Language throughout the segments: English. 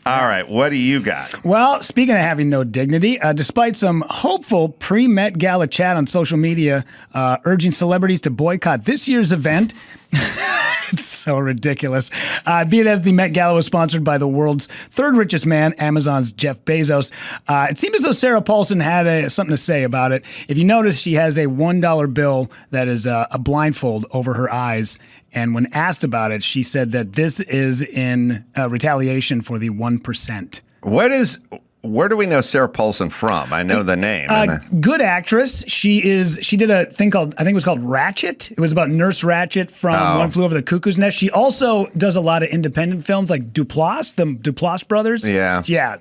All right, what do you got? Well, speaking of having no dignity, despite some hopeful pre-Met Gala chat on social media urging celebrities to boycott this year's event, it's so ridiculous. Be it as the Met Gala was sponsored by the world's third richest man, Amazon's Jeff Bezos. It seemed as though Sarah Paulson had something to say about it. If you notice, she has a $1 bill that is a blindfold over her eyes. And when asked about it, she said that this is in retaliation for the 1%. Where do we know Sarah Paulson from? I know the name. Good actress. She did a thing called, I think it was called Ratchet. It was about Nurse Ratchet from One Flew Over the Cuckoo's Nest. She also does a lot of independent films like Duplass, the Duplass brothers. Yeah. Yeah.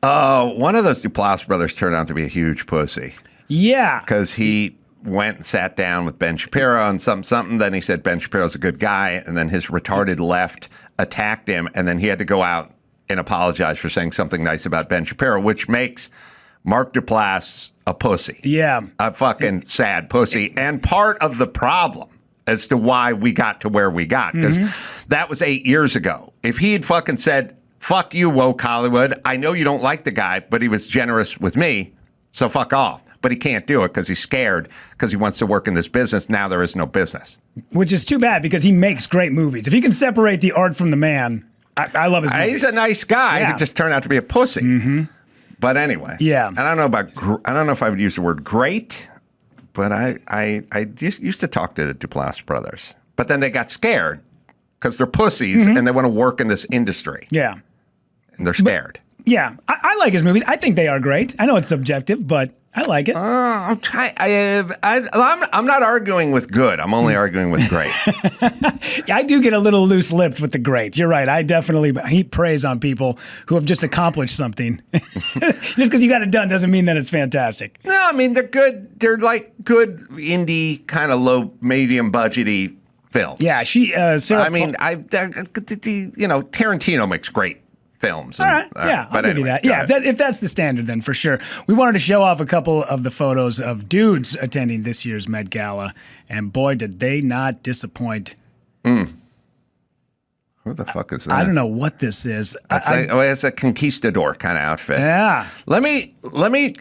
One of those Duplass brothers turned out to be a huge pussy. Yeah. Because he went and sat down with Ben Shapiro and something. Then he said Ben Shapiro's a good guy. And then his retarded left attacked him. And then he had to go out and apologize for saying something nice about Ben Shapiro, which makes Mark Duplass a pussy. Yeah. A fucking sad pussy. And part of the problem as to why we got to where we got. Because that was 8 years ago. If he had fucking said, fuck you, woke Hollywood. I know you don't like the guy, but he was generous with me, so fuck off. But he can't do it because he's scared because he wants to work in this business. Now there is no business. Which is too bad because he makes great movies. If he can separate the art from the man, I love his movies. He's a nice guy. Yeah. He just turned out to be a pussy. But anyway. Yeah. And I don't know if I would use the word great, but I just used to talk to the Duplass brothers. But then they got scared because they're pussies and they want to work in this industry. Yeah. And they're scared. Yeah. I like his movies. I think they are great. I know it's subjective, but I like it. I'm not arguing with good. I'm only arguing with great. I do get a little loose-lipped with the great. You're right. I definitely heap praise on people who have just accomplished something. Just because you got it done doesn't mean that it's fantastic. No, I mean, they're good. They're like good indie, kind of low, medium budgety films. Yeah, Sarah. I mean, Tarantino makes great films. All right. I'll give you that. Yeah, if that's the standard, then for sure. We wanted to show off a couple of the photos of dudes attending this year's Met Gala, and boy, did they not disappoint. Who the fuck is that? I don't know what this is. It's a conquistador kind of outfit. Yeah. Let me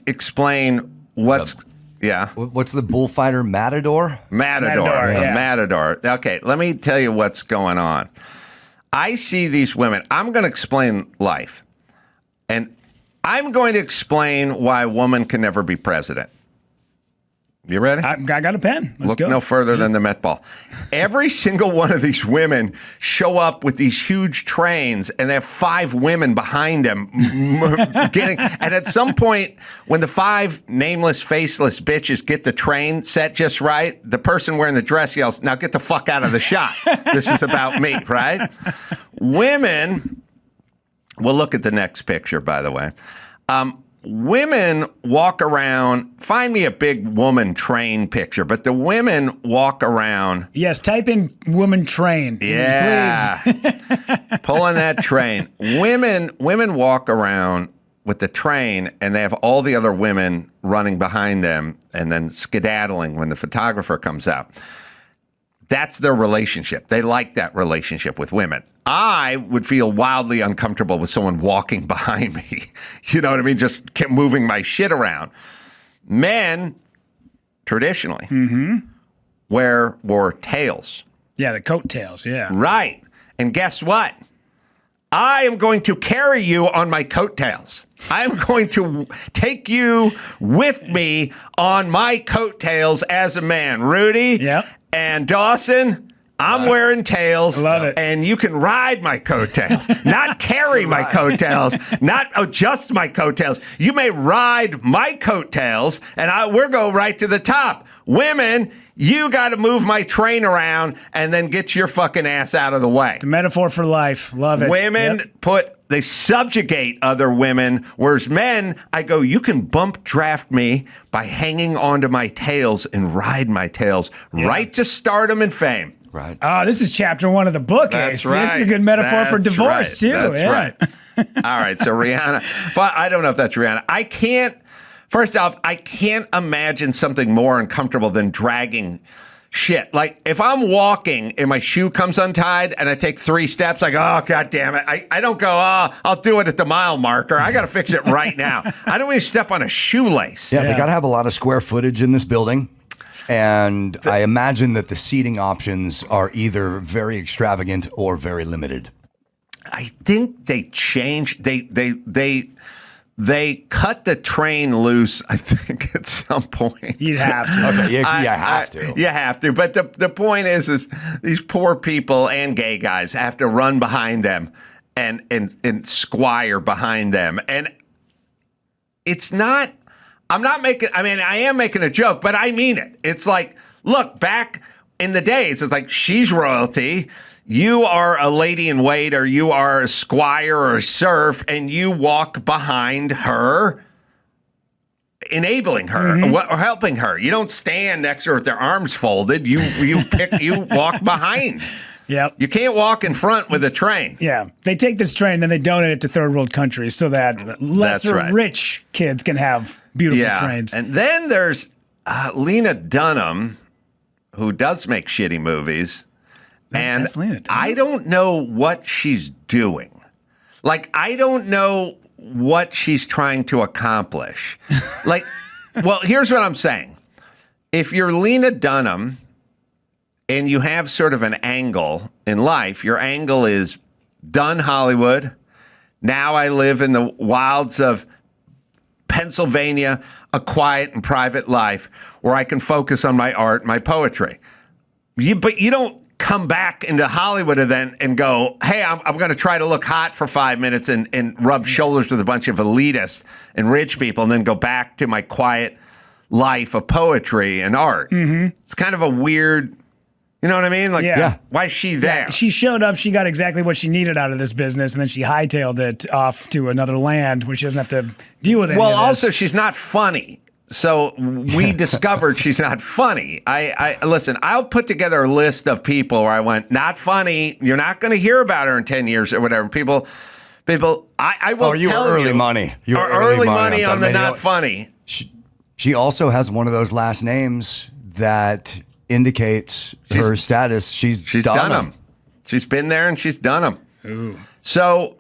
explain what's. Yeah. What's the bullfighter Matador? Matador. Okay, let me tell you what's going on. I see these women. I'm going to explain life. And I'm going to explain why a woman can never be president. You ready? I got a pen. Let's Look go. no further than the Met Ball. Every single one of these women show up with these huge trains, and they have 5 women behind them. And at some point, when the 5 nameless, faceless bitches get the train set just right, the person wearing the dress yells, "Now get the fuck out of the shot. This is about me," right? Women, we'll look at the next picture, by the way. Women walk around, find me a big woman train picture, but the women walk around. Yes, type in woman train. Yeah. Please. Pulling that train. Women walk around with the train and they have all the other women running behind them and then skedaddling when the photographer comes out. That's their relationship. They like that relationship with women. I would feel wildly uncomfortable with someone walking behind me. You know what I mean? Just kept moving my shit around. Men, traditionally, wore tails. Yeah, the coat tails, yeah. Right. And guess what? I am going to carry you on my coattails. I'm going to take you with me on my coattails as a man. Rudy and Dawson, I'm wearing tails. Love it. And you can ride my coattails, not carry my coattails, not adjust my coattails. You may ride my coattails, and we'll go right to the top. Women, you got to move my train around and then get your fucking ass out of the way. It's a metaphor for life. Love it. Women they subjugate other women, whereas men, I go, you can bump draft me by hanging onto my tails and ride my tails right to stardom and fame. Right. Oh, this is chapter 1 of the book. That's Ace. right. This is a good metaphor for divorce, too. That's right. All right, so Rihanna. But I don't know if that's Rihanna. First off, I can't imagine something more uncomfortable than dragging shit. Like if I'm walking and my shoe comes untied and I take 3 steps, I go, oh, God damn it. I don't go, oh, I'll do it at the mile marker. I got to fix it right now. I don't even step on a shoelace. Yeah, they got to have a lot of square footage in this building. And I imagine that the seating options are either very extravagant or very limited. I think they changed. They cut the train loose, I think, at some point. You'd have to. Okay, you have to. You have to. But the point is these poor people and gay guys have to run behind them and squire behind them. And it's not, I am making a joke, but I mean it. It's like, look, back in the days, it's like, she's royalty. You are a lady in wait, or you are a squire or a serf, and you walk behind her, enabling her or helping her. You don't stand next to her with their arms folded. You walk behind. Yep. You can't walk in front with a train. Yeah. They take this train, then they donate it to third world countries so that lesser rich kids can have beautiful trains. And then there's Lena Dunham, who does make shitty movies. And I don't know what she's doing. Like, I don't know what she's trying to accomplish. Like, well, here's what I'm saying. If you're Lena Dunham and you have sort of an angle in life, your angle is done Hollywood. Now I live in the wilds of Pennsylvania, a quiet and private life where I can focus on my art, my poetry. But you don't come back into Hollywood and go, hey, I'm going to try to look hot for 5 minutes and rub shoulders with a bunch of elitists and rich people and then go back to my quiet life of poetry and art. It's kind of a weird, you know what I mean? Like, why is she there? Yeah, she showed up, she got exactly what she needed out of this business, and then she hightailed it off to another land where she doesn't have to deal with it. Well, also, she's not funny. So we discovered she's not funny. I listen, I'll put together a list of people where I went, not funny. You're not going to hear about her in 10 years or whatever. People, I will tell you. Oh, you were early money. You were early money on the not funny. She also has one of those last names that indicates her status. She's done them. She's been there and she's done them. Ooh. So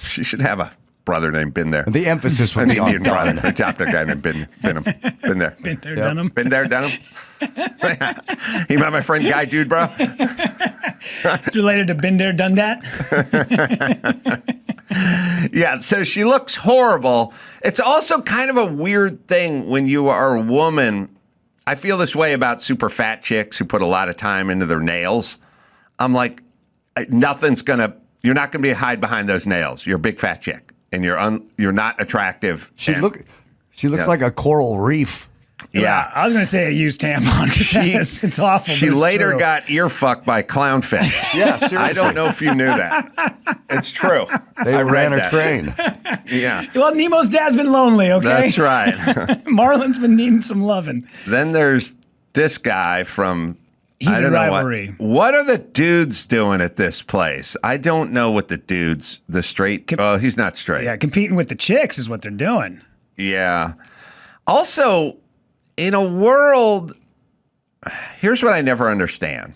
she should have a brother named Been There. The emphasis would be on done. For top guy named Been There. Been there, done him. Been there, done him. You met my friend Guy Dude, bro? It's related to Been there, done that. Yeah, so she looks horrible. It's also kind of a weird thing when you are a woman. I feel this way about super fat chicks who put a lot of time into their nails. I'm like, you're not going to be hide behind those nails. You're a big fat chick. And you're not attractive. She looks like a coral reef. Yeah, I was going to say a used tampon because it's awful. She later got ear fucked by clownfish. Yeah, seriously. I don't know if you knew that. It's true. They ran her train. Yeah. Well, Nemo's dad's been lonely, okay? That's right. Marlon's been needing some loving. Then there's this guy from... I don't rivalry. know what are the dudes doing at this place? I don't know what the straight. Oh, he's not straight. Yeah, competing with the chicks is what they're doing. Yeah. Also, in a world, here's what I never understand.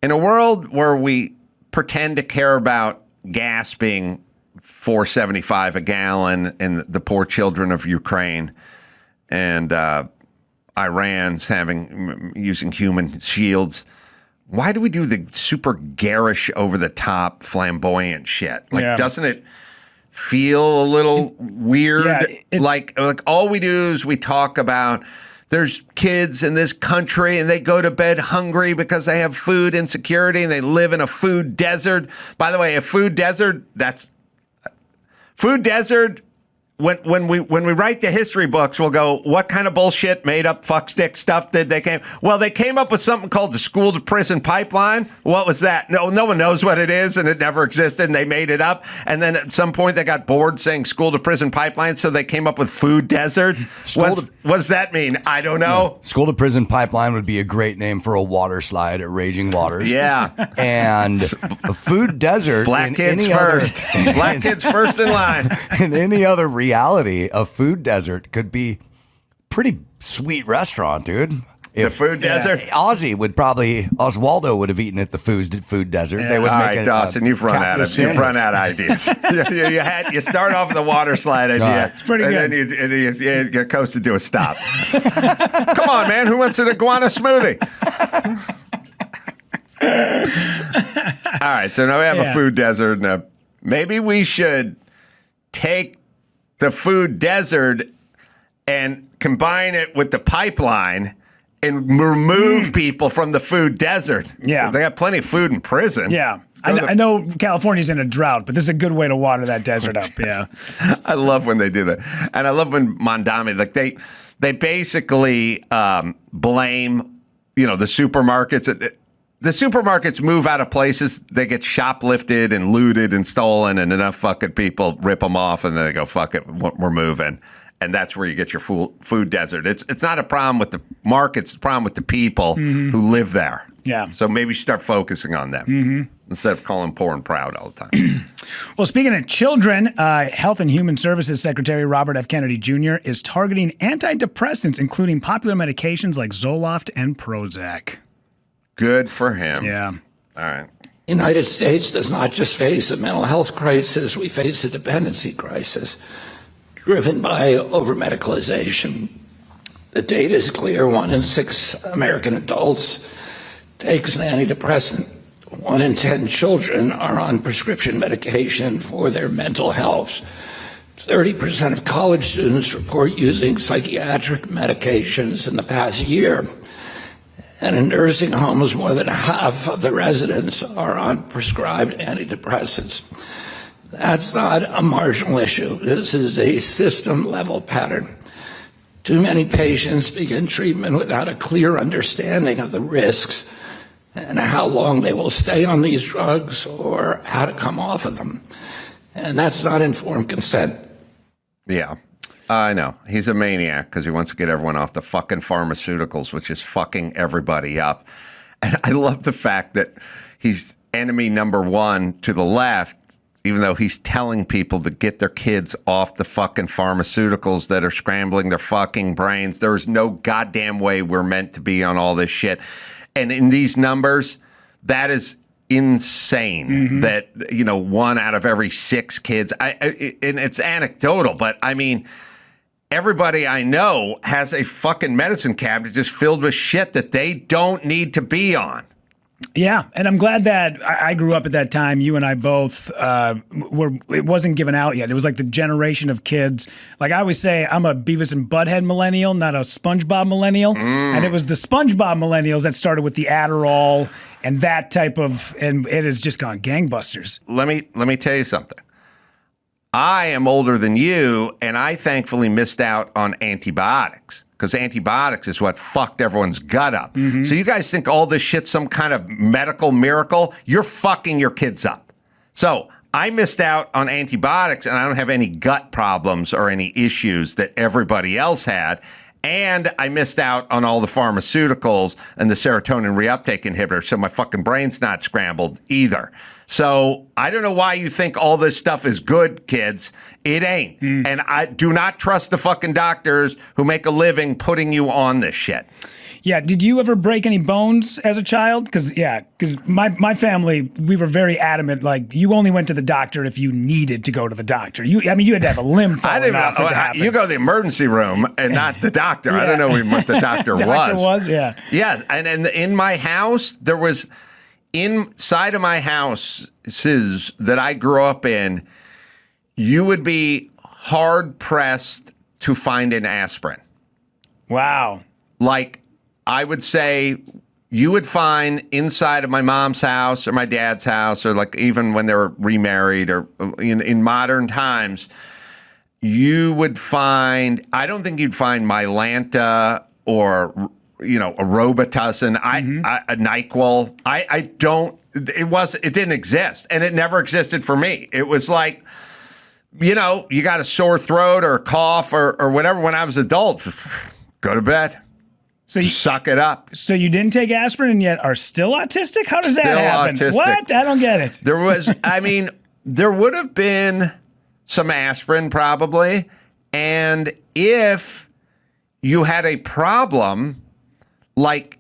In a world where we pretend to care about gas being $4.75 a gallon and the poor children of Ukraine and Iran's using human shields. Why do we do the super garish, over the top, flamboyant shit? Like, doesn't it feel a little weird? Yeah, like all we do is we talk about there's kids in this country and they go to bed hungry because they have food insecurity and they live in a food desert. By the way, a food desert, food desert. When we write the history books, we'll go, what kind of bullshit made up fuckstick stuff did they came? Well, they came up with something called the school to prison pipeline. What was that? No one knows what it is, and it never existed, and they made it up. And then at some point they got bored saying school to prison pipeline, so they came up with food desert. What does that mean? I don't know. School to prison pipeline would be a great name for a water slide at Raging Waters. Yeah. And a food desert. Black kids first. Black kids first in line. In any other reality, a food desert could be pretty sweet restaurant, dude. The food desert? Oswaldo would have eaten at the food desert. They would All make right, a Dawson, you've run out cactus of sandwich. ideas. you start off with the water slide idea. It's pretty good. Then you get coasted to a stop. Come on, man. Who wants an iguana smoothie? All right, so now we have a food desert. Now, maybe we should take the food desert and combine it with the pipeline and remove people from the food desert. Yeah. They got plenty of food in prison. Yeah. I know California's in a drought, but this is a good way to water that desert up. Yeah. I love when they do that. And I love when Mondami, like they basically blame, the supermarkets. The supermarkets move out of places, they get shoplifted and looted and stolen, and enough fucking people rip them off, and then they go, fuck it, we're moving. And that's where you get your food desert. It's not a problem with the markets, it's a problem with the people who live there. Yeah. So maybe start focusing on them instead of calling them poor and proud all the time. Well, speaking of children, Health and Human Services Secretary Robert F. Kennedy Jr. is targeting antidepressants, including popular medications like Zoloft and Prozac. Good for him. Yeah. All right. The United States does not just face a mental health crisis, we face a dependency crisis driven by over-medicalization. The data is clear. 1 in 6 American adults takes an antidepressant. 1 in 10 children are on prescription medication for their mental health. 30% of college students report using psychiatric medications in the past year. And in nursing homes, more than half of the residents are on prescribed antidepressants. That's not a marginal issue. This is a system-level pattern. Too many patients begin treatment without a clear understanding of the risks and how long they will stay on these drugs or how to come off of them. And that's not informed consent. Yeah. I know. He's a maniac because he wants to get everyone off the fucking pharmaceuticals, which is fucking everybody up. And I love the fact that he's enemy number one to the left, even though he's telling people to get their kids off the fucking pharmaceuticals that are scrambling their fucking brains. There is no goddamn way we're meant to be on all this shit. And in these numbers, that is insane that, 1 out of every 6 kids, and it's anecdotal, but I mean, everybody I know has a fucking medicine cabinet just filled with shit that they don't need to be on. Yeah, and I'm glad that I grew up at that time. You and I both it wasn't given out yet. It was like the generation of kids. Like I always say, I'm a Beavis and Butthead millennial, not a SpongeBob millennial. And it was the SpongeBob millennials that started with the Adderall and that type of, and it has just gone gangbusters. Let me tell you something. I am older than you, and I thankfully missed out on antibiotics because antibiotics is what fucked everyone's gut up. So you guys think all this shit's some kind of medical miracle? You're fucking your kids up. So I missed out on antibiotics, and I don't have any gut problems or any issues that everybody else had. And I missed out on all the pharmaceuticals and the serotonin reuptake inhibitors, so my fucking brain's not scrambled either. So I don't know why you think all this stuff is good, kids. It ain't. And I do not trust the fucking doctors who make a living putting you on this shit. Yeah, did you ever break any bones as a child? Because my family, we were very adamant, like, you only went to the doctor if you needed to go to the doctor. You had to have a limb falling off for it to happen. You go to the emergency room and not the doctor. I don't know even what the doctor was. Doctor was, yeah. Yes, and in my house, there was, inside of my houses that I grew up in, you would be hard-pressed to find an aspirin. Wow. Like, I would say you would find inside of my mom's house or my dad's house, or like even when they were remarried or in modern times, you would find, I don't think you'd find Mylanta or, a Robitussin, a NyQuil. I don't, it didn't exist, and it never existed for me. It was like, you got a sore throat or a cough or whatever when I was adult, go to bed. So you suck it up. So you didn't take aspirin and yet are still autistic? How does that happen? Autistic. What? I don't get it. There would have been some aspirin probably. And if you had a problem, like,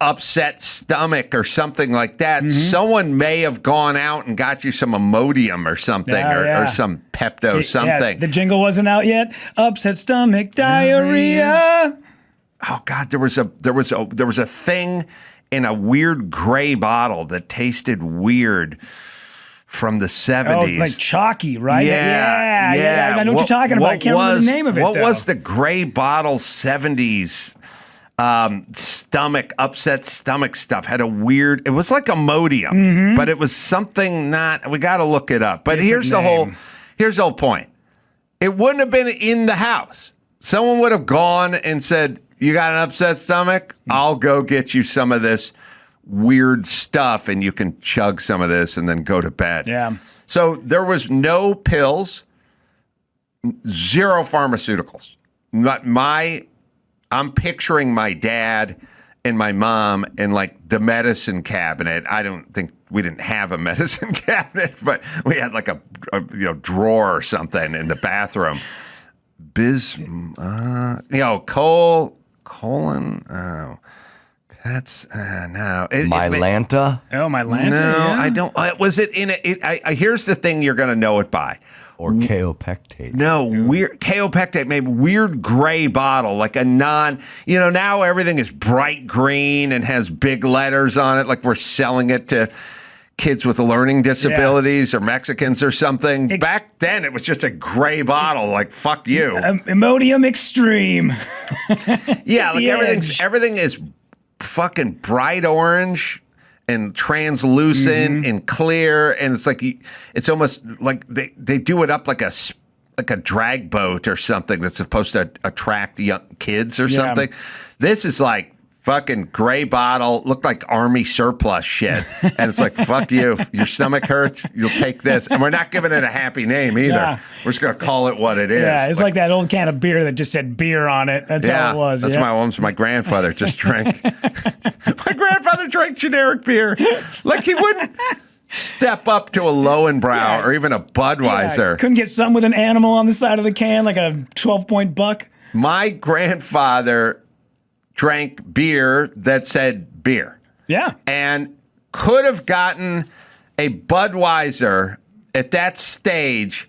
upset stomach or something like that, someone may have gone out and got you some Imodium or something, or some Pepto something. The jingle wasn't out yet. Upset stomach diarrhea. Oh God, there was a thing in a weird gray bottle that tasted weird from the 70s. Oh, like chalky, right? Yeah. I know what you're talking about. I can't remember the name of it. What was the gray bottle 70s? Upset stomach stuff had a weird, it was like Imodium, but it was something we got to look it up. But here's the whole point. It wouldn't have been in the house. Someone would have gone and said, you got an upset stomach? I'll go get you some of this weird stuff and you can chug some of this and then go to bed. Yeah. So there was no pills, zero pharmaceuticals. I'm picturing my dad and my mom in like the medicine cabinet. I don't think we didn't have a medicine cabinet, but we had like a drawer or something in the bathroom. Colon. Oh, that's no. Mylanta? Mylanta. No, I don't. Was it in a? Here's the thing: you're going to know it by. Or kaopectate. No, weird kaopectate, maybe weird gray bottle, like a now everything is bright green and has big letters on it, like we're selling it to kids with learning disabilities or Mexicans or something. Back then, it was just a gray bottle, like, fuck you. Imodium Extreme. Yeah, like everything is fucking bright orange and translucent and clear, and it's like it's almost like they do it up like a drag boat or something that's supposed to attract young kids or something. This is like fucking gray bottle, looked like army surplus shit, and it's like, fuck you, your stomach hurts, you'll take this, and we're not giving it a happy name either. Yeah. We're just gonna call it what it is. Yeah, it's like that old can of beer that just said beer on it. That's all it was. That's my grandfather just drank. My grandfather drank generic beer. Like he wouldn't step up to a Lowenbrow or even a Budweiser. Couldn't get some with an animal on the side of the can, like a 12-point buck. My grandfather drank beer that said beer. Yeah. And could have gotten a Budweiser at that stage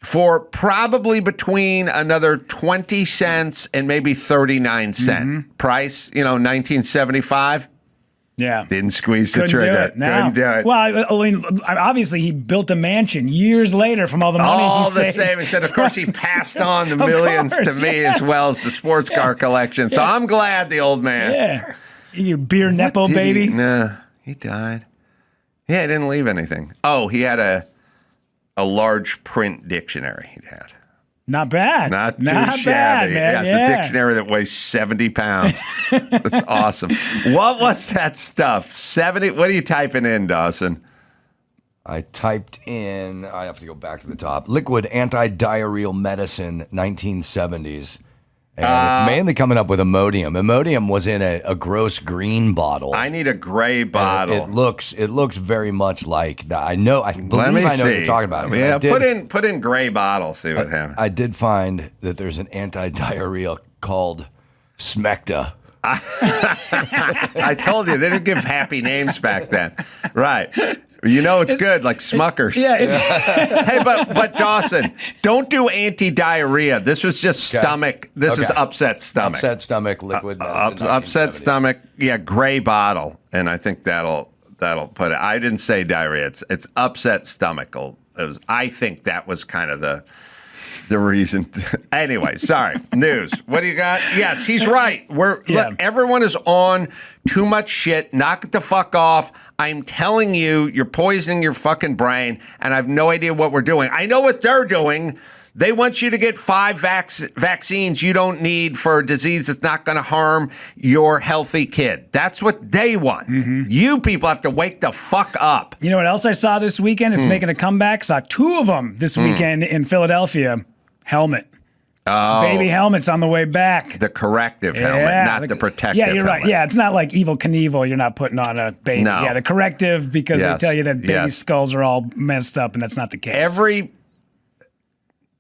for probably between another 20 cents and maybe 39 cent price, 1975. Yeah. Didn't squeeze the trigger. Couldn't do it. Well, I mean, obviously he built a mansion years later from all the money he saved. Savings. And of course he passed on the millions to me as well as the sports car collection. So I'm glad the old man. Yeah. You beer Nepo baby. Nah, he died. Yeah, he didn't leave anything. Oh, he had a large print dictionary he'd had. Not bad. Not too shabby. Bad, man. It's a dictionary that weighs 70 pounds. That's awesome. What was that stuff? 70? What are you typing in, Dawson? I typed in, I have to go back to the top, liquid anti-diarrheal medicine, 1970s. And it's mainly coming up with Imodium. Imodium was in a gross green bottle. I need a gray bottle. It looks very much like that. I believe I know what you're talking about. Yeah, put in gray bottle, see what happens. I did find that there's an anti-diarrhea called Smecta. I told you, they didn't give happy names back then. Right. It's good, like Smuckers. Yeah. Hey, but Dawson, don't do anti-diarrhea. This was just stomach. This is upset stomach. Upset stomach, liquid medicine. Upset 1970s. stomach. Yeah, gray bottle, and I think that'll put it. I didn't say diarrhea. It's upset stomach. I think that was kind of the reason. Anyway, sorry. News. What do you got? Yes, he's right. Look, everyone is on too much shit. Knock it the fuck off. I'm telling you, you're poisoning your fucking brain, and I have no idea what we're doing. I know what they're doing. They want you to get 5 vaccines you don't need for a disease that's not going to harm your healthy kid. That's what they want. You people have to wake the fuck up. You know what else I saw this weekend? It's making a comeback. Saw 2 of them this weekend in Philadelphia. Helmet. Oh, baby helmet's on the way back. The corrective helmet, not the protective helmet. Yeah, you're right. Yeah, it's not like Evel Knievel. You're not putting on a baby. No. Yeah, the corrective because they tell you that baby skulls are all messed up, and that's not the case.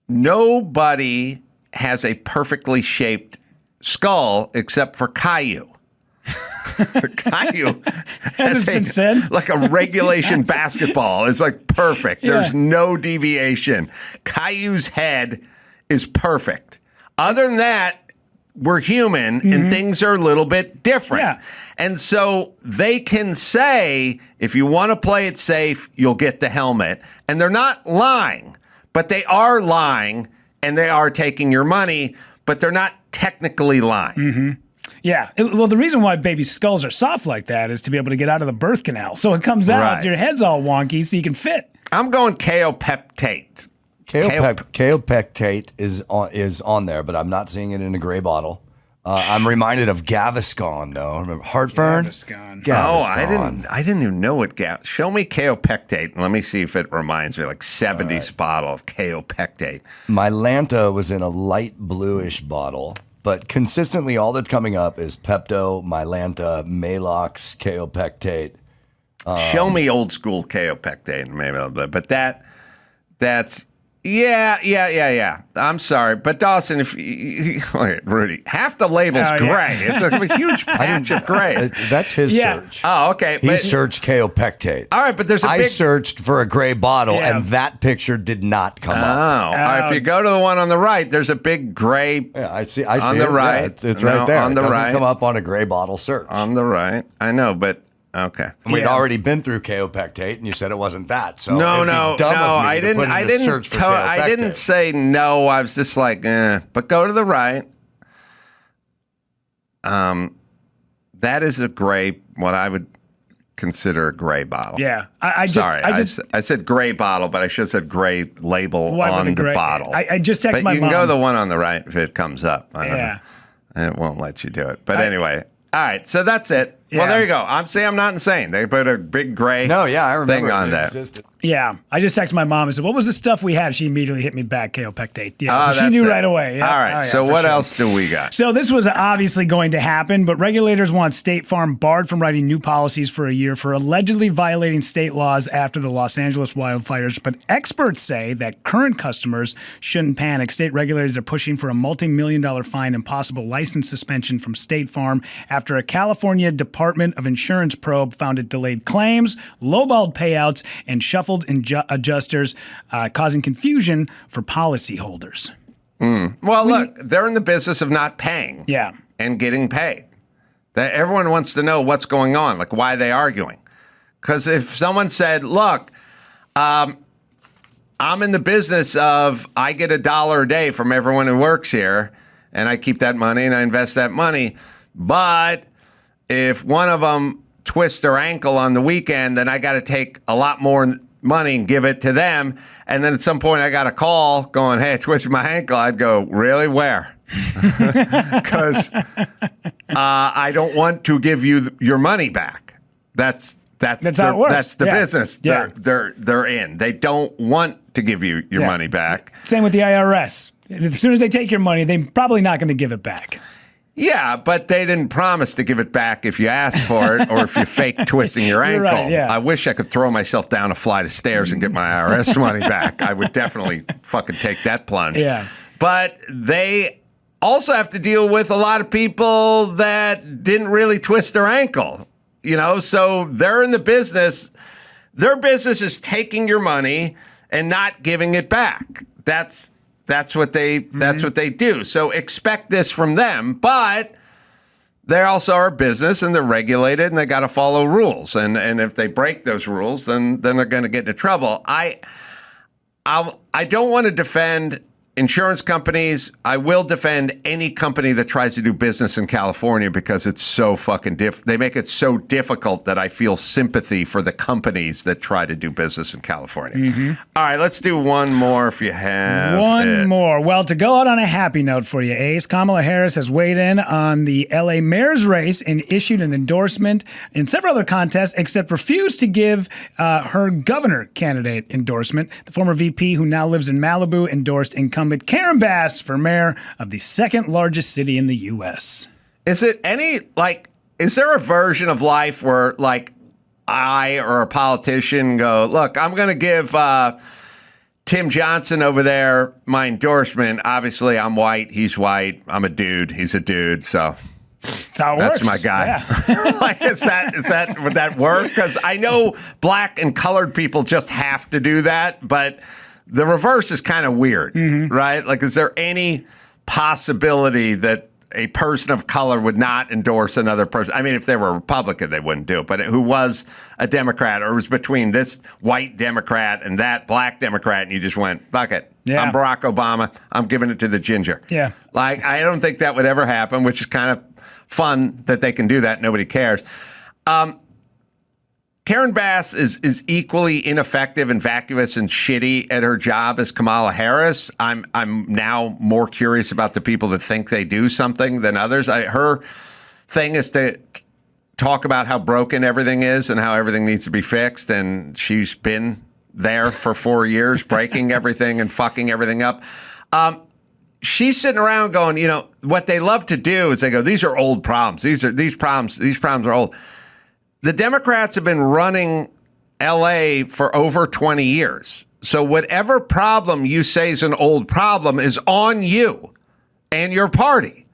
Nobody has a perfectly shaped skull except for Caillou. Caillou has been said. like a regulation basketball. It's like perfect. There's no deviation. Caillou's head is perfect. Other than that, we're human and things are a little bit different. Yeah. And so they can say, if you want to play it safe, you'll get the helmet. And they're not lying, but they are lying and they are taking your money, but they're not technically lying. Yeah. Well, the reason why baby skulls are soft like that is to be able to get out of the birth canal. So it comes out, Right. your head's all wonky so you can fit. I'm going kaopectate. Kaopectate is on there, but I'm not seeing it in a gray bottle. I'm reminded of Gaviscon, though. Remember heartburn? Gaviscon. Oh, I didn't even know what show me kaopectate and let me see if it reminds me, like 70s bottle of kaopectate. My Lanta was in a light bluish bottle, but consistently all that's coming up is Pepto, Mylanta, Malox, Kaopectate. Show me old school kaopectate, maybe a little bit. But that's yeah. I'm sorry, but Dawson, if Rudy, half the label's gray. It's a huge patch of gray. That's his search. Oh, okay. He searched Kaopectate. All right, but there's I searched for a gray bottle, and that picture did not come up. All right, if you go to the one on the right, there's a big gray. Yeah, I see on it. the right. Yeah, it's right there. On the it doesn't right. come up on a gray bottle search. On the right. I know, but okay. And we'd already been through Kaopectate, and you said it wasn't that. So No. I didn't say no. I was just like, But go to the right. That is a gray. What I would consider a gray bottle. Yeah. I said gray bottle, but I should have said gray label on the bottle. I just texted but my you mom. can go to the one on the right if it comes up. I don't know. Yeah. And it won't let you do it. But anyway. All right, so that's it. Well, there you go. I'm not insane. They put a big gray I remember thing on that. Existed. Yeah. I just texted my mom and said, what was the stuff we had? She immediately hit me back, Kaopectate. Yeah. Oh, So she knew that's it. right away. Yeah. All right, so what else do we got? So this was obviously going to happen, but regulators want State Farm barred from writing new policies for a year for allegedly violating state laws after the Los Angeles wildfires. But experts say that current customers shouldn't panic. State regulators are pushing for a multi-million-dollar fine and possible license suspension from State Farm after a California Department of Insurance probe found it delayed claims, lowballed payouts, and shuffled adjusters, causing confusion for policyholders. Well, look, they're in the business of not paying and getting paid. That everyone wants to know what's going on, like why they arguing. Because if someone said, look, I'm in the business of I get $1 a day from everyone who works here, and I keep that money and I invest that money, but if one of them twists their ankle on the weekend, then I got to take a lot more money and give it to them. And then at some point I got a call going, hey, I twisted my ankle. I'd go, really? Where? Because I don't want to give you your money back. That's how it works. That's the business they're in. They don't want to give you your money back. Same with the IRS. As soon as they take your money, they're probably not going to give it back. Yeah, but they didn't promise to give it back if you asked for it or if you fake twisting your ankle. Right, yeah. I wish I could throw myself down a flight of stairs and get my IRS money back. I would definitely fucking take that plunge. Yeah. But they also have to deal with a lot of people that didn't really twist their ankle, so they're in the business. Their business is taking your money and not giving it back. That's what they do. So expect this from them, but they also are a business and they're regulated and they got to follow rules. And if they break those rules, then they're going to get into trouble. I don't want to defend insurance companies. I will defend any company that tries to do business in California because it's so fucking they make it so difficult that I feel sympathy for the companies that try to do business in California. All right, let's do one more if you have One more. Well, to go out on a happy note for you, Ace, Kamala Harris has weighed in on the LA mayor's race and issued an endorsement in several other contests, except refused to give her governor candidate endorsement. The former VP, who now lives in Malibu, endorsed incumbent Karen Bass for mayor of the second largest city in the U.S. Is there a version of life where, I or a politician go, look, I'm going to give Tim Johnson over there, my endorsement. Obviously, I'm white. He's white. I'm a dude. He's a dude. So That's how it that's works. my guy. Yeah. Like, would that work? Because I know black and colored people just have to do that, but the reverse is kind of weird, right? Like, is there any possibility that a person of color would not endorse another person? I mean, if they were a Republican, they wouldn't do it, but who was a Democrat or was between this white Democrat and that black Democrat, and you just went, fuck it. Yeah. I'm Barack Obama. I'm giving it to the ginger. Yeah. Like, I don't think that would ever happen, which is kind of fun that they can do that. Nobody cares. Karen Bass is equally ineffective and vacuous and shitty at her job as Kamala Harris. I'm now more curious about the people that think they do something than others. Her thing is to talk about how broken everything is and how everything needs to be fixed, and she's been there for 4 years, breaking everything and fucking everything up. She's sitting around going, you know, what they love to do is they go, these are old problems. These problems are old. The Democrats have been running LA for over 20 years. So whatever problem you say is an old problem is on you and your party.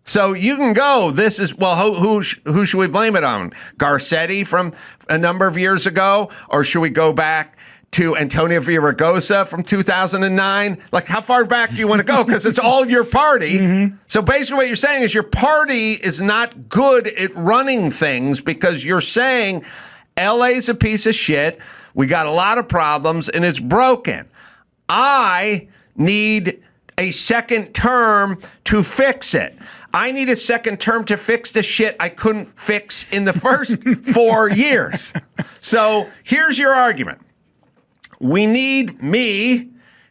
So you can go, this is, well, who should we blame it on? Garcetti from a number of years ago? Or should we go back to Antonio Villaraigosa from 2009? Like, how far back do you want to go? Because it's all your party. So basically what you're saying is your party is not good at running things because you're saying LA's a piece of shit. We got a lot of problems and it's broken. I need a second term to fix it. I need a second term to fix the shit I couldn't fix in the first 4 years. So here's your argument. We need me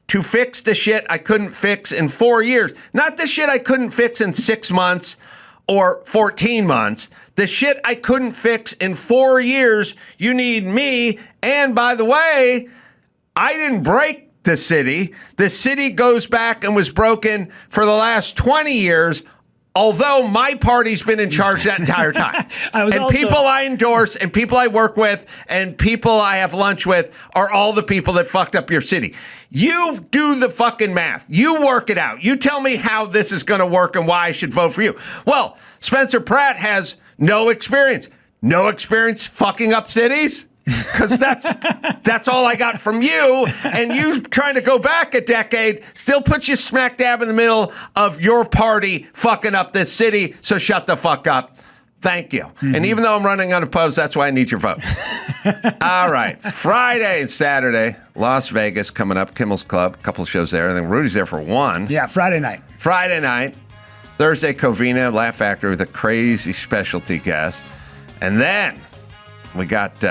to fix the shit I couldn't fix in 4 years. Not the shit I couldn't fix in 6 months or 14 months. The shit I couldn't fix in 4 years, you need me. And by the way, I didn't break the city. The city goes back and was broken for the last 20 years. Although my party's been in charge that entire time. People I endorse and people I work with and people I have lunch with are all the people that fucked up your city. You do the fucking math. You work it out. You tell me how this is going to work and why I should vote for you. Well, Spencer Pratt has no experience. No experience fucking up cities? Because that's all I got from you. And you trying to go back a decade still puts you smack dab in the middle of your party fucking up this city. So shut the fuck up. Thank you. And even though I'm running unopposed, that's why I need your vote. All right. Friday and Saturday, Las Vegas coming up. Kimmel's Club, a couple of shows there. I think Rudy's there for one. Yeah, Friday night. Thursday, Covina, Laugh Factory with a crazy specialty guest. And then we got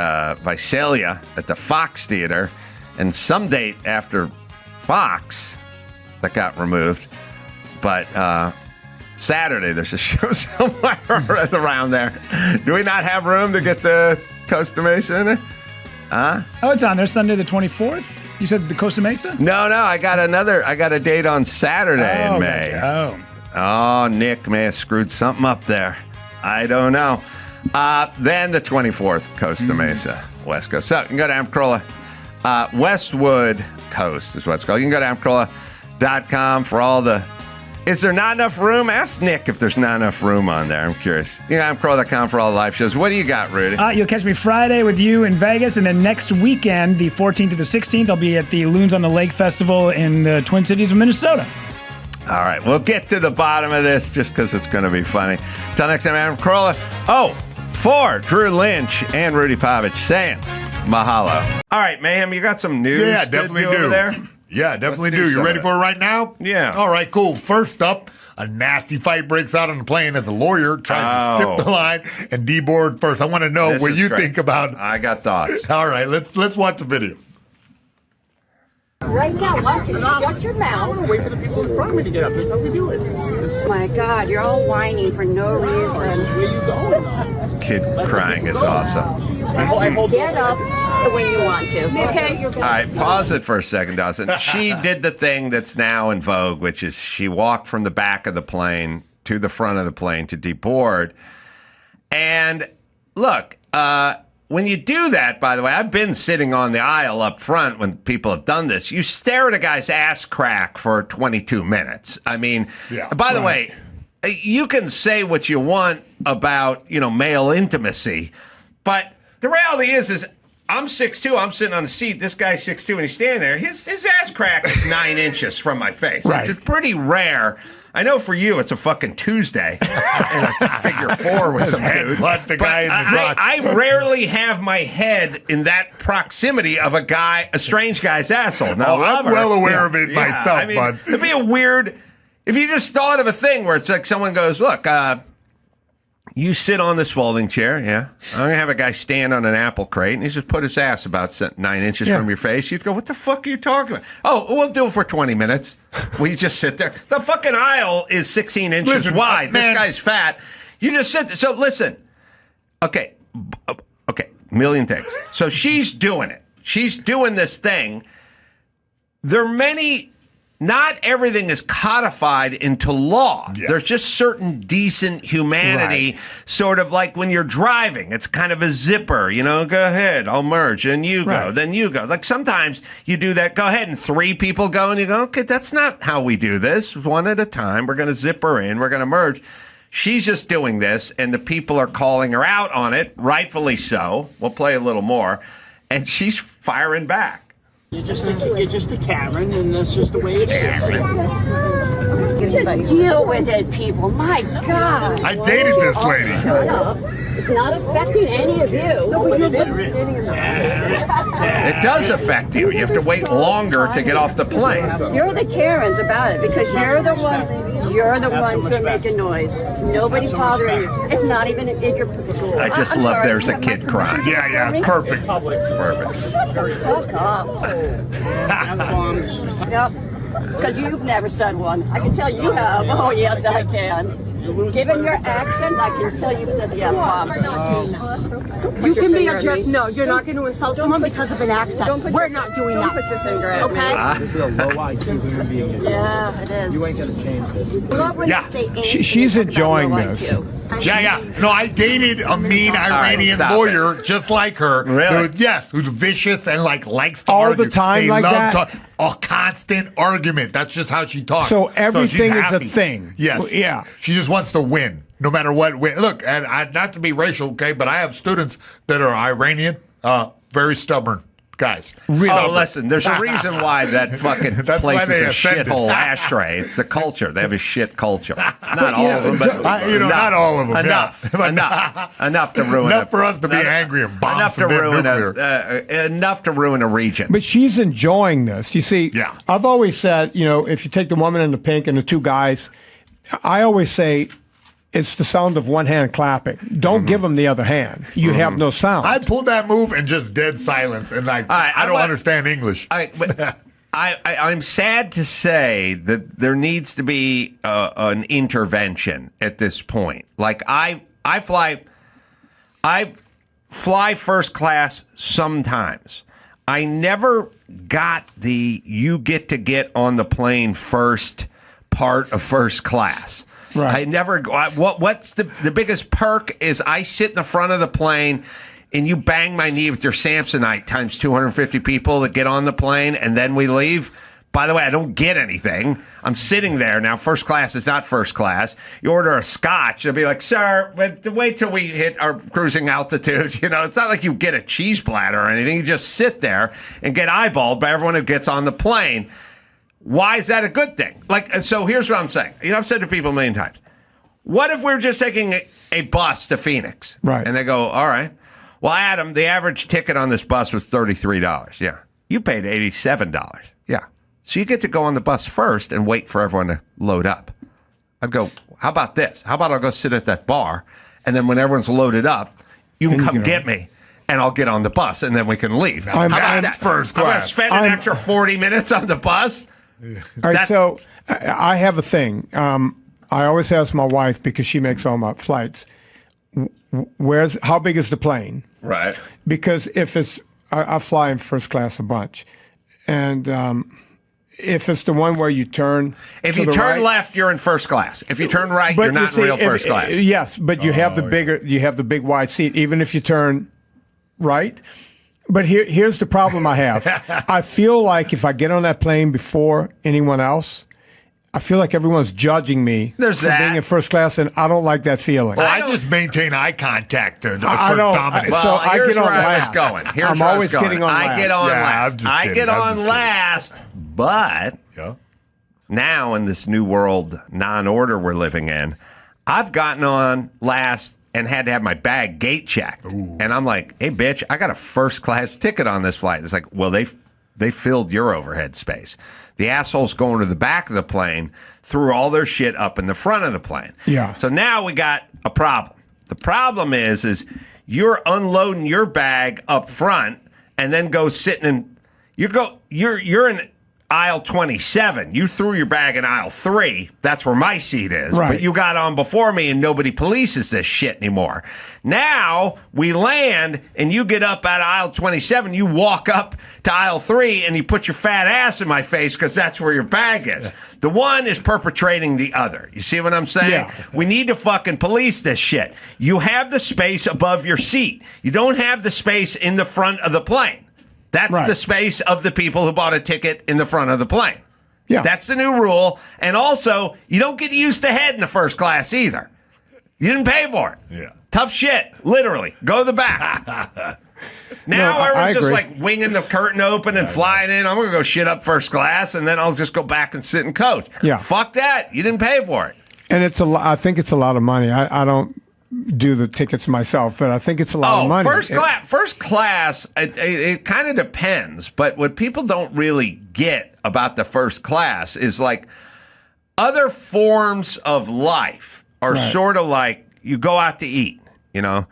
Visalia at the Fox Theater, and some date after Fox that got removed. But Saturday, there's a show somewhere around there. Do we not have room to get the Costa Mesa in there? Huh? Oh, it's on there Sunday the 24th? You said the Costa Mesa? No, I got a date on Saturday in May. Gotcha. Oh, Nick may have screwed something up there. I don't know. Then the 24th, Costa Mesa, West Coast. So you can go to Carolla. Westwood Coast is what it's called. You can go to adamcarolla.com for all the... Is there not enough room? Ask Nick if there's not enough room on there. I'm curious. You can go to adamcarolla.com for all the live shows. What do you got, Rudy? You'll catch me Friday with you in Vegas, and then next weekend, the 14th to the 16th, I'll be at the Loons on the Lake Festival in the Twin Cities of Minnesota. All right, we'll get to the bottom of this just because it's going to be funny. Till next time, Adam Carolla. Oh, for Drew Lynch and Rudy Pavich saying mahalo. All right, Mayhem, you got some news? Yeah, definitely do. Over there? Yeah, definitely Let's do do. You ready for it right now? Yeah. All right, cool. First up, a nasty fight breaks out on the plane as a lawyer tries to skip the line and deboard first. I want to know what you think about. I got thoughts. All right, let's watch the video. Right now, why don't you shut your mouth? I want to wait for the people in front of me to get up. That's how we do it. Oh my God, you're all whining for no reason. Where you going? Kid crying is awesome. Get up when you want to. Okay? All right, pause it for a second, Dawson. She did the thing that's now in vogue, which is she walked from the back of the plane to the front of the plane to deboard. And look, when you do that, by the way, I've been sitting on the aisle up front when people have done this. You stare at a guy's ass crack for 22 minutes. I mean, by the way, you can say what you want about, male intimacy, but the reality is I'm 6'2", I'm sitting on the seat, this guy's 6'2", and he's standing there. His ass crack is 9 inches from my face. Right. It's pretty rare. I know for you it's a fucking Tuesday and a figure 4 with some dude. But the guy in the crotch. I rarely have my head in that proximity of a strange guy's asshole. Now, I'm well aware of it myself, bud. It'd be a weird, if you just thought of a thing where it's like someone goes, look, you sit on this folding chair, I'm going to have a guy stand on an apple crate, and he's just put his ass about 9 inches from your face. You'd go, what the fuck are you talking about? Oh, we'll do it for 20 minutes. Will you just sit there? The fucking aisle is 16 inches wide. This guy's fat. You just sit there. So listen. Okay, million things. So she's doing it. She's doing this thing. There are many... Not everything is codified into law. Yeah. There's just certain decent humanity, sort of like when you're driving. It's kind of a zipper, go ahead, I'll merge, and you go, then you go. Like sometimes you do that, go ahead, and 3 people go, and you go, okay, that's not how we do this. One at a time, we're going to zip her in, we're going to merge. She's just doing this, and the people are calling her out on it, rightfully so. We'll play a little more. And she's firing back. You're just a Karen, and that's just the way it is. Just deal with it, people. My God. I dated this lady. Shut up. It's not affecting any of you. It does affect you. You have to wait longer to get off the plane. You're the Karens about it because you're the ones who are making noise. Nobody's bothering you. It's not even in your... I just love there's a kid crying. Yeah, it's perfect. Perfect. Fuck up. Yep. Because you've never said one. I can tell you have. Oh, yes, I can. Given your accent, I can tell you've said the F-bomb. You can be a jerk. No, you're not going to insult someone because of an accent. We're not doing that. Don't put your finger at me. Okay? This is a low IQ human being. Yeah, it is. You ain't going to change this. Love when you say anything She's about enjoying low this. IQ. Yeah. No, I dated a mean Iranian lawyer just like her. Really? Who's vicious and likes to All argue. the time they like love that? a constant argument. That's just how she talks. So everything she's is a happy. thing. Yes. Well, yeah. She just wants to win, no matter what. Look, and not to be racial, okay, but I have students that are Iranian, very stubborn guys. Really? Oh, listen, there's a reason why that fucking place is a shithole ashtray. It's a culture. They have a shit culture. Not all of them, but not all of them. Enough to ruin. Enough for us to be angry and bomb enough some to ruin nuclear. enough to ruin a region. But she's enjoying this. You see, I've always said, if you take the woman in the pink and the 2 guys, I always say, it's the sound of one hand clapping. Don't give them the other hand. You have no sound. I pulled that move and just dead silence. And I don't understand English. I'm sad to say that there needs to be an intervention at this point. Like I fly first class sometimes. I never got the you get on the plane first part of first class. Right. I never. What's the biggest perk is I sit in the front of the plane, and you bang my knee with your Samsonite times 250 people that get on the plane, and then we leave. By the way, I don't get anything. I'm sitting there now. First class is not first class. You order a scotch, it'll be like, sir, wait till we hit our cruising altitude. It's not like you get a cheese platter or anything. You just sit there and get eyeballed by everyone who gets on the plane. Why is that a good thing? So here's what I'm saying. I've said to people a million times, what if we're just taking a bus to Phoenix? Right. And they go, all right. Well, Adam, the average ticket on this bus was $33. Yeah. You paid $87. Yeah. So you get to go on the bus first and wait for everyone to load up. I'd go, how about this? How about I'll go sit at that bar, and then when everyone's loaded up, you can come get me. And I'll get on the bus, and then we can leave. That's first class. I'm going to spend an extra 40 minutes on the bus? All right, so I have a thing. I always ask my wife, because she makes all my flights, how big is the plane? Right. Because if it's, I fly in first class a bunch, and if it's the one where you turn, if you turn left, you're in first class. If you turn right, you're not in real first class. Yes, but you have the bigger, you have the big wide seat. Even if you turn right? But here's the problem I have. I feel like if I get on that plane before anyone else, I feel like everyone's judging me for being in first class, and I don't like that feeling. Well, I just maintain eye contact to assert I don't. dominance. Well, So I here's get on where I was last. going. Here's I'm where I was always going. getting on I last. get on Yeah, I'm last. just I kidding. get I'm on just kidding. last. But Yeah. now in this new world non-order we're living in, I've gotten on last and had to have my bag gate checked. And I'm like, hey, bitch, I got a first class ticket on this flight. It's like, well, they filled your overhead space. The assholes going to the back of the plane threw all their shit up in the front of the plane. Yeah. So now we got a problem. The problem is you're unloading your bag up front and then go sitting in you're in aisle 27. You threw your bag in aisle 3. That's where my seat is. Right. But you got on before me and nobody polices this shit anymore. Now we land and you get up out of aisle 27. You walk up to aisle 3 and you put your fat ass in my face because that's where your bag is. The one is perpetrating the other. You see what I'm saying? Yeah. We need to fucking police this shit. You have the space above your seat. You don't have the space in the front of the plane. That's Right. the space of the people who bought a ticket in the front of the plane. Yeah. That's the new rule. And also, you don't get to use the head in the first class either. You didn't pay for it. Yeah. Tough shit. Literally. Go to the back. Now No, I everyone's just agree. like winging the curtain open and flying in. I'm going to go shit up first class, and then I'll just go back and sit in coach. Yeah. Fuck that. You didn't pay for it. And I think it's a lot of money. I don't do the tickets myself, but I think it's a lot of money. First class, it kind of depends. But what people don't really get about the first class is like other forms of life are Right. sort of like you go out to eat, you know.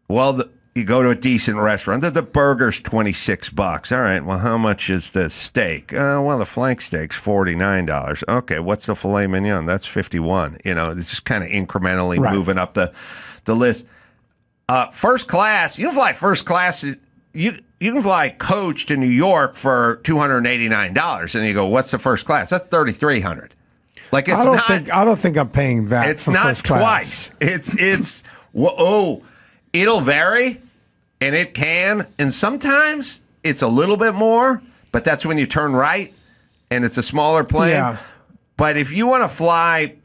Well, you go to a decent restaurant. The burger's $26. All right. Well, how much is the steak? Well, the flank steak's $49. Okay. What's the filet mignon? That's $51. You know, it's just kind of incrementally Right. moving up the list. First class. You can fly first class. You can fly coach to New York for $289, and you go, what's the first class? That's $3,300. Like it's I don't think I'm paying that. it's for not first class. twice. It'll vary, and it can, and sometimes it's a little bit more, but that's when you turn right, and it's a smaller plane. Yeah. But if you want to fly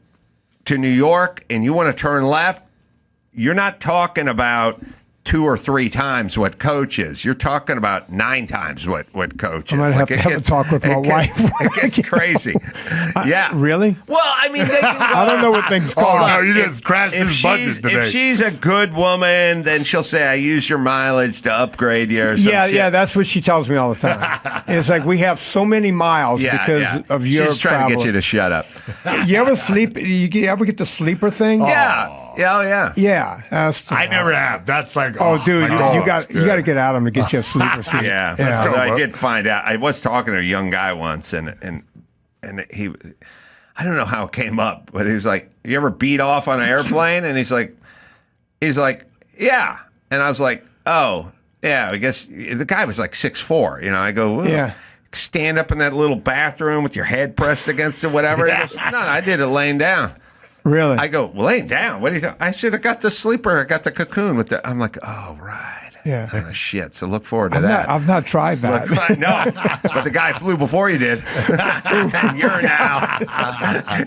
to New York and you want to turn left, you're not talking about 2 or 3 times what coach is. You're talking about 9 times what coach is. I might have to have a talk with my wife. It gets crazy. Yeah. Really? Well, I mean, they can go, I don't know what things Oh, cost. no, you just crashed his budget today. if she's a good woman, then she'll say, I use your mileage to upgrade you or some shit. Yeah, that's what she tells me all the time. It's like we have so many miles because of your She's trying to get you to shut up. You ever sleep? You ever get the sleeper thing? Yeah. Yeah. Yeah. I never have. That's like, Oh, dude, my you gosh, got to get Adam to get you a sleeper seat. Yeah. go, Although I bro. did find out. I was talking to a young guy once, and he, I don't know how it came up, but he was like, "You ever beat off on an airplane?" And he's like, "Yeah." And I was like, "Oh, yeah." I guess the guy was like 6'4". You know, I go, "Well, Yeah. stand up in that little bathroom with your head pressed against it, whatever." He goes, no, I did it laying down. Really? I go, well, laying down. What do you think? I should have got the sleeper. I got the cocoon with the. I'm like, oh right. Yeah. Oh, shit. So look forward to that. I've not tried that. No, but the guy flew before you did. And you're now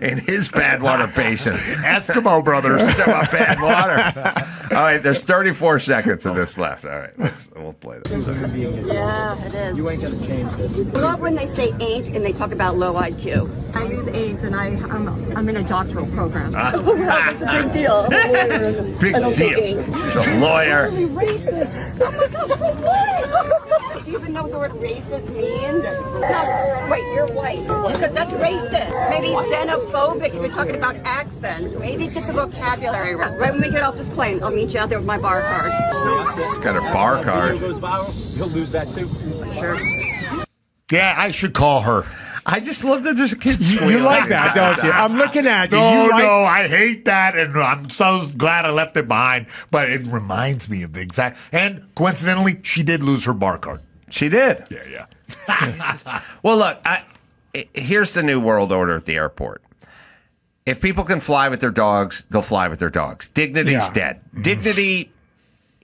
in his bad water basin. Eskimo brothers. Talk about bad water. All right, there's 34 seconds of this left. All right, we'll play this. Yeah, it is. You ain't gonna change this. I love when they say ain't and they talk about low IQ. I use ain't, and I'm in a doctoral program. It's a big deal. Big I don't say deal. ain't. He's a lawyer. Racist. Oh my God, what? Do you even know what the word racist means? It's not, wait, you're white. Because that's racist. Maybe xenophobic if you're talking about accents. Maybe get the vocabulary right. Right when we get off this plane, I'll meet you out there with my bar card. He's got a bar Video card. goes viral, you'll lose that too. Sure. Yeah, I should call her. I just love that there's a kid You squealing. like that, don't you? I'm looking at you. No, You like- no, I hate that, and I'm so glad I left it behind. But it reminds me of the exact. And coincidentally, she did lose her bar card. She did. Yeah. Well, look, here's the new world order at the airport. If people can fly with their dogs, they'll fly with their dogs. Dignity's Yeah. dead. Dignity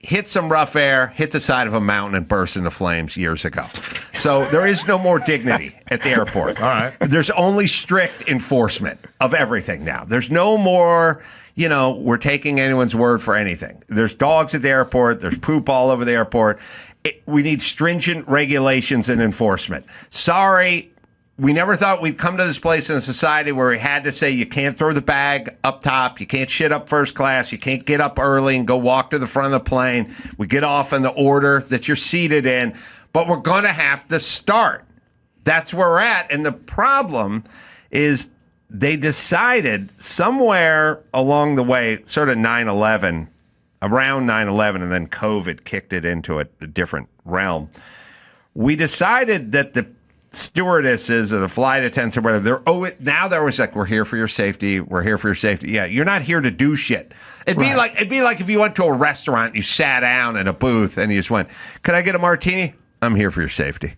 hit some rough air, hit the side of a mountain, and burst into flames years ago. So there is no more dignity at the airport. All right. There's only strict enforcement of everything now. There's no more, we're taking anyone's word for anything. There's dogs at the airport. There's poop all over the airport. We need stringent regulations and enforcement. Sorry. We never thought we'd come to this place in a society where we had to say you can't throw the bag up top, you can't shit up first class, you can't get up early and go walk to the front of the plane. We get off in the order that you're seated in, but we're going to have to start. That's where we're at. And the problem is they decided somewhere along the way, sort of 9/11, around 9/11, and then COVID kicked it into a different realm. We decided that the stewardesses or the flight attendants or whatever, now they're always like, we're here for your safety. We're here for your safety. Yeah, you're not here to do shit. It'd be like if you went to a restaurant and you sat down in a booth and you just went, "Can I get a martini?" "I'm here for your safety."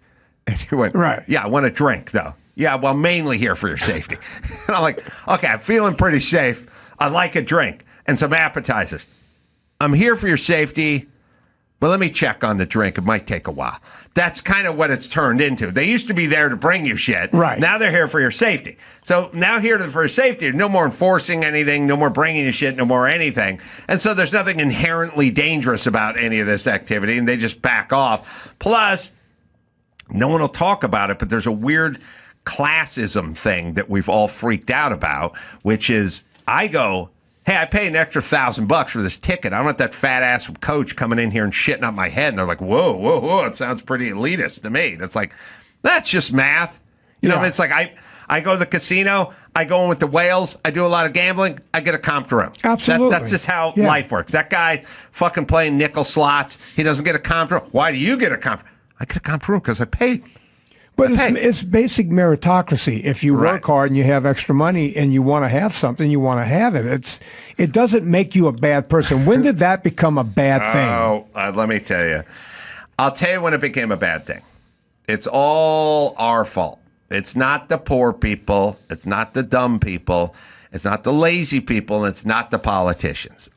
And you went, right. "Yeah, I want a drink though." "Yeah, well, mainly here for your safety." And I'm like, "Okay, I'm feeling pretty safe. I'd like a drink and some appetizers. I'm here for your safety, but let me check on the drink. It might take a while." That's kind of what it's turned into. They used to be there to bring you shit. Right. Now they're here for your safety. So now here for your safety, no more enforcing anything, no more bringing you shit, no more anything. And so there's nothing inherently dangerous about any of this activity, and they just back off. Plus, no one will talk about it, but there's a weird classism thing that we've all freaked out about, which is I go, "Hey, I pay an extra $1,000 for this ticket. I don't want that fat ass from Coach coming in here and shitting up my head." And they're like, whoa, it sounds pretty elitist to me. And it's like, that's just math. You know, it's like I go to the casino, I go in with the whales, I do a lot of gambling, I get a comp room. Absolutely. That's just how life works. That guy fucking playing nickel slots, he doesn't get a comp room. Why do you get a comp room? I get a comp room because I paid. But it's basic meritocracy. If you work hard and you have extra money and you want to have something, you want to have it. It doesn't make you a bad person. When did that become a bad thing? Oh, let me tell you. I'll tell you when it became a bad thing. It's all our fault. It's not the poor people. It's not the dumb people. It's not the lazy people, and it's not the politicians.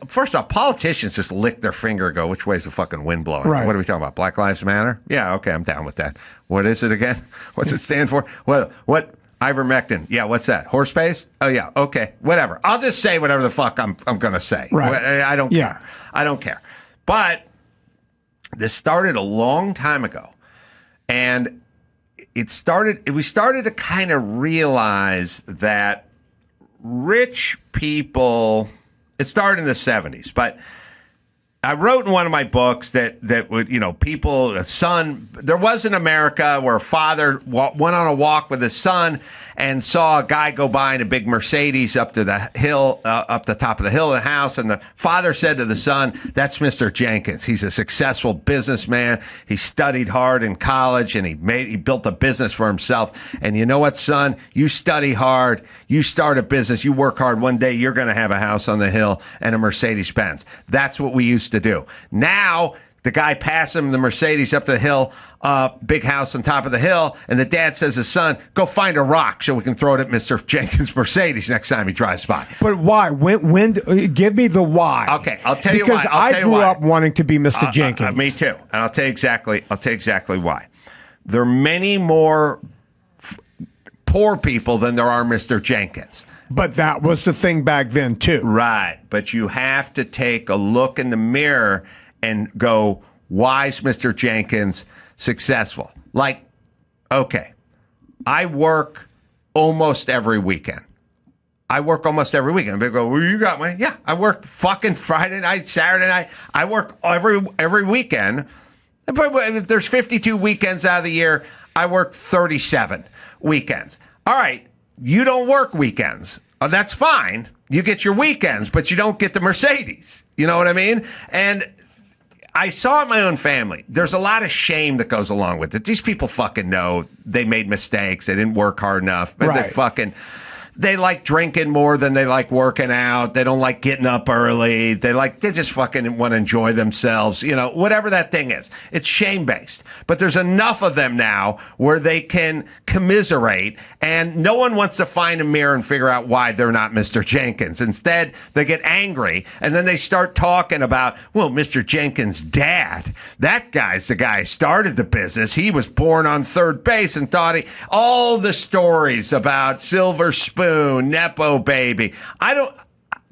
First off, politicians just lick their finger and go, "Which way's the fucking wind blowing?" Right. What are we talking about? Black Lives Matter? Yeah, okay, I'm down with that. What is it again? What's it stand for? What? Ivermectin. Yeah, what's that? Horse paste? Oh, yeah, okay, whatever. I'll just say whatever the fuck I'm going to say. Right. I don't care. I don't care. But this started a long time ago, and we started to kind of realize that rich people, it started in the 70s, but I wrote in one of my books that would, people, a son, there was in America where a father went on a walk with his son and saw a guy go by in a big Mercedes up to the hill, up the top of the hill of the house. And the father said to the son, "That's Mr. Jenkins. He's a successful businessman. He studied hard in college and he built a business for himself. And you know what, son? You study hard. You start a business. You work hard. One day you're going to have a house on the hill and a Mercedes Benz." That's what we used to do. Now, the guy passes him the Mercedes up the hill, big house on top of the hill, and the dad says to his son, "Go find a rock so we can throw it at Mr. Jenkins' Mercedes next time he drives by." But why? When? Give me the why. Okay, I'll tell you why. Because I grew up wanting to be Mr. Jenkins. Me too, and I'll tell you exactly why. There are many more poor people than there are Mr. Jenkins. But that was the thing back then, too. Right. But you have to take a look in the mirror and go, why is Mr. Jenkins successful? Like, okay, I work almost every weekend. They go, "Well, you got money?" Yeah, I work fucking Friday night, Saturday night. I work every weekend. But if there's 52 weekends out of the year, I work 37 weekends. All right. You don't work weekends. Oh, that's fine. You get your weekends, but you don't get the Mercedes. You know what I mean? And I saw it in my own family. There's a lot of shame that goes along with it. These people fucking know they made mistakes. They didn't work hard enough. Right. they like drinking more than they like working out. They don't like getting up early. They just fucking want to enjoy themselves. You know, whatever that thing is. It's shame-based. But there's enough of them now where they can commiserate, and no one wants to find a mirror and figure out why they're not Mr. Jenkins. Instead, they get angry, and then they start talking about, well, Mr. Jenkins' dad. That guy's the guy who started the business. He was born on third base and thought all the stories about silver spoon, Nepo baby.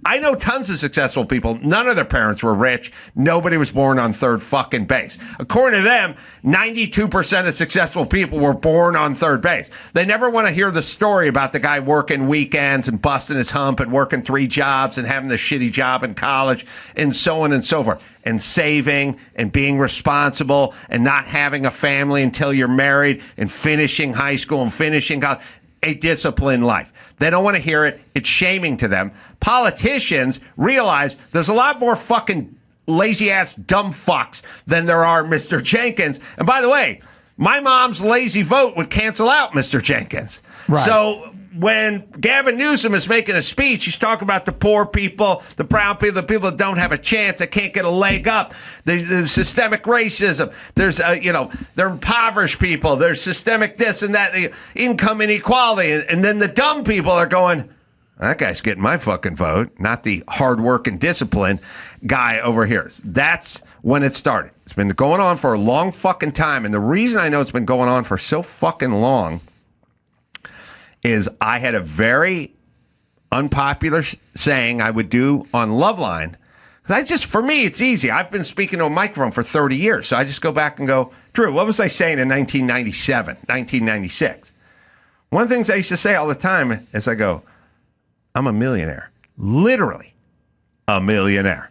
I know tons of successful people. None of their parents were rich. Nobody was born on third fucking base. According to them, 92% of successful people were born on third base. They never want to hear the story about the guy working weekends and busting his hump and working 3 jobs and having the shitty job in college and so on and so forth. And saving and being responsible and not having a family until you're married and finishing high school and finishing college. A disciplined life. They don't want to hear it. It's shaming to them. Politicians realize there's a lot more fucking lazy-ass dumb fucks than there are Mr. Jenkins. And by the way, my mom's lazy vote would cancel out Mr. Jenkins. Right. So when Gavin Newsom is making a speech, he's talking about the poor people, the brown people, the people that don't have a chance, that can't get a leg up. There's systemic racism. There's, they're impoverished people. There's systemic this and that, income inequality. And then the dumb people are going, that guy's getting my fucking vote, not the hard work and discipline guy over here. That's when it started. It's been going on for a long fucking time. And the reason I know it's been going on for so fucking long is I had a very unpopular saying I would do on Loveline. For me, it's easy. I've been speaking to a microphone for 30 years. So I just go back and go, Drew, what was I saying in 1997, 1996? One of the things I used to say all the time is I go, I'm a millionaire. Literally a millionaire.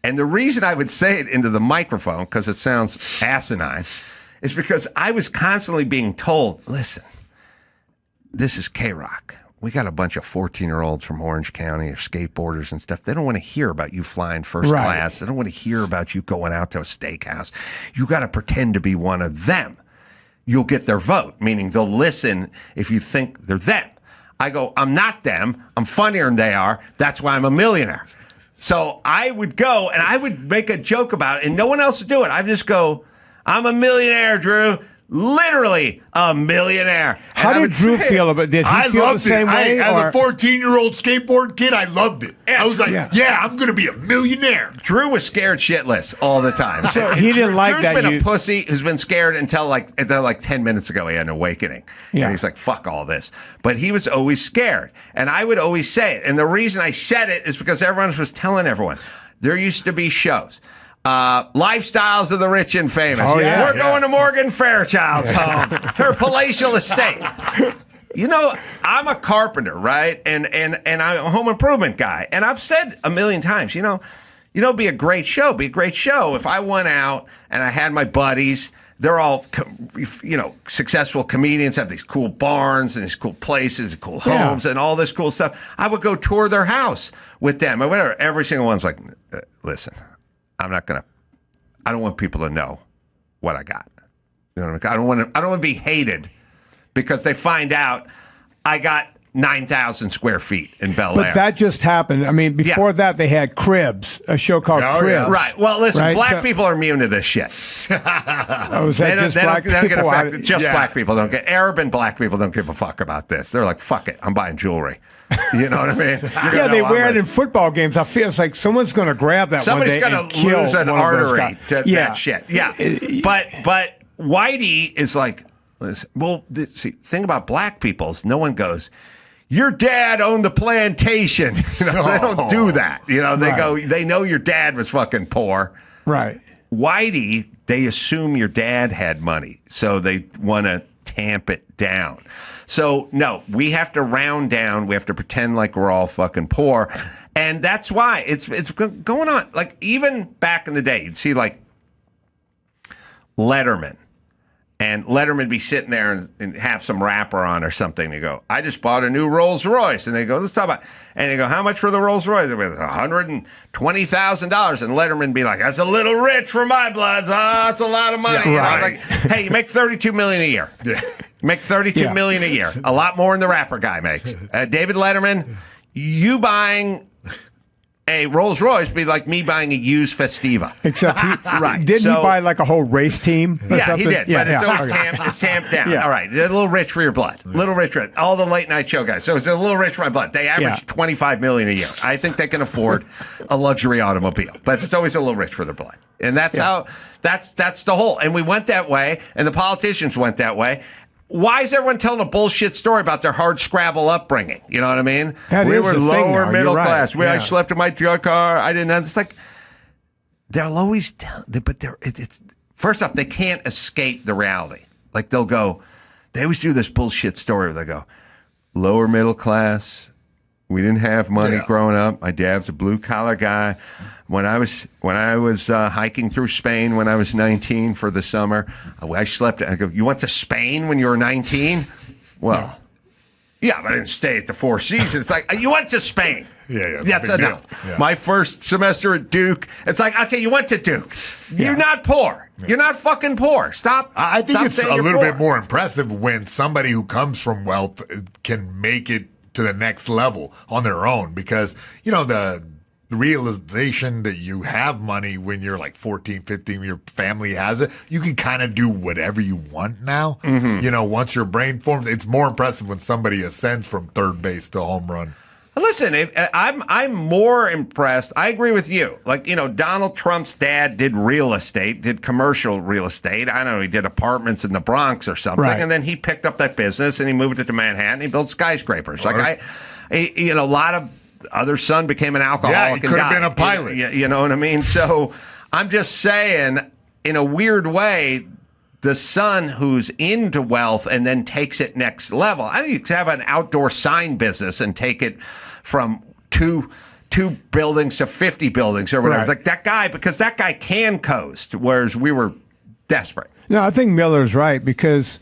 And the reason I would say it into the microphone, because it sounds asinine, is because I was constantly being told, listen, this is K-Rock. We got a bunch of 14-year-olds from Orange County or skateboarders and stuff. They don't want to hear about you flying first class. They don't want to hear about you going out to a steakhouse. You got to pretend to be one of them. You'll get their vote, meaning they'll listen if you think they're them. I go, I'm not them. I'm funnier than they are. That's why I'm a millionaire. So I would go and I would make a joke about it, and no one else would do it. I just go, I'm a millionaire, Drew. Literally a millionaire. How did Drew feel about this? I loved the same way. As a 14-year-old skateboard kid, I loved it. I was like, I'm going to be a millionaire. Drew was scared shitless all the time. So he didn't like Drew's that. Drew's been a pussy who's been scared until like 10 minutes ago he had an awakening. Yeah. And he's like, fuck all this. But he was always scared. And I would always say it. And the reason I said it is because everyone was telling everyone. There used to be shows. Lifestyles of the rich and famous. We're going to Morgan Fairchild's home, her palatial estate. You know, I'm a carpenter, right? And I'm a home improvement guy. And I've said a million times, it'd be a great show. Be a great show if I went out and I had my buddies. They're all, successful comedians, have these cool barns and these cool places, and cool homes, and all this cool stuff. I would go tour their house with them. And whatever. Every single one's like, listen. I don't want people to know what I got. You know what I mean? I don't want to be hated because they find out I got 9,000 square feet in Bel Air. But that just happened. I mean, before that, they had Cribs, a show called Cribs. Yeah. Right. Well, listen, black people are immune to this shit. Black people don't get. Arab and black people don't give a fuck about this. They're like, fuck it, I'm buying jewelry. You know what I mean? They wear it in football games. I feel it's like someone's going to grab that one day and kill lose an artery to that shit. Yeah. But Whitey is like, listen, thing about black people is no one goes, your dad owned the plantation. They don't do that. They go, they know your dad was fucking poor. Right. Whitey, they assume your dad had money, so they want to tamp it down. So, no, we have to round down. We have to pretend like we're all fucking poor. And that's why it's going on. Like, even back in the day, you'd see, like, Letterman. And Letterman be sitting there and have some rapper on or something. They go, I just bought a new Rolls Royce. And they go, let's talk about it. And they go, how much for the Rolls Royce? They go, $120,000. And Letterman be like, that's a little rich for my bloods. That's a lot of money. Yeah, right. Like, hey, you make $32 million a year. Make $32 million a year. A lot more than the rapper guy makes. David Letterman, you buying a Rolls Royce be like me buying a used Festiva. Except right. Didn't he buy like a whole race team? Or Yeah, something? he did. But it's always tamped down. Yeah. All right. A little rich for your blood. A little rich. All the late night show guys. So it's a little rich for my blood. They average $25 million a year. I think they can afford a luxury automobile. But it's always a little rich for their blood. And that's how that's the whole. And we went that way, and the politicians went that way. Why is everyone telling a bullshit story about their hard scrabble upbringing? You know what I mean? We were lower middle class. I slept in my car. I didn't. It's like they'll always tell, but it's first off, they can't escape the reality. Like they always do this bullshit story where they go, lower middle class. We didn't have money growing up. My dad's a blue collar guy. When I was hiking through Spain when I was 19 for the summer, I slept. I go, you went to Spain when you were 19? Well, yeah, but I didn't stay at the Four Seasons. It's like, you went to Spain. Yeah. That's enough. Yeah. My first semester at Duke, it's like, okay, you went to Duke. You're not poor. You're not fucking poor. Stop. I think it's a little poor. bit more impressive when somebody who comes from wealth can make it to the next level on their own, because, you know, the realization that you have money when you're like 14, 15, your family has it, you can kind of do whatever you want now. Mm-hmm. You know, once your brain forms, it's more impressive when somebody ascends from third base to home run. Listen, I'm more impressed. I agree with you. Like, you know, Donald Trump's dad did real estate, did commercial real estate. I don't know, he did apartments in the Bronx or something. Right. And then he picked up that business and he moved it to Manhattan. And he built skyscrapers. Like, a lot of other son became an alcoholic. Yeah, he could have been a pilot. You know what I mean? So I'm just saying, in a weird way, the son who's into wealth and then takes it next level. I think you could have an outdoor sign business and take it from two buildings to 50 buildings or whatever. Right. Like that guy, because that guy can coast, whereas we were desperate. No, I think Miller's right, because,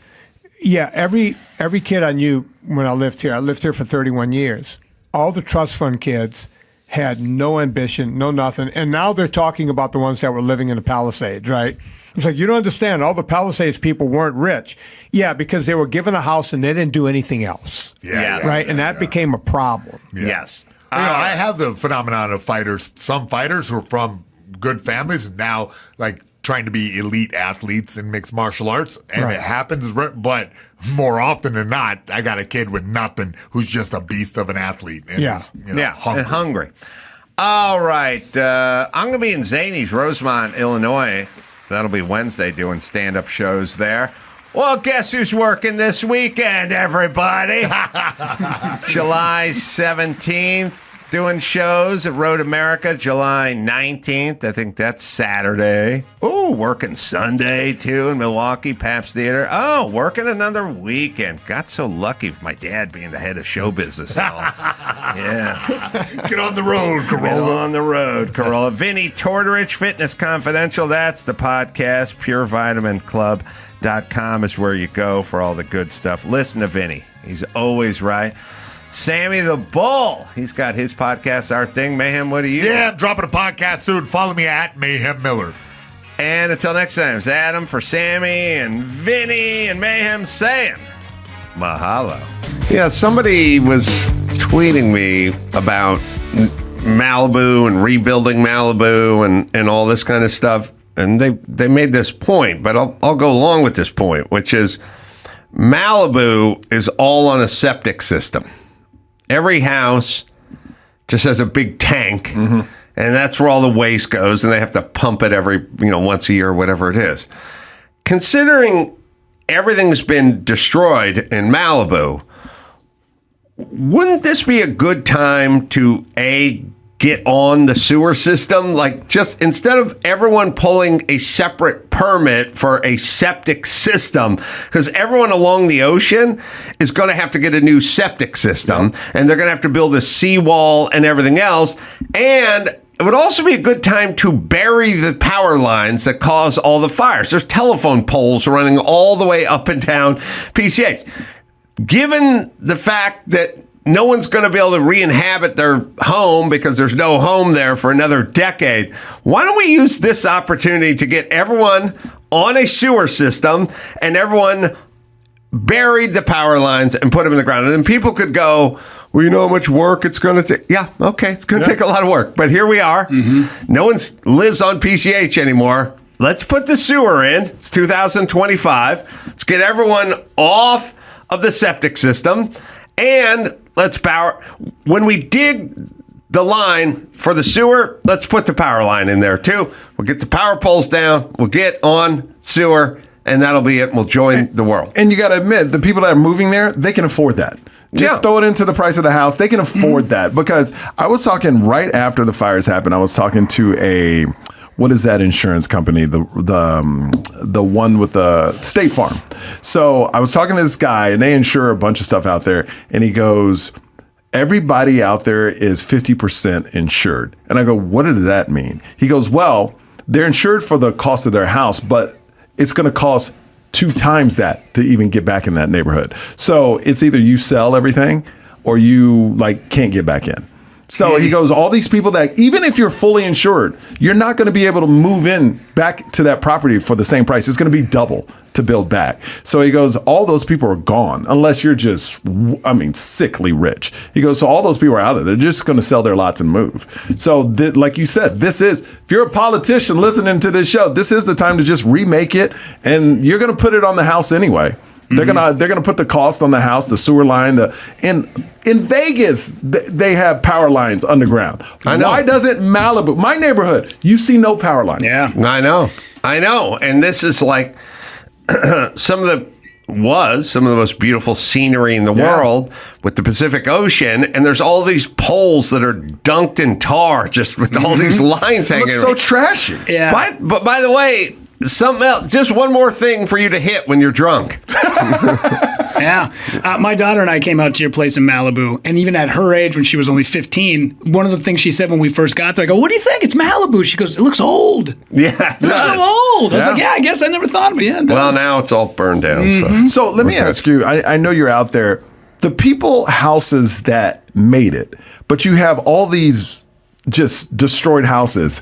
every kid I knew when I lived here for 31 years, all the trust fund kids had no ambition, no nothing. And now they're talking about the ones that were living in the Palisades, right? It's like, you don't understand. All the Palisades people weren't rich. Yeah, because they were given a house and they didn't do anything else. Right? And that became a problem. Yeah. Yes. You know, I have the phenomenon of some fighters who are from good families and now, like, trying to be elite athletes in mixed martial arts. And it happens, but more often than not, I got a kid with nothing who's just a beast of an athlete. And hungry. All right. I'm going to be in Zany's, Rosemont, Illinois. That'll be Wednesday, doing stand-up shows there. Well, guess who's working this weekend, everybody? July 17th, doing shows at Road America. July 19th, I think that's Saturday. Oh, working Sunday, too, in Milwaukee, Pabst Theater. Oh, working another weekend. Got so lucky with my dad being the head of show business and all. Yeah. Get on the road, Carolla. Get on the road, Carolla. Vinny Tortorich, Fitness Confidential. That's the podcast. PureVitaminClub.com is where you go for all the good stuff. Listen to Vinny. He's always right. Sammy the Bull. He's got his podcast, Our Thing. Mayhem, what do you do? I'm dropping a podcast soon. Follow me at Mayhem Miller. And until next time, it's Adam for Sammy and Vinny and Mayhem saying mahalo. Yeah, somebody was tweeting me about Malibu and rebuilding Malibu and all this kind of stuff. And they made this point, but I'll go along with this point, which is Malibu is all on a septic system. Every house just has a big tank, and that's where all the waste goes, and they have to pump it every, once a year or whatever it is. Considering everything's been destroyed in Malibu, wouldn't this be a good time to, get on the sewer system? Like, just instead of everyone pulling a separate permit for a septic system, because everyone along the ocean is going to have to get a new septic system, and they're going to have to build a seawall and everything else. And it would also be a good time to bury the power lines that cause all the fires. There's telephone poles running all the way up and down PCH. Given the fact that no one's going to be able to re-inhabit their home because there's no home there for another decade, why don't we use this opportunity to get everyone on a sewer system and everyone buried the power lines and put them in the ground. And then people could go, well, you know how much work it's going to take? Yeah, okay, it's going to take a lot of work. But here we are. No one lives on PCH anymore. Let's put the sewer in. It's 2025. Let's get everyone off of the septic system. And let's power. When we dig the line for the sewer, let's put the power line in there too. We'll get the power poles down. We'll get on sewer. And that'll be it. We'll join the world. And you got to admit, the people that are moving there, they can afford that. Just throw it into the price of the house. They can afford that. Because I was talking right after the fires happened, I was talking to what is that insurance company? The one with the State Farm. So I was talking to this guy, and they insure a bunch of stuff out there. And he goes, everybody out there is 50% insured. And I go, what does that mean? He goes, well, they're insured for the cost of their house, but it's going to cost 2 times that to even get back in that neighborhood. So it's either you sell everything or you can't get back in. So he goes, all these people that, even if you're fully insured, you're not going to be able to move in back to that property for the same price. It's going to be double to build back. So he goes, all those people are gone unless you're just, sickly rich. He goes, so all those people are out there. They're just going to sell their lots and move. So like you said, if you're a politician listening to this show, this is the time to just remake it, and you're going to put it on the house anyway. They're gonna put the cost on the house, the sewer line. In Vegas, they have power lines underground. I know. Why doesn't Malibu, my neighborhood, you see no power lines? Yeah, I know. And this is like some of the most beautiful scenery in the world with the Pacific Ocean, and there's all these poles that are dunked in tar, just with all these lines hanging. It looks so trashy. Yeah. But by the way, something else, just one more thing for you to hit when you're drunk. Yeah. My daughter and I came out to your place in Malibu, and even at her age, when she was only 15, one of the things she said when we first got there, I go, what do you think? It's Malibu. She goes, it looks old. Yeah. It looks so old. I was like, yeah, I guess I never thought of it. Yeah, it does. Well, now it's all burned down. So let me ask you, I know you're out there. The houses that made it, but you have all these just destroyed houses.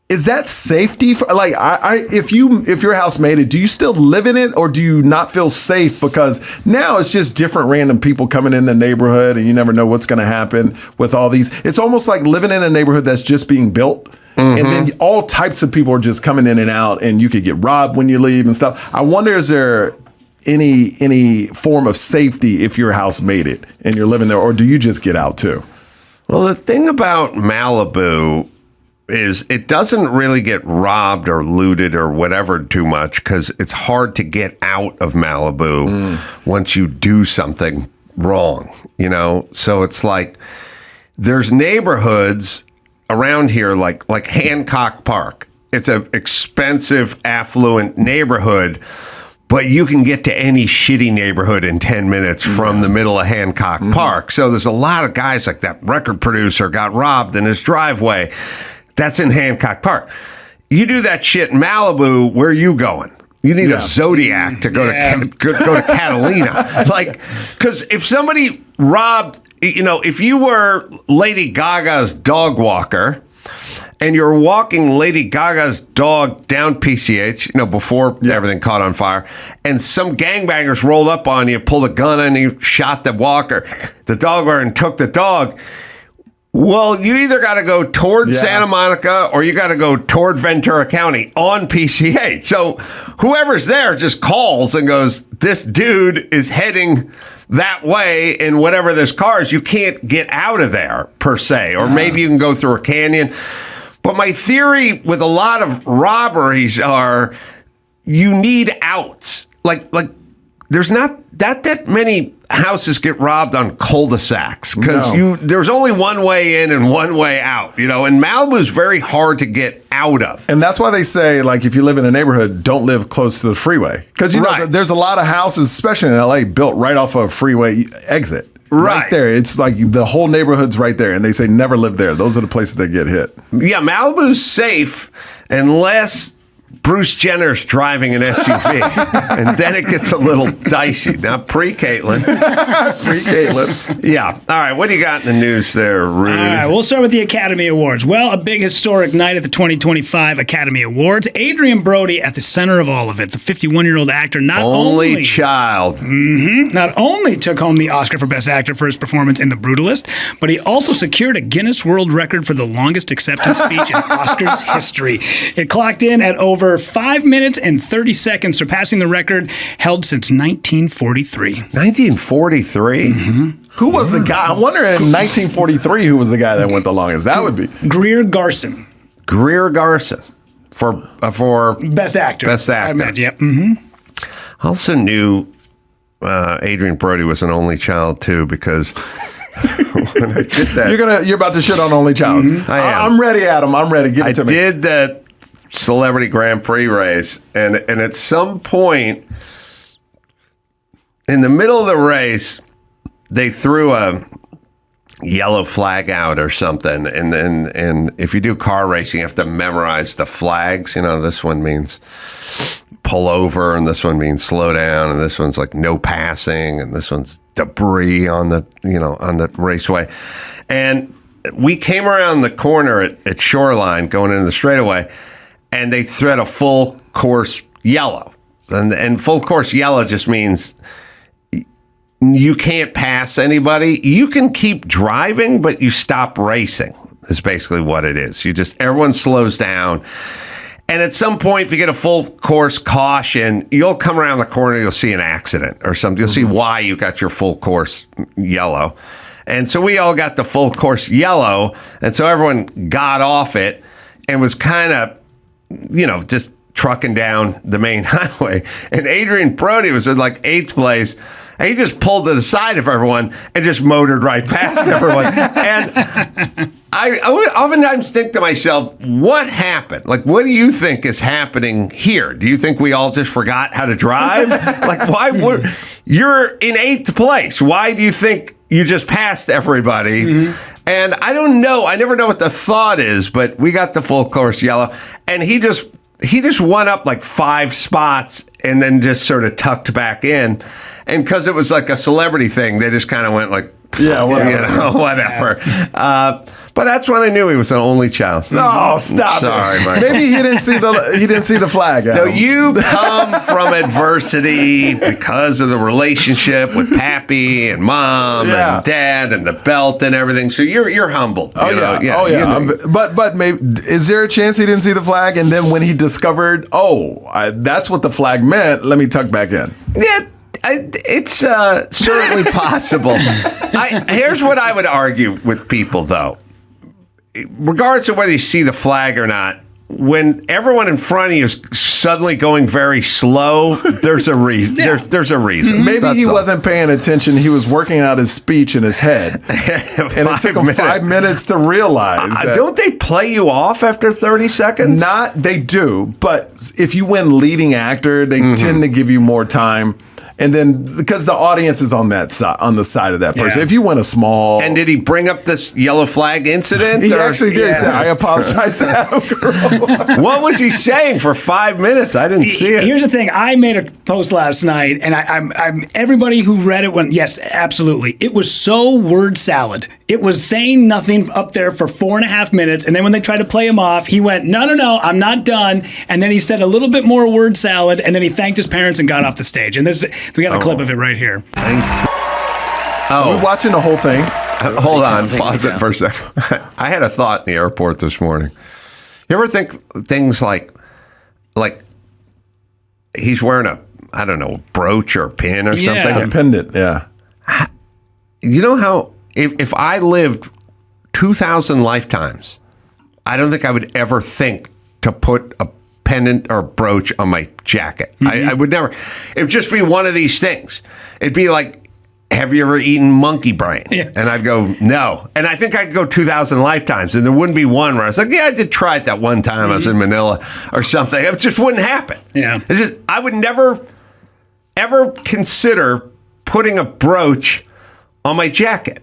Is that safety? If your house made it, do you still live in it, or do you not feel safe because now it's just different random people coming in the neighborhood, and you never know what's going to happen with all these? It's almost like living in a neighborhood that's just being built, and then all types of people are just coming in and out, and you could get robbed when you leave and stuff. I wonder, is there any form of safety if your house made it and you're living there, or do you just get out too? Well, the thing about Malibu is it doesn't really get robbed or looted or whatever too much because it's hard to get out of Malibu once you do something wrong, So it's like there's neighborhoods around here like Hancock Park. It's an expensive, affluent neighborhood, but you can get to any shitty neighborhood in 10 minutes from the middle of Hancock Park. So there's a lot of guys like that record producer got robbed in his driveway. That's in Hancock Park. You do that shit in Malibu, where are you going? You need a Zodiac to go to go to Catalina. Because if somebody robbed, if you were Lady Gaga's dog walker and you're walking Lady Gaga's dog down PCH, before everything caught on fire, and some gangbangers rolled up on you, pulled a gun and you shot the walker, the dog walker, and took the dog. Well, you either got to go toward Santa Monica or you got to go toward Ventura County on PCH. So whoever's there just calls and goes, this dude is heading that way in whatever this car is. You can't get out of there per se, or maybe you can go through a canyon. But my theory with a lot of robberies are you need outs. Like there's not that many houses get robbed on cul-de-sacs because there's only one way in and one way out, and Malibu is very hard to get out of. And that's why they say, if you live in a neighborhood, don't live close to the freeway. Because, there's a lot of houses, especially in LA, built right off of a freeway exit. Right there. It's like the whole neighborhood's right there. And they say never live there. Those are the places that get hit. Yeah, Malibu's safe unless Bruce Jenner's driving an SUV, and then it gets a little dicey. Now, pre-Caitlin. Pre-Caitlin. Yeah. All right, what do you got in the news there, Rudy? All right, we'll start with the Academy Awards. Well, a big historic night at the 2025 Academy Awards. Adrian Brody at the center of all of it. The 51-year-old actor not only child. Not only took home the Oscar for Best Actor for his performance in The Brutalist, but he also secured a Guinness World Record for the longest acceptance speech in Oscars history. It clocked in at over 5 minutes and 30 seconds, surpassing the record held since 1943. 1943? Who was the guy? I wonder in 1943 who was the guy that went the longest. That would be Greer Garson. Greer Garson for Best Actor. Best Actor. I meant, yep. I also knew Adrian Brody was an only child too, because when I did that, you're about to shit on only child. I'm ready, Adam. I'm ready. Give it to me. I did that Celebrity Grand Prix race, and at some point in the middle of the race, they threw a yellow flag out or something, and if you do car racing, you have to memorize the flags. You know, this one means pull over, and this one means slow down, and this one's like no passing, and this one's debris on the raceway. And we came around the corner at Shoreline going into the straightaway, and they thread a full course yellow. And full course yellow just means you can't pass anybody. You can keep driving, but you stop racing, is basically what it is. Everyone slows down. And at some point, if you get a full course caution, you'll come around the corner, you'll see an accident or something. You'll see why you got your full course yellow. And so we all got the full course yellow. And so everyone got off it and was kind of, just trucking down the main highway. And Adrian Brody was in like 8th place. And he just pulled to the side of everyone and just motored right past everyone. And I oftentimes think to myself, what happened? Like, what do you think is happening here? Do you think we all just forgot how to drive? Like, you're in 8th place. Why do you think you just passed everybody? And I don't know. I never know what the thought is, but we got the full course yellow. And he just won up like 5 spots and then just sort of tucked back in. And because it was like a celebrity thing, they just kind of went like, yeah, whatever. Whatever. But that's when I knew he was an only child. No, stop Sorry, it. Mike. Maybe he didn't see the flag. Adam. No, you come from adversity because of the relationship with Pappy and Mom and Dad and the belt and everything. So you're humbled. But maybe is there a chance he didn't see the flag, and then when he discovered, that's what the flag meant, let me tuck back in. Yeah. It's certainly possible. Here's what I would argue with people, though. Regardless of whether you see the flag or not, when everyone in front of you is suddenly going very slow, there's a reason. There's a reason. Maybe he wasn't paying attention. He was working out his speech in his head. And it took him 5 minutes to realize that. Don't they play you off after 30 seconds? They do. But if you win leading actor, they tend to give you more time. And then because the audience is on that side, on the side of that person. Yeah. If you win a small, and did he bring up this yellow flag incident? He actually did. He said, "I apologize to Adam Carolla." What was he saying for 5 minutes? I didn't see it. Here's the thing. I made a post last night, and I'm everybody who read it went, yes, absolutely. It was so word salad. It was saying nothing up there for 4.5 minutes, and then when they tried to play him off, he went, no, I'm not done. And then he said a little bit more word salad, and then he thanked his parents and got off the stage. And we got a clip of it right here. Are we watching the whole thing? Hold on, pause it for a second. I had a thought in the airport this morning. You ever think things like he's wearing a brooch or a pin or something? A pendant, yeah. You know how if I lived 2,000 lifetimes, I don't think I would ever think to put a pendant or brooch on my jacket. I would never. It would just be one of these things. It'd be like, have you ever eaten monkey brain? Yeah. And I'd go, no. And I think I could go 2,000 lifetimes, and there wouldn't be one where I was like, yeah, I did try it that one time. I was in Manila or something. It just wouldn't happen. Yeah. It's just, I would never, ever consider putting a brooch on my jacket.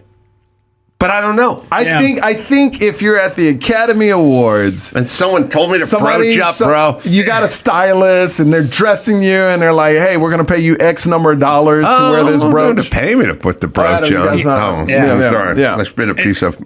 But I don't know. I think if you're at the Academy Awards and someone told me to broach up, bro, you got a stylist and they're dressing you and they're like, "Hey, we're going to pay you X number of dollars to wear this brooch." Going to pay me to put the brooch on. Sorry. Let's bit a piece of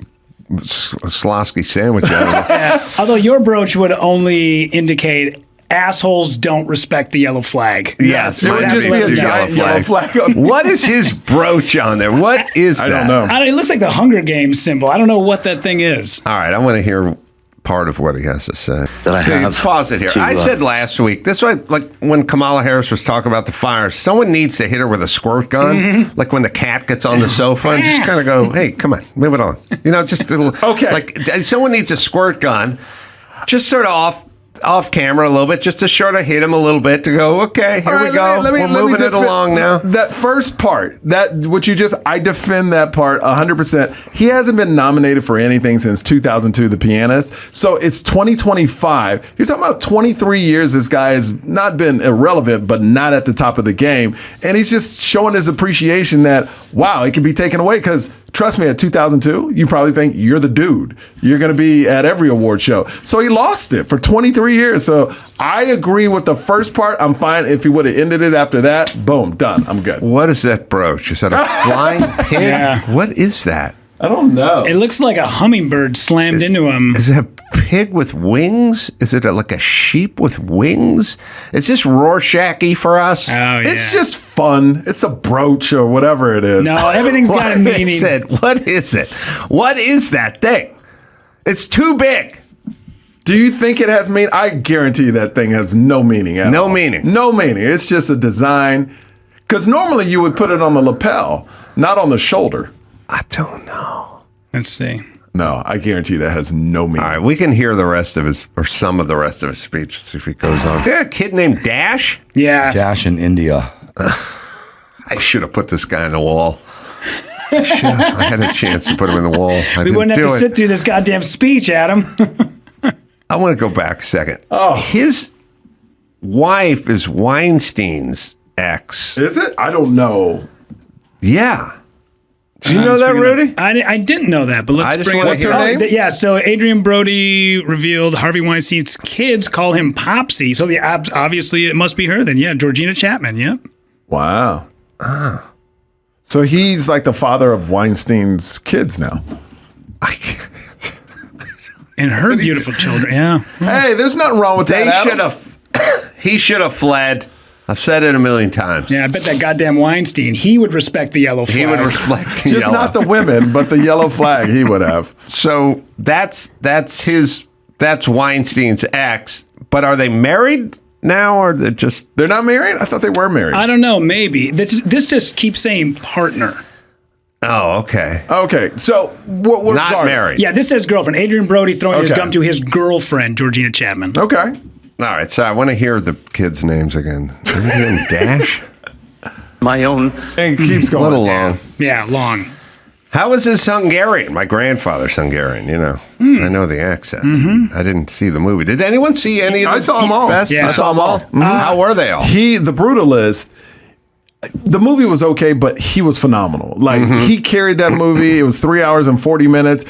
Slosky sandwich out of it. Although your brooch would only indicate assholes don't respect the yellow flag. Yes, it would just be a giant yellow flag. What is his brooch on there? What is that? I don't know. It looks like the Hunger Games symbol. I don't know what that thing is. All right, I want to hear part of what he has to say. have Pause it here. I said last week, this way, like when Kamala Harris was talking about the fire, someone needs to hit her with a squirt gun, like when the cat gets on the sofa, and just kind of go, "Hey, come on, move it on." Just a little. Okay. Like someone needs a squirt gun, just sort of off camera a little bit, just to sort of hit him a little bit to go, okay, here we go. We're moving it along now. That first part, I defend that part 100%. He hasn't been nominated for anything since 2002, The Pianist. So it's 2025. You're talking about 23 years this guy has not been irrelevant, but not at the top of the game. And he's just showing his appreciation that, wow, it can be taken away because trust me, at 2002, you probably think you're the dude. You're going to be at every award show. So he lost it for 23 years. So I agree with the first part. I'm fine. If he would have ended it after that, boom, done. I'm good. What is that brooch? Is that a flying pig? Yeah. What is that? I don't know. It looks like a hummingbird slammed into him. Is it a pig with wings? Is it like a sheep with wings? Is this Rorschach-y for us? Oh, yeah. It's just fun. It's a brooch or whatever it is. No, everything's got a meaning. What is it? What is that thing? It's too big. Do you think it has meaning? I guarantee that thing has no meaning at all. No meaning. No meaning. It's just a design. Because normally you would put it on the lapel, not on the shoulder. I don't know. Let's see. No, I guarantee that has no meaning. All right, we can hear the rest of his, or some of the rest of his speech, see if he goes on. Yeah, a kid named Dash? Yeah. Dash in India. I should have put this guy on the wall. I had a chance to put him in the wall. We wouldn't have to sit through this goddamn speech, Adam. I want to go back a second. Oh. His wife is Weinstein's ex. Is it? I don't know. Yeah. Do you know that, Rudy? I didn't know that, but let's bring it up. What's her name? Yeah, so Adrian Brody revealed Harvey Weinstein's kids call him Popsy. So obviously it must be her then. Yeah, Georgina Chapman. Yep. Wow. So he's like the father of Weinstein's kids now. And her beautiful children. Yeah. Hey, there's nothing wrong with that. They should have. He should have fled. I've said it a million times. Yeah, I bet that goddamn Weinstein, he would respect the yellow flag. He would respect the Just yellow. not the women, but the yellow flag he would have. So that's Weinstein's ex. But are they married now, or they're not married? I thought they were married. I don't know. Maybe this just keeps saying partner. Oh, okay. Okay, so what not married. Yeah, this says girlfriend. Adrian Brody throwing his gum to his girlfriend, Georgina Chapman. Okay. All right, so I want to hear the kids' names again. Dash? My own. And it keeps going. A little long. Yeah, long. How was his Hungarian? My grandfather's Hungarian, you know. I know the accent. I didn't see the movie. Did anyone see any of the I saw them all. best? Yeah, I saw them all. How were they all? The Brutalist, the movie was okay, but he was phenomenal. Like, he carried that movie. It was 3 hours and 40 minutes.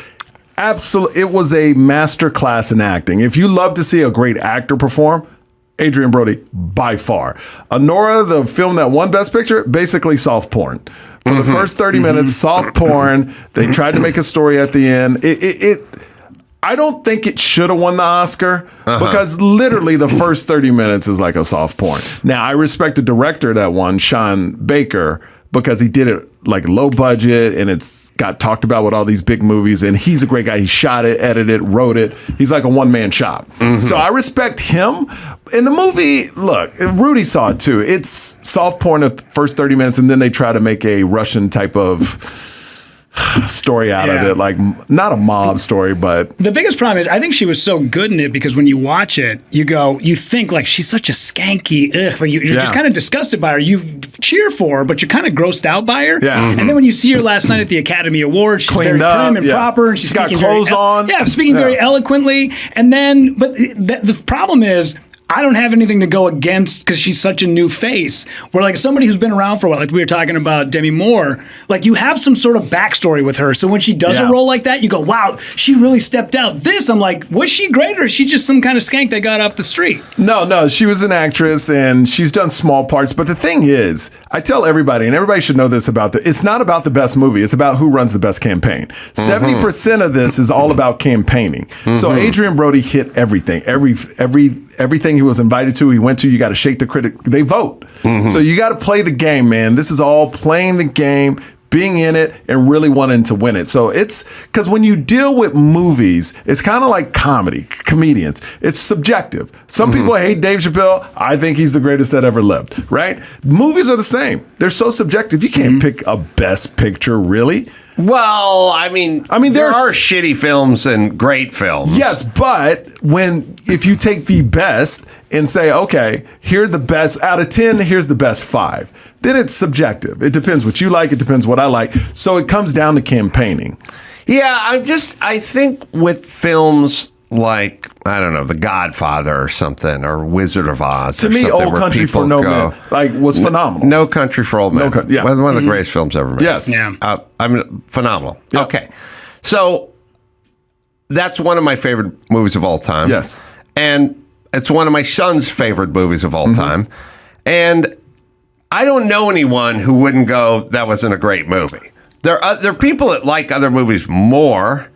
Absolutely. It was a master class in acting. If you love to see a great actor perform, Adrian Brody, by far. Honora, the film that won Best Picture, basically soft porn. For the first 30 minutes, soft porn. They tried to make a story at the end. I don't think it should have won the Oscar because literally the first 30 minutes is like a soft porn. Now, I respect the director that won, Sean Baker, because he did it like low budget and it's got talked about with all these big movies. And he's a great guy. He shot it, edited it, wrote it. He's like a one-man shop. So I respect him. In the movie, look, Rudy saw it too. It's soft porn at the first 30 minutes and then they try to make a Russian type of story out of it, like not a mob story, but the biggest problem is I think she was so good in it because when you watch it, you think like she's such a skanky, like you're just kind of disgusted by her. You cheer for her, but you're kind of grossed out by her. And then when you see her last night at the Academy Awards, she's cleaned very up, prim and proper, and she's got speaking clothes on. speaking very eloquently. And then, but the problem is, I don't have anything to go against because she's such a new face. Where like somebody who's been around for a while, like we were talking about Demi Moore, like you have some sort of backstory with her. So when she does a role like that, you go, wow, she really stepped out. This, I'm like, was she great or is she just some kind of skank that got off the street? No, she was an actress and she's done small parts. But the thing is, I tell everybody, and everybody should know this about it's not about the best movie. It's about who runs the best campaign. 70% of this is all about campaigning. So Adrian Brody hit everything. Everything he was invited to, he went to, you got to shake the critic. They vote. So you got to play the game, man. This is all playing the game, being in it, and really wanting to win it. So it's because when you deal with movies, it's kind of like comedians. It's subjective. Some people hate Dave Chappelle. I think he's the greatest that ever lived, right? Movies are the same. They're so subjective. You can't pick a best picture, really. Well, I mean, there are shitty films and great films. Yes, but if you take the best and say, okay, here are the best out of 10, here's the best 5, then it's subjective. It depends what you like. It depends what I like. So it comes down to campaigning. Yeah, I think with films like, I don't know, The Godfather or something, or Wizard of Oz. To me, Old Country for No Men was phenomenal. No Country for Old Men. One of the greatest films ever made. Yes. Yeah. Phenomenal. Yep. Okay. So that's one of my favorite movies of all time. Yes. And it's one of my son's favorite movies of all time. And I don't know anyone who wouldn't go, that wasn't a great movie. There are people that like other movies more.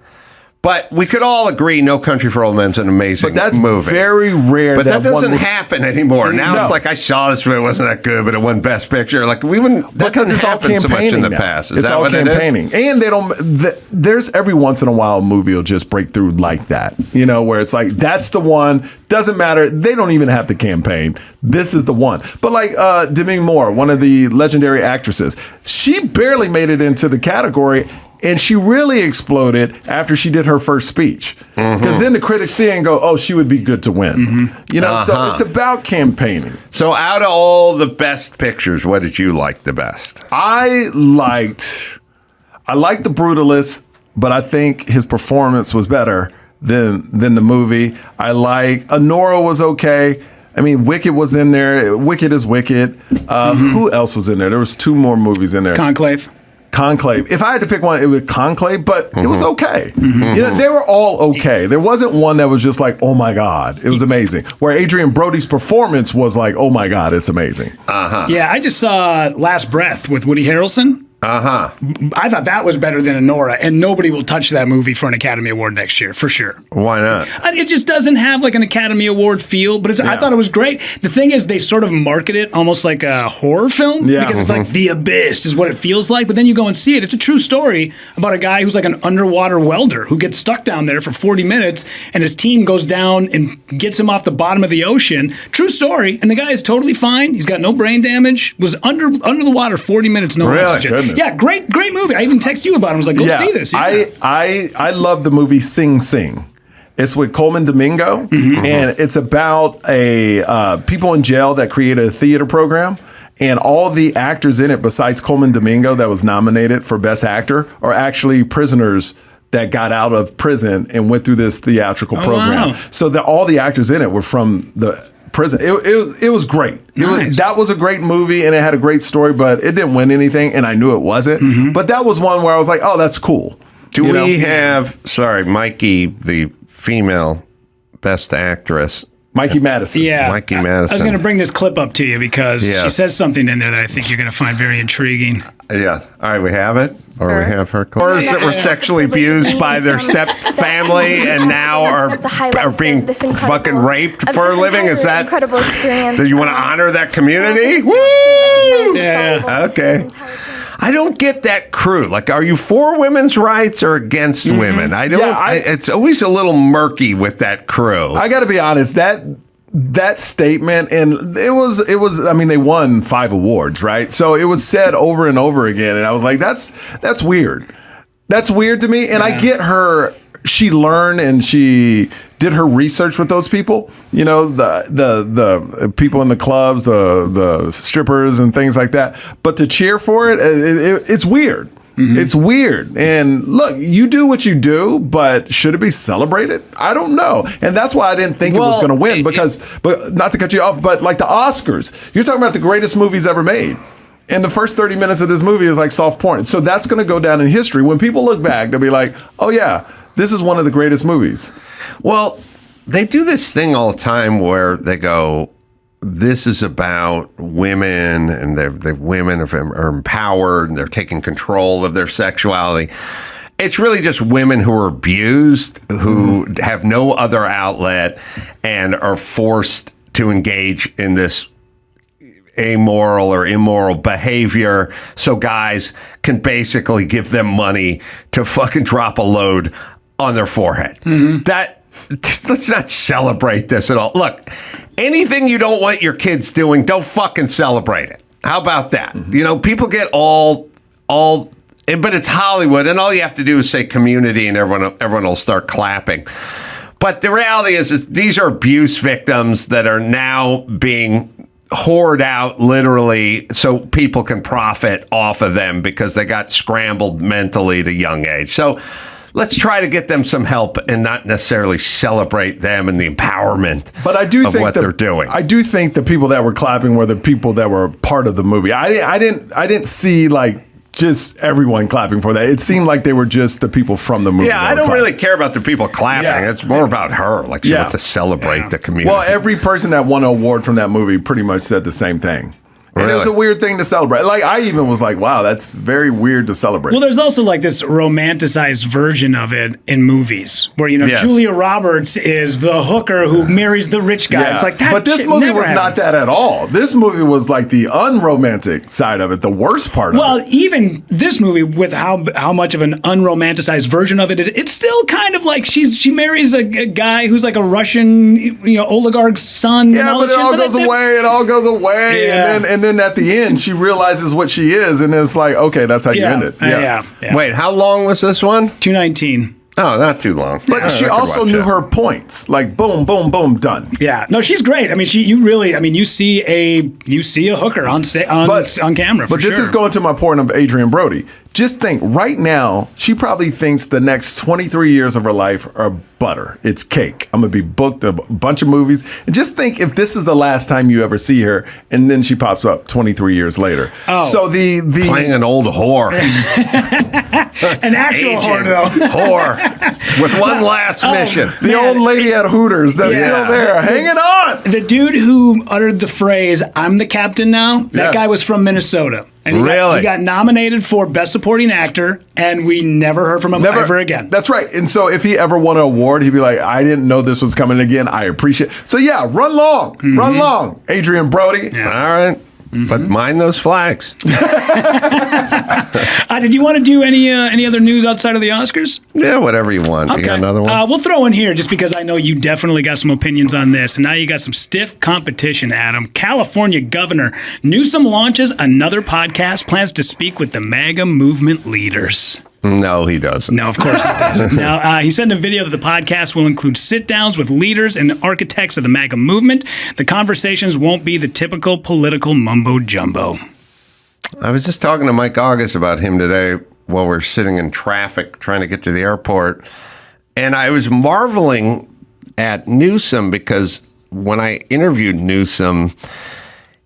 But we could all agree No Country for Old Men's an amazing movie. But that's very rare. But that doesn't happen anymore. Now it's like, I saw this movie, it wasn't that good, but it won Best Picture. Like, that doesn't happen so much in the past. Is it's that all what campaigning. It is? And they don't, there's every once in a while a movie will just break through like that, where it's like, that's the one, doesn't matter. They don't even have to campaign. This is the one. But like Demi Moore, one of the legendary actresses, she barely made it into the category. And she really exploded after she did her first speech. Because then the critics see it and go, oh, she would be good to win. So it's about campaigning. So out of all the best pictures, what did you like the best? I liked The Brutalist, but I think his performance was better than the movie. I like Honora was okay. I mean, Wicked was in there. Wicked is Wicked. Who else was in there? There was 2 more movies in there. Conclave. If I had to pick one, it would Conclave, but it was okay. They were all okay. There wasn't one that was just like, oh my God, it was amazing. Where Adrian Brody's performance was like, oh my God, it's amazing. Yeah, I just saw Last Breath with Woody Harrelson. I thought that was better than Honora, and nobody will touch that movie for an Academy Award next year, for sure. Why not? It just doesn't have like an Academy Award feel, but I thought it was great. The thing is, they sort of market it almost like a horror film, because it's like The Abyss is what it feels like, but then you go and see it. It's a true story about a guy who's like an underwater welder who gets stuck down there for 40 minutes, and his team goes down and gets him off the bottom of the ocean. True story, and the guy is totally fine. He's got no brain damage, was under the water 40 minutes, no oxygen. Goodness. Yeah, great movie. I even texted you about it. I was like, go see this. Yeah. I love the movie Sing Sing. It's with Coleman Domingo, and it's about people in jail that created a theater program. And all the actors in it, besides Coleman Domingo, that was nominated for Best Actor, are actually prisoners that got out of prison and went through this theatrical program. Wow. So all the actors in it were from the prison. It was great. Nice. That was a great movie, and it had a great story, but it didn't win anything, and I knew it wasn't. But that was one where I was like, oh, that's cool. Do we have, Mikey, the female Best Actress? Mikey Madison. Yeah. Mikey Madison. I was going to bring this clip up to you because she says something in there that I think you're going to find very intriguing. Yeah. All right, we have it? Or we have her clip? That were sexually abused by their step family and now are being fucking raped for a living? Is that incredible experience? Do you want to honor that community? Woo! Yeah. Okay. I don't get that crew. Like, are you for women's rights or against women? I don't. It's always a little murky with that crew. I got to be honest. That statement, and it was. I mean, they won 5 awards, right? So it was said over and over again, and I was like, that's weird. That's weird to me. And I get her. She learned and she did her research with those people. The people in the clubs, the strippers and things like that. But to cheer for it's weird. It's weird. And look, you do what you do, but should it be celebrated? I don't know. And that's why I didn't think it was going to win because, but not to cut you off, but like the Oscars, you're talking about the greatest movies ever made. And the first 30 minutes of this movie is like soft porn. So that's going to go down in history. When people look back, they'll be like, oh yeah, this is one of the greatest movies. Well, they do this thing all the time where they go, this is about women, and the women are empowered, and they're taking control of their sexuality. It's really just women who are abused, who have no other outlet, and are forced to engage in this amoral or immoral behavior, so guys can basically give them money to fucking drop a load on their forehead. Let's not celebrate this at all. Look, anything you don't want your kids doing, don't fucking celebrate it. How about that? You know, people get all, but it's Hollywood, and all you have to do is say community, and everyone will start clapping. But the reality is these are abuse victims that are now being hoard out literally so people can profit off of them because they got scrambled mentally at a young age. So let's try to get them some help and not necessarily celebrate them and the empowerment of what they're doing. I do think the people that were clapping were the people that were part of the movie. I didn't see like just everyone clapping for that. It seemed like they were just the people from the movie. Yeah, I don't really care about the people clapping. Yeah. It's more about her. Like she wants to celebrate the community. Well, every person that won an award from that movie pretty much said the same thing. And it was a weird thing to celebrate. Like, I even was like, wow, that's very weird to celebrate. Well, there's also like this romanticized version of it in movies where, you know, Julia Roberts is the hooker who marries the rich guy. It's like that. But this movie was not that at all. This movie was like the unromantic side of it, the worst part of it. Well, even this movie with how much of an unromanticized version of it, it's still kind of like she marries a guy who's like a Russian, oligarch's son. Yeah, but it all goes away. It all goes away. Yeah. And then at the end, she realizes what she is, and it's like, okay, that's how you end it. Yeah. Wait, how long was this one? 219. Oh, not too long. But she also knew her points. Like, boom, boom, boom, done. Yeah. No, she's great. I mean, you see a hooker on camera. But this is going to my point of Adrian Brody. Just think, right now, she probably thinks the next 23 years of her life are butter. It's cake. I'm going to be booked a bunch of movies. And just think if this is the last time you ever see her, and then she pops up 23 years later. Oh. So the playing an old whore. An actual whore, though. Whore. With one last mission. The old lady at Hooters that's still there, hanging on. The dude who uttered the phrase, "I'm the captain now," that guy was from Minnesota. And he got nominated for Best Supporting Actor, and we never heard from him ever again. That's right. And so if he ever won an award, he'd be like, I didn't know this was coming again. I appreciate it. So yeah, run long. Run long, Adrian Brody. Yeah. All right. But mind those flags. Did you want to do any other news outside of the Oscars? Yeah, whatever you want. Okay. You got another one? We'll throw in here just because I know you definitely got some opinions on this. And now you got some stiff competition, Adam. California Governor Newsom launches another podcast, plans to speak with the MAGA movement leaders. No, he doesn't. No, of course he doesn't. Now, he sent a video that the podcast will include sit-downs with leaders and architects of the MAGA movement. The conversations won't be the typical political mumbo-jumbo. I was just talking to Mike August about him today while we're sitting in traffic trying to get to the airport. And I was marveling at Newsom because when I interviewed Newsom,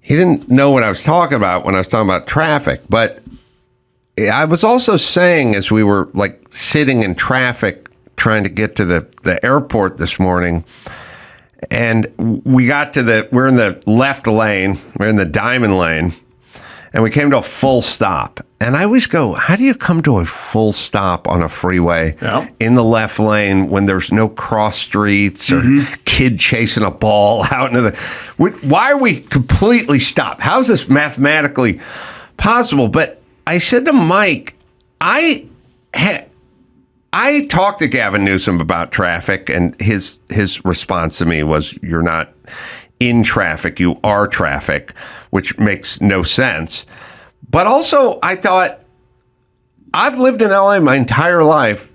he didn't know what I was talking about when I was talking about traffic. But I was also saying as we were like sitting in traffic trying to get to the airport this morning, and we're in the left lane, we're in the diamond lane, and we came to a full stop. And I always go, how do you come to a full stop on a freeway in the left lane when there's no cross streets or kid chasing a ball out into the... Why are we completely stopped? How is this mathematically possible? But I said to Mike, I talked to Gavin Newsom about traffic, and his response to me was, "You're not in traffic, you are traffic," which makes no sense. But also, I thought, I've lived in LA my entire life.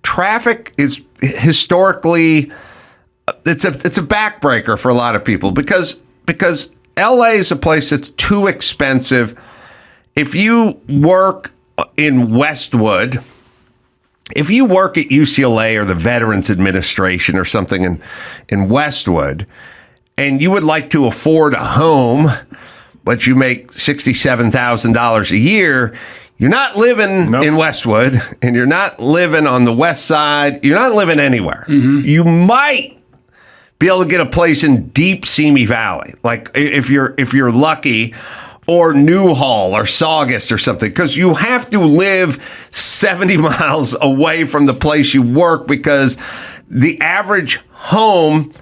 Traffic is historically, it's a backbreaker for a lot of people because LA is a place that's too expensive. If you work in Westwood, if you work at UCLA or the Veterans Administration or something in Westwood, and you would like to afford a home, but you make $67,000 a year, you're not living in Westwood, and you're not living on the West Side. You're not living anywhere. You might be able to get a place in deep Simi Valley, like if you're lucky, or Newhall or Saugus or something, because you have to live 70 miles away from the place you work, because the average home,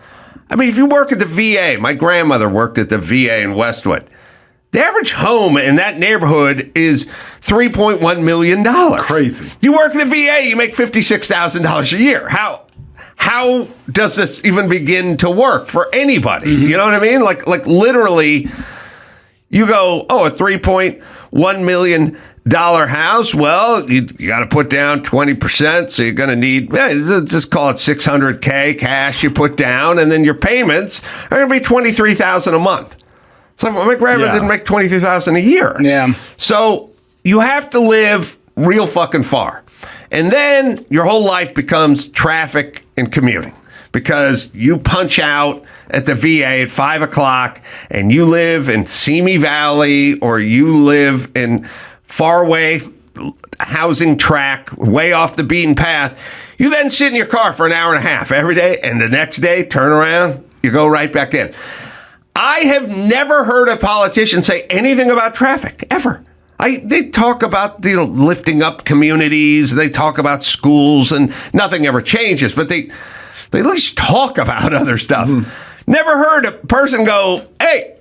I mean, if you work at the VA, my grandmother worked at the VA in Westwood. The average home in that neighborhood is $3.1 million. Crazy. You work at the VA, you make $56,000 a year. How does this even begin to work for anybody? You know what I mean? Like literally, you go, a $3.1 million house. Well, you got to put down 20%. So you're going to need, just call it $600K cash you put down. And then your payments are going to be $23,000 a month. So my grandma didn't make $23,000 a year. Yeah. So you have to live real fucking far. And then your whole life becomes traffic and commuting, because you punch out at the VA at 5 o'clock and you live in Simi Valley, or you live in faraway housing tract way off the beaten path. You then sit in your car for an hour and a half every day, and the next day, turn around, you go right back in. I have never heard a politician say anything about traffic, ever. They talk about lifting up communities, they talk about schools, and nothing ever changes, but they at least talk about other stuff. Never heard a person go, hey,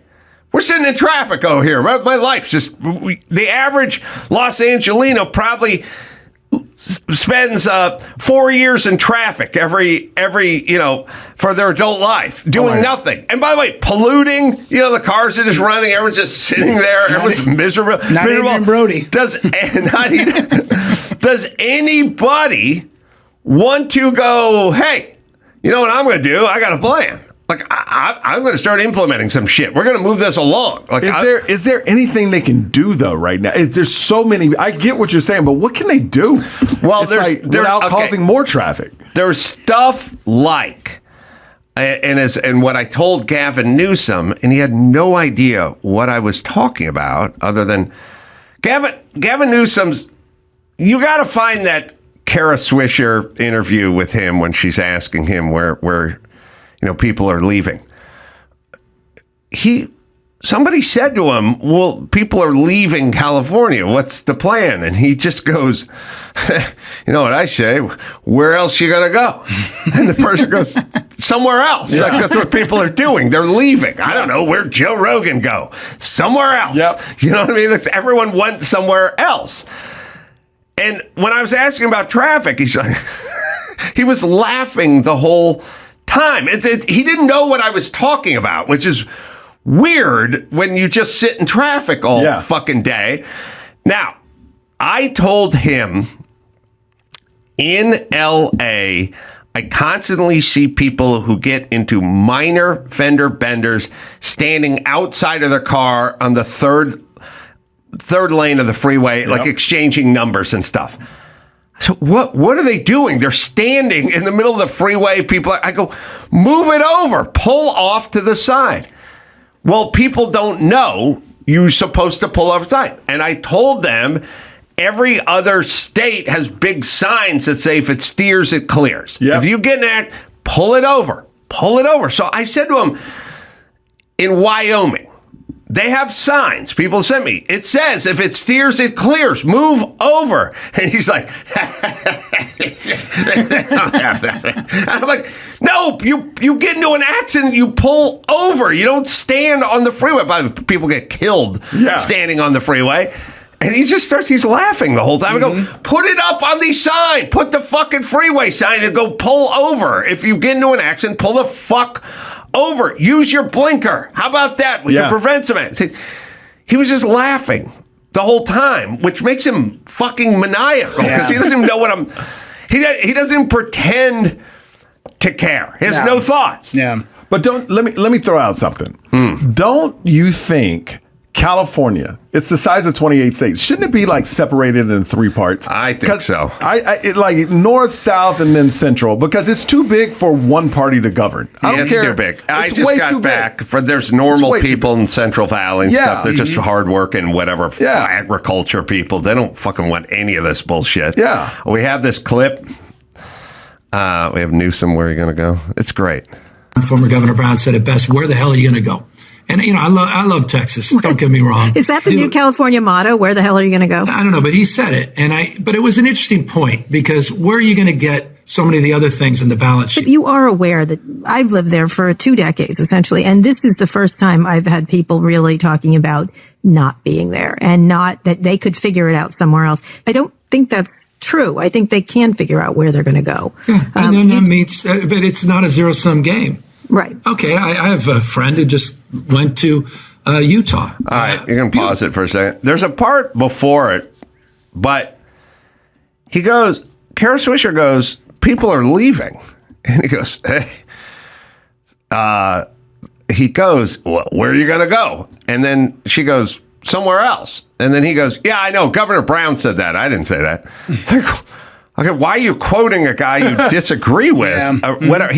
we're sitting in traffic over here. My life's just, the average Los Angelino probably spends 4 years in traffic every for their adult life, doing nothing. And by the way, polluting, the cars are just running, everyone's just sitting there, everyone's miserable. Not even Brody. Does anybody want to go, hey, you know what I'm going to do? I got a plan. Like, I'm going to start implementing some shit. We're going to move this along. Like, is there anything they can do, though, right now? There's so many. I get what you're saying, but what can they do? Well, without causing more traffic. There's stuff like, and what I told Gavin Newsom, and he had no idea what I was talking about, other than Gavin Newsom's, you got to find that Kara Swisher interview with him when she's asking him where people are leaving. Somebody said to him, well, people are leaving California. What's the plan? And he just goes, you know what I say? Where else you gonna go? And the person goes, somewhere else. Yeah. Like, that's what people are doing. They're leaving. I don't know, where'd Joe Rogan go? Somewhere else. Yep. You know what I mean? Everyone went somewhere else. And when I was asking about traffic, he's like, he was laughing the whole time. He didn't know what I was talking about, which is weird when you just sit in traffic all fucking day. Now, I told him in LA, I constantly see people who get into minor fender benders standing outside of their car on the third lane of the freeway, like exchanging numbers and stuff. So what are they doing? They're standing in the middle of the freeway. I go, move it over, pull off to the side. Well, people don't know you're supposed to pull off the side. And I told them every other state has big signs that say if it steers, it clears. Yep. If you get in that, pull it over. So I said to him, in Wyoming, they have signs. People sent me. It says, if it steers, it clears. Move over. And he's like, they don't have that. And I'm like, no, you get into an accident, you pull over. You don't stand on the freeway. People get killed standing on the freeway. And he's laughing the whole time. I go, put it up on the sign. Put the fucking freeway sign and go pull over. If you get into an accident, pull the fuck over. Use your blinker. How about that? We can prevent some accidents. He was just laughing the whole time, which makes him fucking maniacal, because he doesn't even know he doesn't even pretend to care. He has no thoughts. Yeah. But let me throw out something. Don't you think California, it's the size of 28 states. Shouldn't it be like separated in 3 parts? I think so. Like north, south, and then central, because it's too big for one party to govern. I don't care. It's too big. I It's just way got too back. big. There's normal It's way too people in Central Valley and Yeah. stuff. They're just hardworking, whatever, Yeah. agriculture people. They don't fucking want any of this bullshit. Yeah. We have this clip. We have Newsom. Where are you going to go? It's great. Former Governor Brown said it best. Where the hell are you going to go? And, I love Texas. Don't get me wrong. Is that the new California motto? Where the hell are you going to go? I don't know, but he said it. But it was an interesting point, because where are you going to get so many of the other things in the balance sheet? But you are aware that I've lived there for 2 decades, essentially. And this is the first time I've had people really talking about not being there and not that they could figure it out somewhere else. I don't think that's true. I think they can figure out where they're going to go. Yeah, and then that means, but it's not a zero-sum game. Right. Okay, I have a friend who just went to Utah. All right, you can pause it for a second. There's a part before it, but he goes, Kara Swisher goes, people are leaving. And he goes, hey. He goes, well, where are you going to go? And then she goes, somewhere else. And then he goes, yeah, I know. Governor Brown said that. I didn't say that. It's like, okay, why are you quoting a guy you disagree with? Whatever.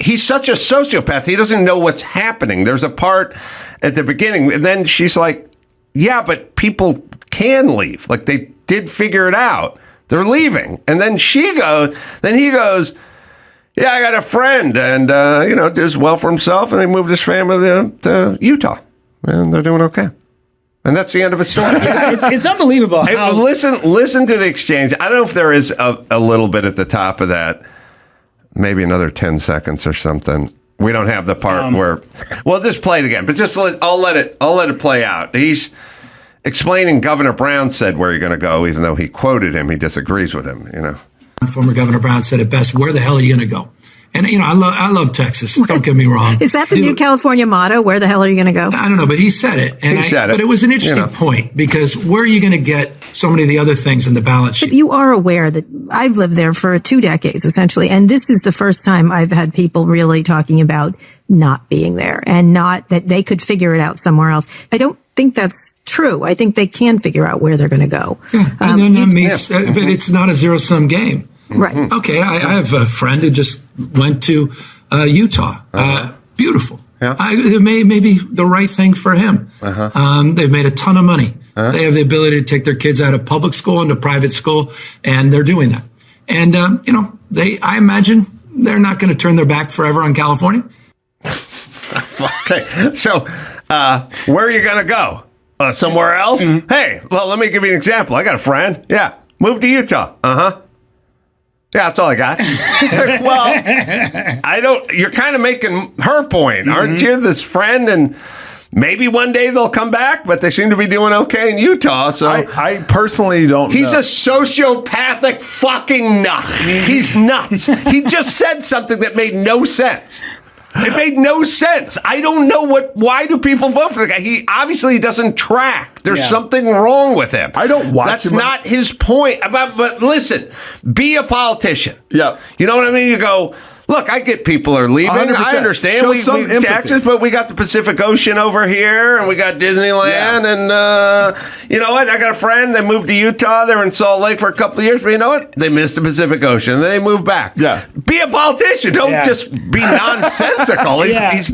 He's such a sociopath. He doesn't know what's happening. There's a part at the beginning, and then she's like, yeah, but people can leave. Like, they did figure it out. They're leaving. And then he goes, yeah, I got a friend, and, does well for himself, and he moved his family to Utah, and they're doing okay. And that's the end of his story. It's unbelievable. How... Listen to the exchange. I don't know if there is a little bit at the top of that. Maybe another 10 seconds or something. We don't have the part where we'll just play it again, but I'll let it play out. He's explaining Governor Brown said where you're going to go, even though he quoted him. He disagrees with him, Former Governor Brown said it best. Where the hell are you going to go? And, I love Texas. Don't get me wrong. Is that the new California motto? Where the hell are you going to go? I don't know, but he said it. But it was an interesting point, because where are you going to get so many of the other things in the balance sheet? But you are aware that I've lived there for 2 decades, essentially. And this is the first time I've had people really talking about not being there and not that they could figure it out somewhere else. I don't think that's true. I think they can figure out where they're going to go. Yeah, and then that means, but it's not a zero-sum game. Right. Okay, I have a friend who just went to Utah. Beautiful. Yeah. It may be the right thing for him. They've made a ton of money. They have the ability to take their kids out of public school into private school, and they're doing that. And, I imagine they're not going to turn their back forever on California. Okay, so where are you going to go? Somewhere else? Mm-hmm. Hey, well, let me give you an example. I got a friend. Yeah, moved to Utah. Yeah, that's all I got. Well, you're kind of making her point, aren't you? This friend, and maybe one day they'll come back, but they seem to be doing okay in Utah. So I personally don't He's know. a sociopathic fucking nut. He's nuts. He just said something that made no sense. It made no sense. I don't know why do people vote for the guy? He obviously doesn't track. There's something wrong with him. I don't watch That's him. not his point. But listen, be a politician. Yeah. You know what I mean? You go, look, I get people are leaving. 100%. I understand. Show We some empathy. taxes, but we got the Pacific Ocean over here, and we got Disneyland, and you know what? I got a friend that moved to Utah. They were in Salt Lake for a couple of years, but you know what? They missed the Pacific Ocean, and they moved back. Yeah. Be a politician. Don't just be nonsensical. He's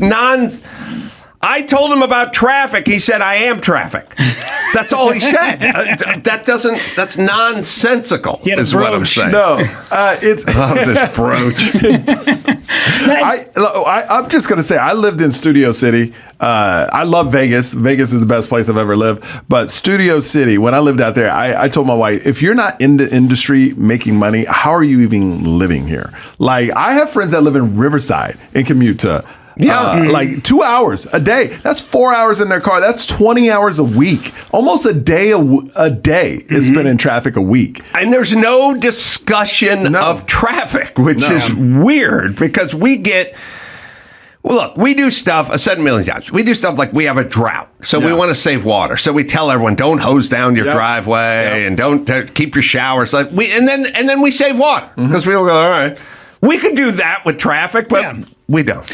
I told him about traffic. He said, I am traffic. That's all he said. That's nonsensical, is what I'm saying. No, it's. I love this brooch. I'm just going to say, I lived in Studio City. I love Vegas. Vegas is the best place I've ever lived. But Studio City, when I lived out there, I told my wife, if you're not in the industry making money, how are you even living here? Like, I have friends that live in Riverside and commute to like 2 hours a day. That's 4 hours in their car. That's 20 hours a week. Almost a day is spent in traffic a week. And there's no discussion of traffic, which is weird because we get. Well, look, we do stuff, I said a million times, we do stuff like we have a drought. So we want to save water. So we tell everyone, don't hose down your driveway and don't keep your showers. And then we save water because people go, all right. We could do that with traffic, but We don't.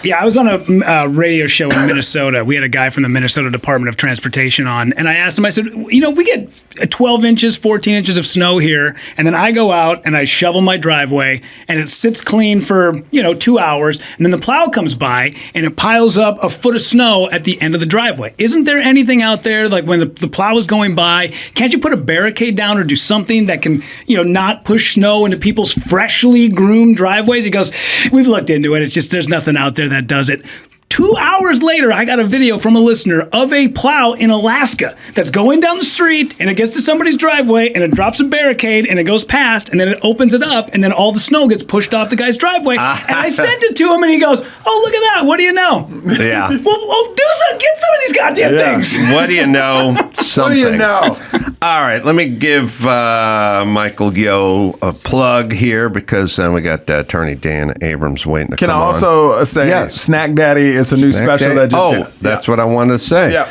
Yeah, I was on a radio show in Minnesota. We had a guy from the Minnesota Department of Transportation on, and I asked him, I said, we get 12 inches, 14 inches of snow here, and then I go out and I shovel my driveway, and it sits clean for, 2 hours, and then the plow comes by, and it piles up a foot of snow at the end of the driveway. Isn't there anything out there, like when the plow is going by, can't you put a barricade down or do something that can, not push snow into people's freshly groomed driveways? He goes, we've looked into it. It's just there's nothing out there that does it. 2 hours later, I got a video from a listener of a plow in Alaska that's going down the street, and it gets to somebody's driveway, and it drops a barricade, and it goes past, and then it opens it up, and then all the snow gets pushed off the guy's driveway. And I sent it to him, and he goes, "Oh, look at that! What do you know?" Yeah. Well, do some, get some of these goddamn things. What do you know? Something. What do you know? All right, let me give Michael Yo a plug here because we got Attorney Dan Abrams waiting to Can I come also say Snack Daddy? It's a new special that just that's what I wanted to say. Yeah.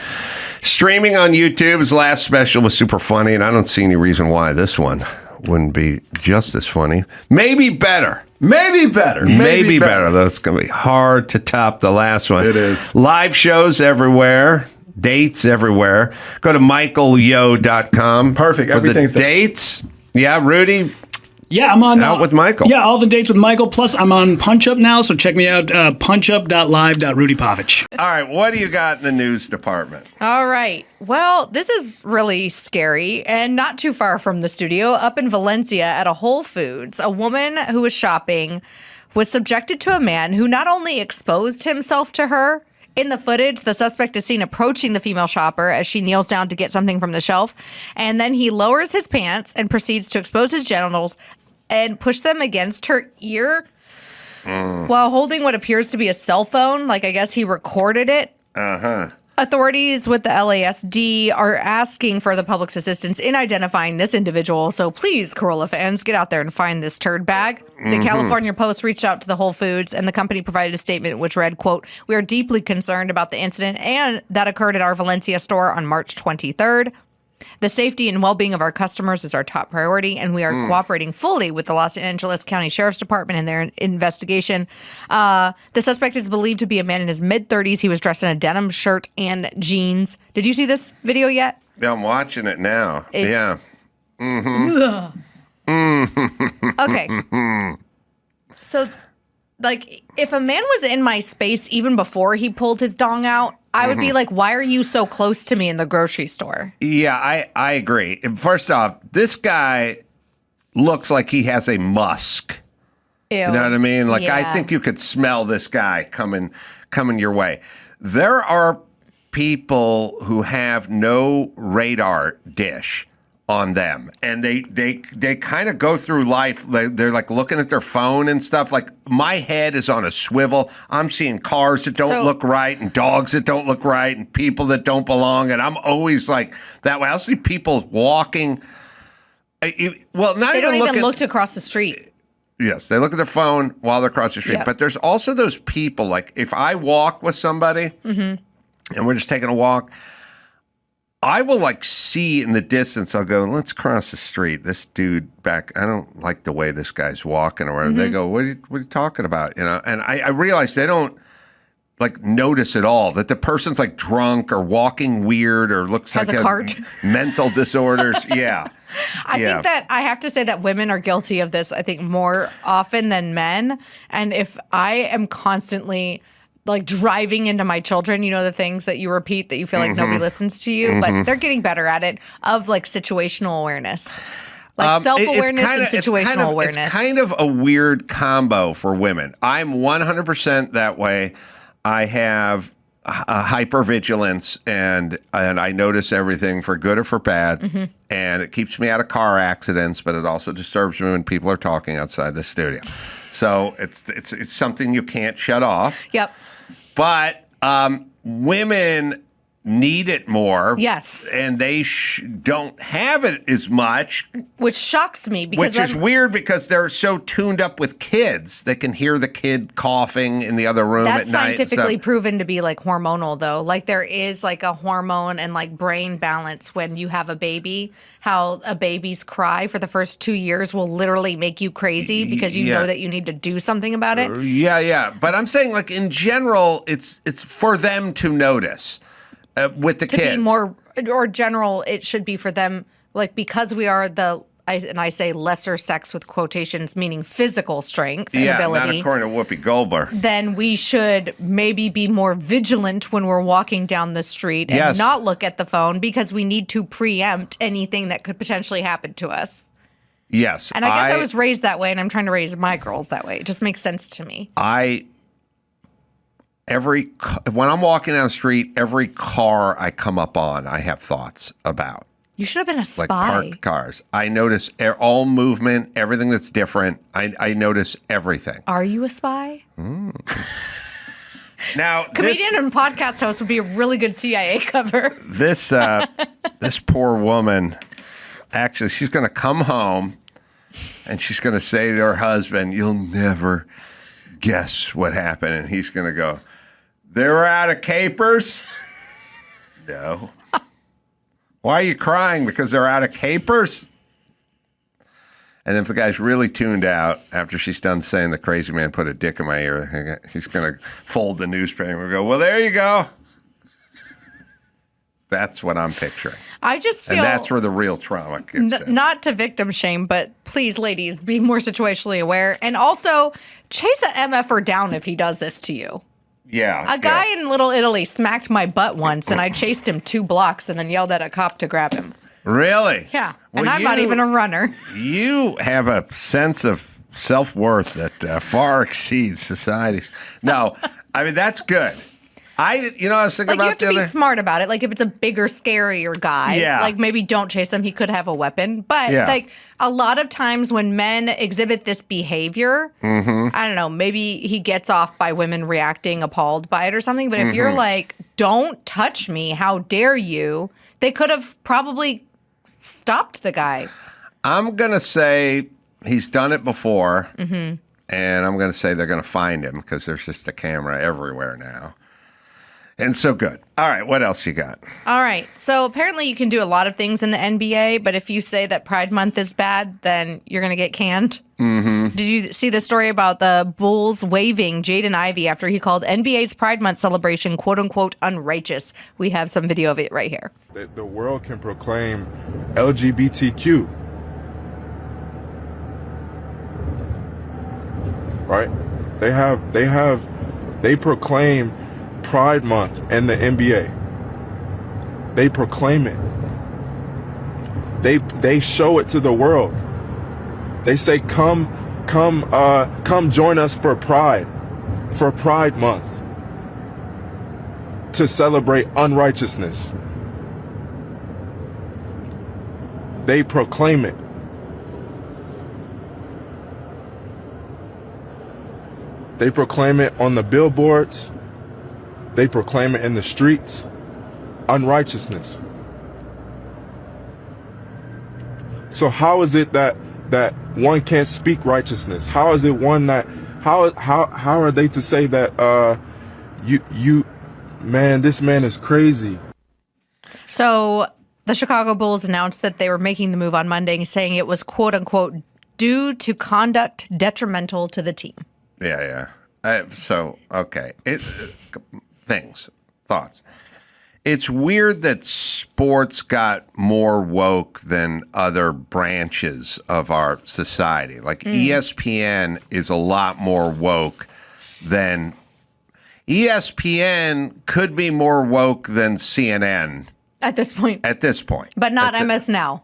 Streaming on YouTube, his last special was super funny, and I don't see any reason why this one wouldn't be just as funny. Maybe better. Maybe better. Maybe better. That's going to be hard to top the last one. It is. Live shows everywhere. Dates everywhere. Go to michaelyo.com. Perfect. For Everything's the there. dates. Yeah, Rudy. Yeah, I'm on Out with Michael. Yeah, all the dates with Michael. Plus, I'm on Punch Up now, so check me out. punchup.live.rudypovich. All right, what do you got in the news department? All right. Well, this is really scary and not too far from the studio. Up in Valencia at a Whole Foods, a woman who was shopping was subjected to a man who not only exposed himself to her. In the footage, the suspect is seen approaching the female shopper as she kneels down to get something from the shelf, and then he lowers his pants and proceeds to expose his genitals and push them against her ear while holding what appears to be a cell phone. Like, I guess he recorded it. Authorities with the LASD are asking for the public's assistance in identifying this individual. So please, Carolla fans, get out there and find this turd bag. The California Post reached out to the Whole Foods, and the company provided a statement which read, quote, "We are deeply concerned about the incident and that occurred at our Valencia store on March 23rd. The safety and well-being of our customers is our top priority, and we are cooperating fully with the Los Angeles County Sheriff's Department in their investigation." The suspect is believed to be a man in his mid-30s. He was dressed in a denim shirt and jeans. Did you see this video yet? Yeah, I'm watching it now. It's- Okay. So, like, if a man was in my space even before he pulled his dong out, I would be like, why are you so close to me in the grocery store? Yeah, I agree. First off, this guy looks like he has a musk. Ew. You know what I mean? Like, I Yeah. think you could smell this guy coming your way. There are people who have no radar dish on them, and they kind of go through life. They're like looking at their phone and stuff. Like, my head is on a swivel. I'm seeing cars that don't look right, and dogs that don't look right, and people that don't belong, and I'm always like that way. I'll see people walking. Well, not They even don't even look look across the street. Yes, they look at their phone while they're across the street. Yep. But there's also those people, like if I walk with somebody and we're just taking a walk, I will like see in the distance, I'll go, let's cross the street. This dude back, I don't like the way this guy's walking or whatever. They go, what are you talking about? You know, and I realize they don't like notice at all that the person's like drunk or walking weird or looks Has like a cart. mental disorders. Yeah. I think that I have to say that women are guilty of this, I think, more often than men. And if I am constantly like driving into my children, you know, the things that you repeat that you feel like nobody listens to you, but they're getting better at it, of like situational awareness. Like self-awareness and situational awareness. It's kind of a weird combo for women. I'm 100% that way. I have hypervigilance, and I notice everything for good or for bad, and it keeps me out of car accidents, but it also disturbs me when people are talking outside the studio. So it's something you can't shut off. Yep. But women need it more. Yes. And they don't have it as much. Which shocks me because Which is weird because they're so tuned up with kids. They can hear the kid coughing in the other room at night. That's scientifically proven to be like hormonal though. Like there is like a hormone and like brain balance when you have a baby. How a baby's cry for the first 2 years will literally make you crazy because you know that you need to do something about it. Yeah. But I'm saying like in general, it's for them to notice. With the kids. To be more, or general, it should be for them, like, because we are I say lesser sex with quotations, meaning physical strength and ability. Not according to Whoopi Goldberg. Then we should maybe be more vigilant when we're walking down the street and not look at the phone because we need to preempt anything that could potentially happen to us. Yes. And I guess I was raised that way, and I'm trying to raise my girls that way. It just makes sense to me. When I'm walking down the street, every car I come up on, I have thoughts about. You should have been a spy. Like parked cars. I notice all movement, everything that's different. I notice everything. Are you a spy? Now, comedian and podcast host would be a really good CIA cover. This poor woman, actually, she's going to come home and she's going to say to her husband, "You'll never guess what happened." And he's going to go, "They were out of capers?" No. "Why are you crying? Because they're out of capers?" And if the guy's really tuned out after she's done saying the crazy man put a dick in my ear, he's going to fold the newspaper and go, "Well, there you go." That's what I'm picturing. I just feel... And that's where the real trauma kicks in. Not to victim shame, but please, ladies, be more situationally aware. And also, chase a MFer down if he does this to you. Yeah. A guy in Little Italy smacked my butt once, and I chased him 2 blocks and then yelled at a cop to grab him. Really? Yeah. And I'm not even a runner. You have a sense of self-worth that far exceeds society's. No, I mean, that's good. I was thinking about you have to be smart about it. Like if it's a bigger, scarier guy, like maybe don't chase him. He could have a weapon. But like a lot of times when men exhibit this behavior, I don't know, maybe he gets off by women reacting appalled by it or something. But if you're like, "Don't touch me, how dare you," they could have probably stopped the guy. I'm going to say he's done it before. And I'm going to say they're going to find him because there's just a camera everywhere now. And so good. All right, what else you got? All right. So apparently you can do a lot of things in the NBA, but if you say that Pride Month is bad, then you're going to get canned. Did you see the story about the Bulls waiving Jaden Ivey after he called NBA's Pride Month celebration, quote unquote, unrighteous? We have some video of it right here. The world can proclaim LGBTQ. Right? They proclaim Pride Month and the NBA. They proclaim it. They show it to the world. They say, come join us for Pride Month to celebrate unrighteousness. They proclaim it. They proclaim it on the billboards. They proclaim it in the streets. Unrighteousness. So how is it that one can't speak righteousness? How is it one that how are they to say that this man is crazy? So the Chicago Bulls announced that they were making the move on Monday, saying it was quote unquote due to conduct detrimental to the team. Yeah. Okay. Thoughts. It's weird that sports got more woke than other branches of our society. Like ESPN is a lot more woke than ESPN could be more woke than CNN at this point. But not MS Now.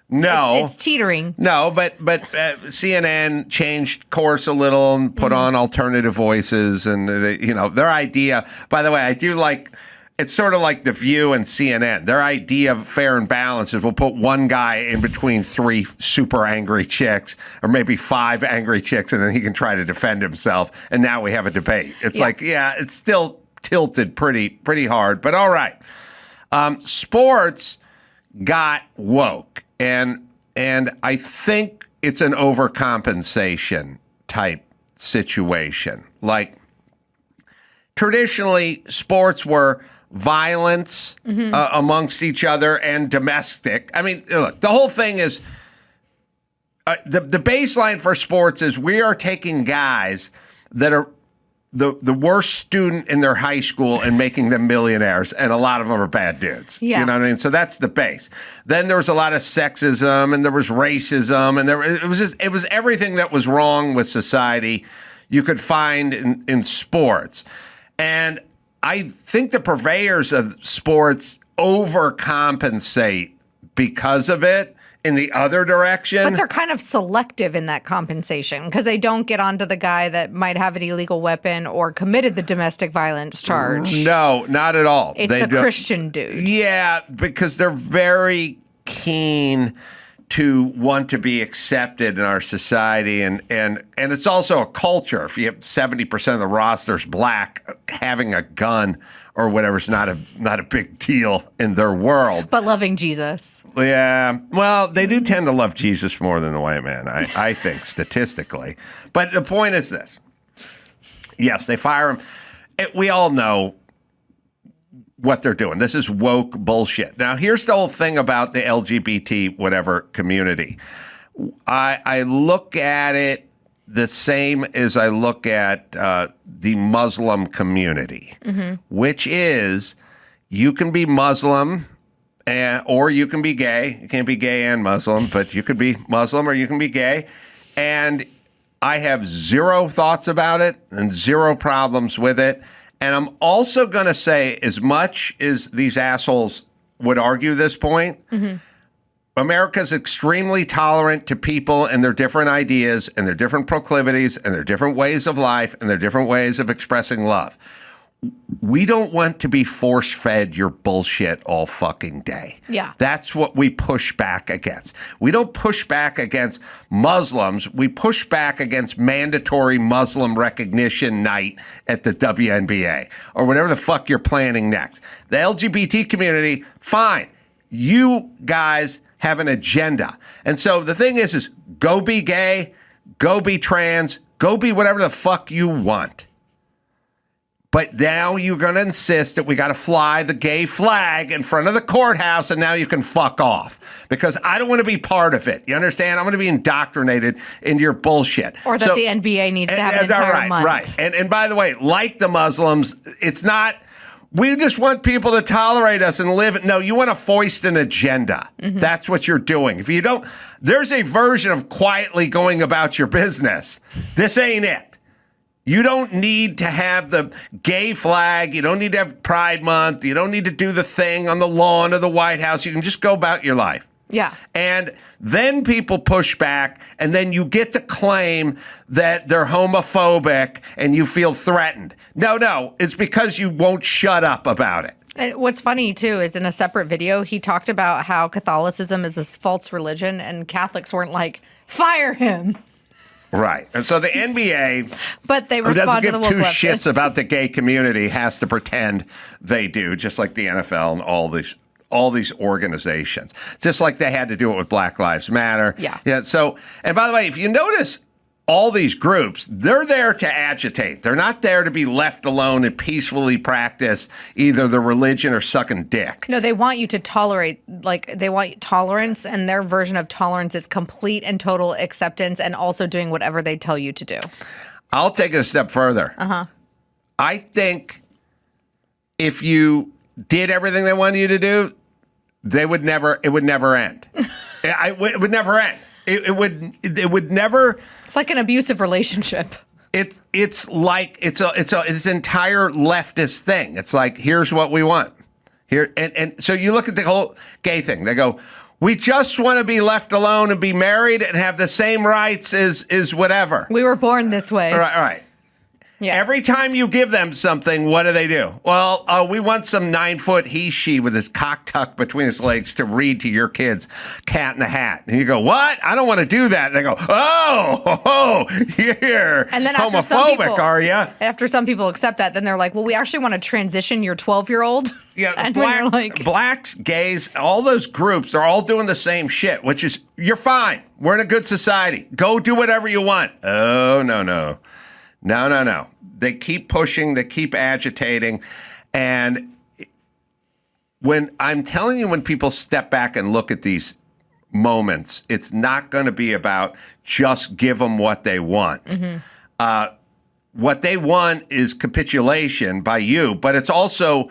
No, it's teetering. No, but CNN changed course a little and put on alternative voices, and their idea. By the way, I do like. It's sort of like The View and CNN. Their idea of fair and balanced is we'll put one guy in between 3 super angry chicks, or maybe 5 angry chicks, and then he can try to defend himself. And now we have a debate. It's it's still tilted pretty hard, but all right. Sports got woke, and I think it's an overcompensation type situation. Like, traditionally, sports were violence amongst each other and domestic. I mean, look, the whole thing is the baseline for sports is we are taking guys that are the worst student in their high school and making them millionaires, and a lot of them are bad dudes. Yeah. You know what I mean? So that's the base. Then there was a lot of sexism, and there was racism, and it was everything that was wrong with society you could find in sports. And I think the purveyors of sports overcompensate because of it in the other direction. But they're kind of selective in that compensation because they don't get onto the guy that might have an illegal weapon or committed the domestic violence charge. No, not at all. It's the Christian dude. Yeah, because they're very keen to want to be accepted in our society, and it's also a culture. If you have 70% of the roster's black, having a gun or whatever is not a big deal in their world. But loving Jesus. Yeah, well, they do tend to love Jesus more than the white man, I think, statistically. But the point is this. Yes, they fire him. We all know what they're doing. This is woke bullshit. Now, here's the whole thing about the LGBT whatever community. I look at it the same as I look at the Muslim community, which is you can be Muslim or you can be gay. You can't be gay and Muslim, but you could be Muslim or you can be gay. And I have zero thoughts about it and zero problems with it. And I'm also going to say, as much as these assholes would argue this point, America's extremely tolerant to people and their different ideas and their different proclivities and their different ways of life and their different ways of expressing love. We don't want to be force-fed your bullshit all fucking day. Yeah. That's what we push back against. We don't push back against Muslims. We push back against mandatory Muslim recognition night at the WNBA or whatever the fuck you're planning next. The LGBT community, fine. You guys have an agenda. And so the thing is go be gay, go be trans, go be whatever the fuck you want. But now you're going to insist that we got to fly the gay flag in front of the courthouse, and now you can fuck off because I don't want to be part of it. You understand? I'm going to be indoctrinated into your bullshit. Or that the NBA needs to have an entire month. Right. And by the way, like the Muslims, it's not, we just want people to tolerate us and live. No, you want to foist an agenda. That's what you're doing. If you don't, there's a version of quietly going about your business. This ain't it. You don't need to have the gay flag. You don't need to have Pride Month. You don't need to do the thing on the lawn of the White House. You can just go about your life. Yeah. And then people push back, and then you get to claim that they're homophobic and you feel threatened. No, it's because you won't shut up about it. And what's funny, too, is in a separate video, he talked about how Catholicism is a false religion, and Catholics weren't like, fire him. Right. And so the NBA, but they who doesn't respond to give the two woke shits about the gay community, has to pretend they do, just like the NFL and all these organizations. Just like they had to do it with Black Lives Matter. Yeah. So, and by the way, if you notice all these groups, they're there to agitate. They're not there to be left alone and peacefully practice either the religion or sucking dick. No, they want you to tolerate, they want tolerance, and their version of tolerance is complete and total acceptance and also doing whatever they tell you to do. I'll take it a step further. I think if you did everything they wanted you to do, it would never end. It would never end. It would never. It's like an abusive relationship. It's like it's an entire leftist thing. It's like, here's what we want here, and so you look at the whole gay thing. They go, we just want to be left alone and be married and have the same rights as whatever. We were born this way. Right. Yes. Every time you give them something, what do? Well, we want some 9-foot he-she with his cock tucked between his legs to read to your kids Cat in the Hat. And you go, what? I don't want to do that. And they go, oh, you're and then homophobic, are you? After some people accept that, then they're like, well, we actually want to transition your 12-year-old. Yeah, and you're like, blacks, gays, all those groups are all doing the same shit, which is, you're fine. We're in a good society. Go do whatever you want. Oh, no. No. They keep pushing, they keep agitating. And when I'm telling you, when people step back and look at these moments, it's not going to be about just give them what they want. What they want is capitulation by you, but it's also,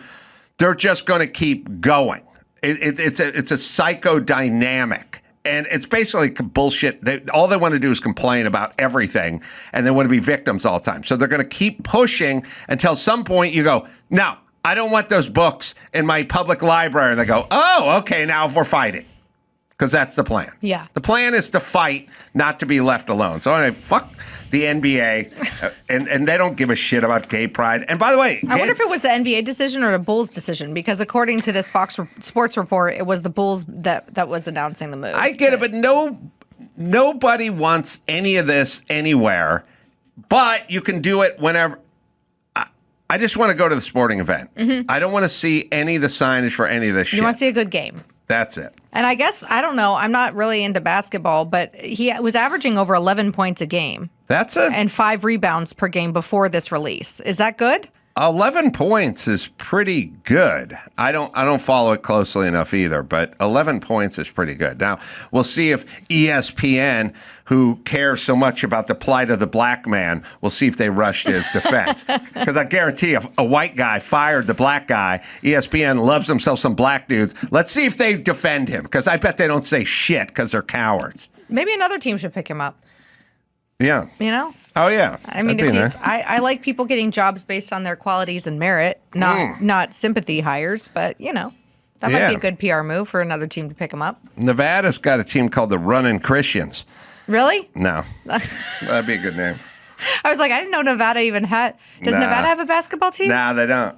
they're just going to keep going. It's a psychodynamic. And it's basically bullshit. All they want to do is complain about everything, and they want to be victims all the time. So they're going to keep pushing until some point you go, no, I don't want those books in my public library. And they go, oh, okay, now we're fighting. Because that's the plan. Yeah. The plan is to fight, not to be left alone. So anyway, fuck the NBA, and they don't give a shit about gay pride. And by the way, I wonder if it was the NBA decision or the Bulls decision, because according to this Fox Sports report, it was the Bulls that was announcing the move. I get it, but nobody wants any of this anywhere, but you can do it whenever. I just want to go to the sporting event. I don't want to see any of the signage for any of this shit. You want to see a good game. That's it. And I guess, I don't know, I'm not really into basketball, but he was averaging over 11 points a game. That's it. And 5 rebounds per game before this release. Is that good? 11 points is pretty good. I don't follow it closely enough either, but 11 points is pretty good. Now, we'll see if ESPN, who cares so much about the plight of the black man, we'll see if they rush to his defense. Because I guarantee you, a white guy fired the black guy. ESPN loves themselves some black dudes. Let's see if they defend him, because I bet they don't say shit because they're cowards. Maybe another team should pick him up. Yeah. You know? Oh, yeah. I mean, if he's, I like people getting jobs based on their qualities and merit, not sympathy hires, but, you know, that might be a good PR move for another team to pick him up. Nevada's got a team called the Runnin' Christians. Really? No. That'd be a good name. I was like, I didn't know Nevada even had. Does Nevada have a basketball team? Nah, they don't.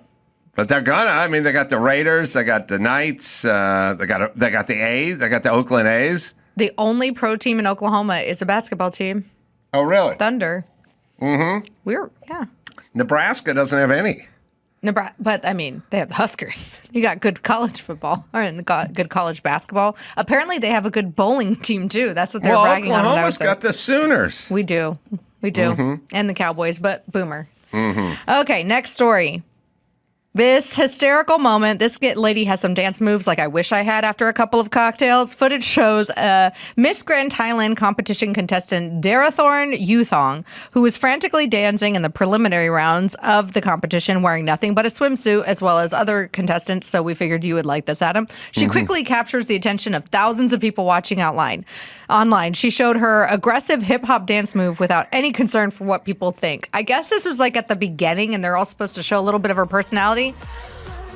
But they're gonna. I mean, they got the Raiders, they got the Knights, they got the A's, they got the Oakland A's. The only pro team in Oklahoma is a basketball team. Oh, really? Thunder. Mm-hmm. Nebraska doesn't have any. But, I mean, they have the Huskers. You got good college football and good college basketball. Apparently, they have a good bowling team, too. That's what they're bragging on. Oklahoma's got the Sooners. We do. And the Cowboys, but boomer. Okay, next story. This hysterical moment. This lady has some dance moves like I wish I had after a couple of cocktails. Footage shows Miss Grand Thailand competition contestant Darathorn Yuthong, who was frantically dancing in the preliminary rounds of the competition wearing nothing but a swimsuit, as well as other contestants, so we figured you would like this, Adam. She quickly captures the attention of thousands of people watching online. She showed her aggressive hip-hop dance move without any concern for what people think. I guess this was like at the beginning, and they're all supposed to show a little bit of her personality.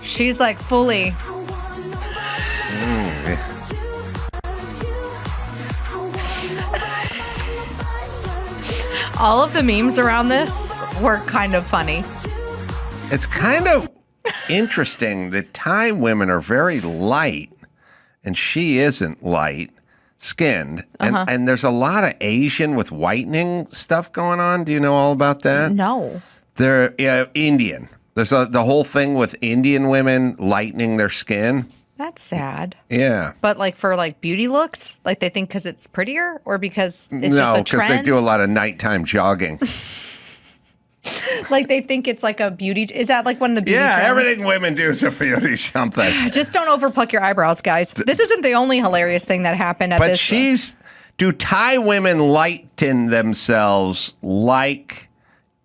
She's like fully. All of the memes around this were kind of funny. It's kind of interesting that Thai women are very light, and she isn't light skinned. And there's a lot of Asian with whitening stuff going on. Do you know all about that? No. They're Indian. There's the whole thing with Indian women lightening their skin. That's sad. Yeah. But like for like beauty looks, like they think because it's prettier or because it's just a trend? No, because they do a lot of nighttime jogging. Like they think it's like a beauty. Is that like one of the beauty trends? Everything women do is a beauty something. Just don't overpluck your eyebrows, guys. This isn't the only hilarious thing that happened at this. But do Thai women lighten themselves like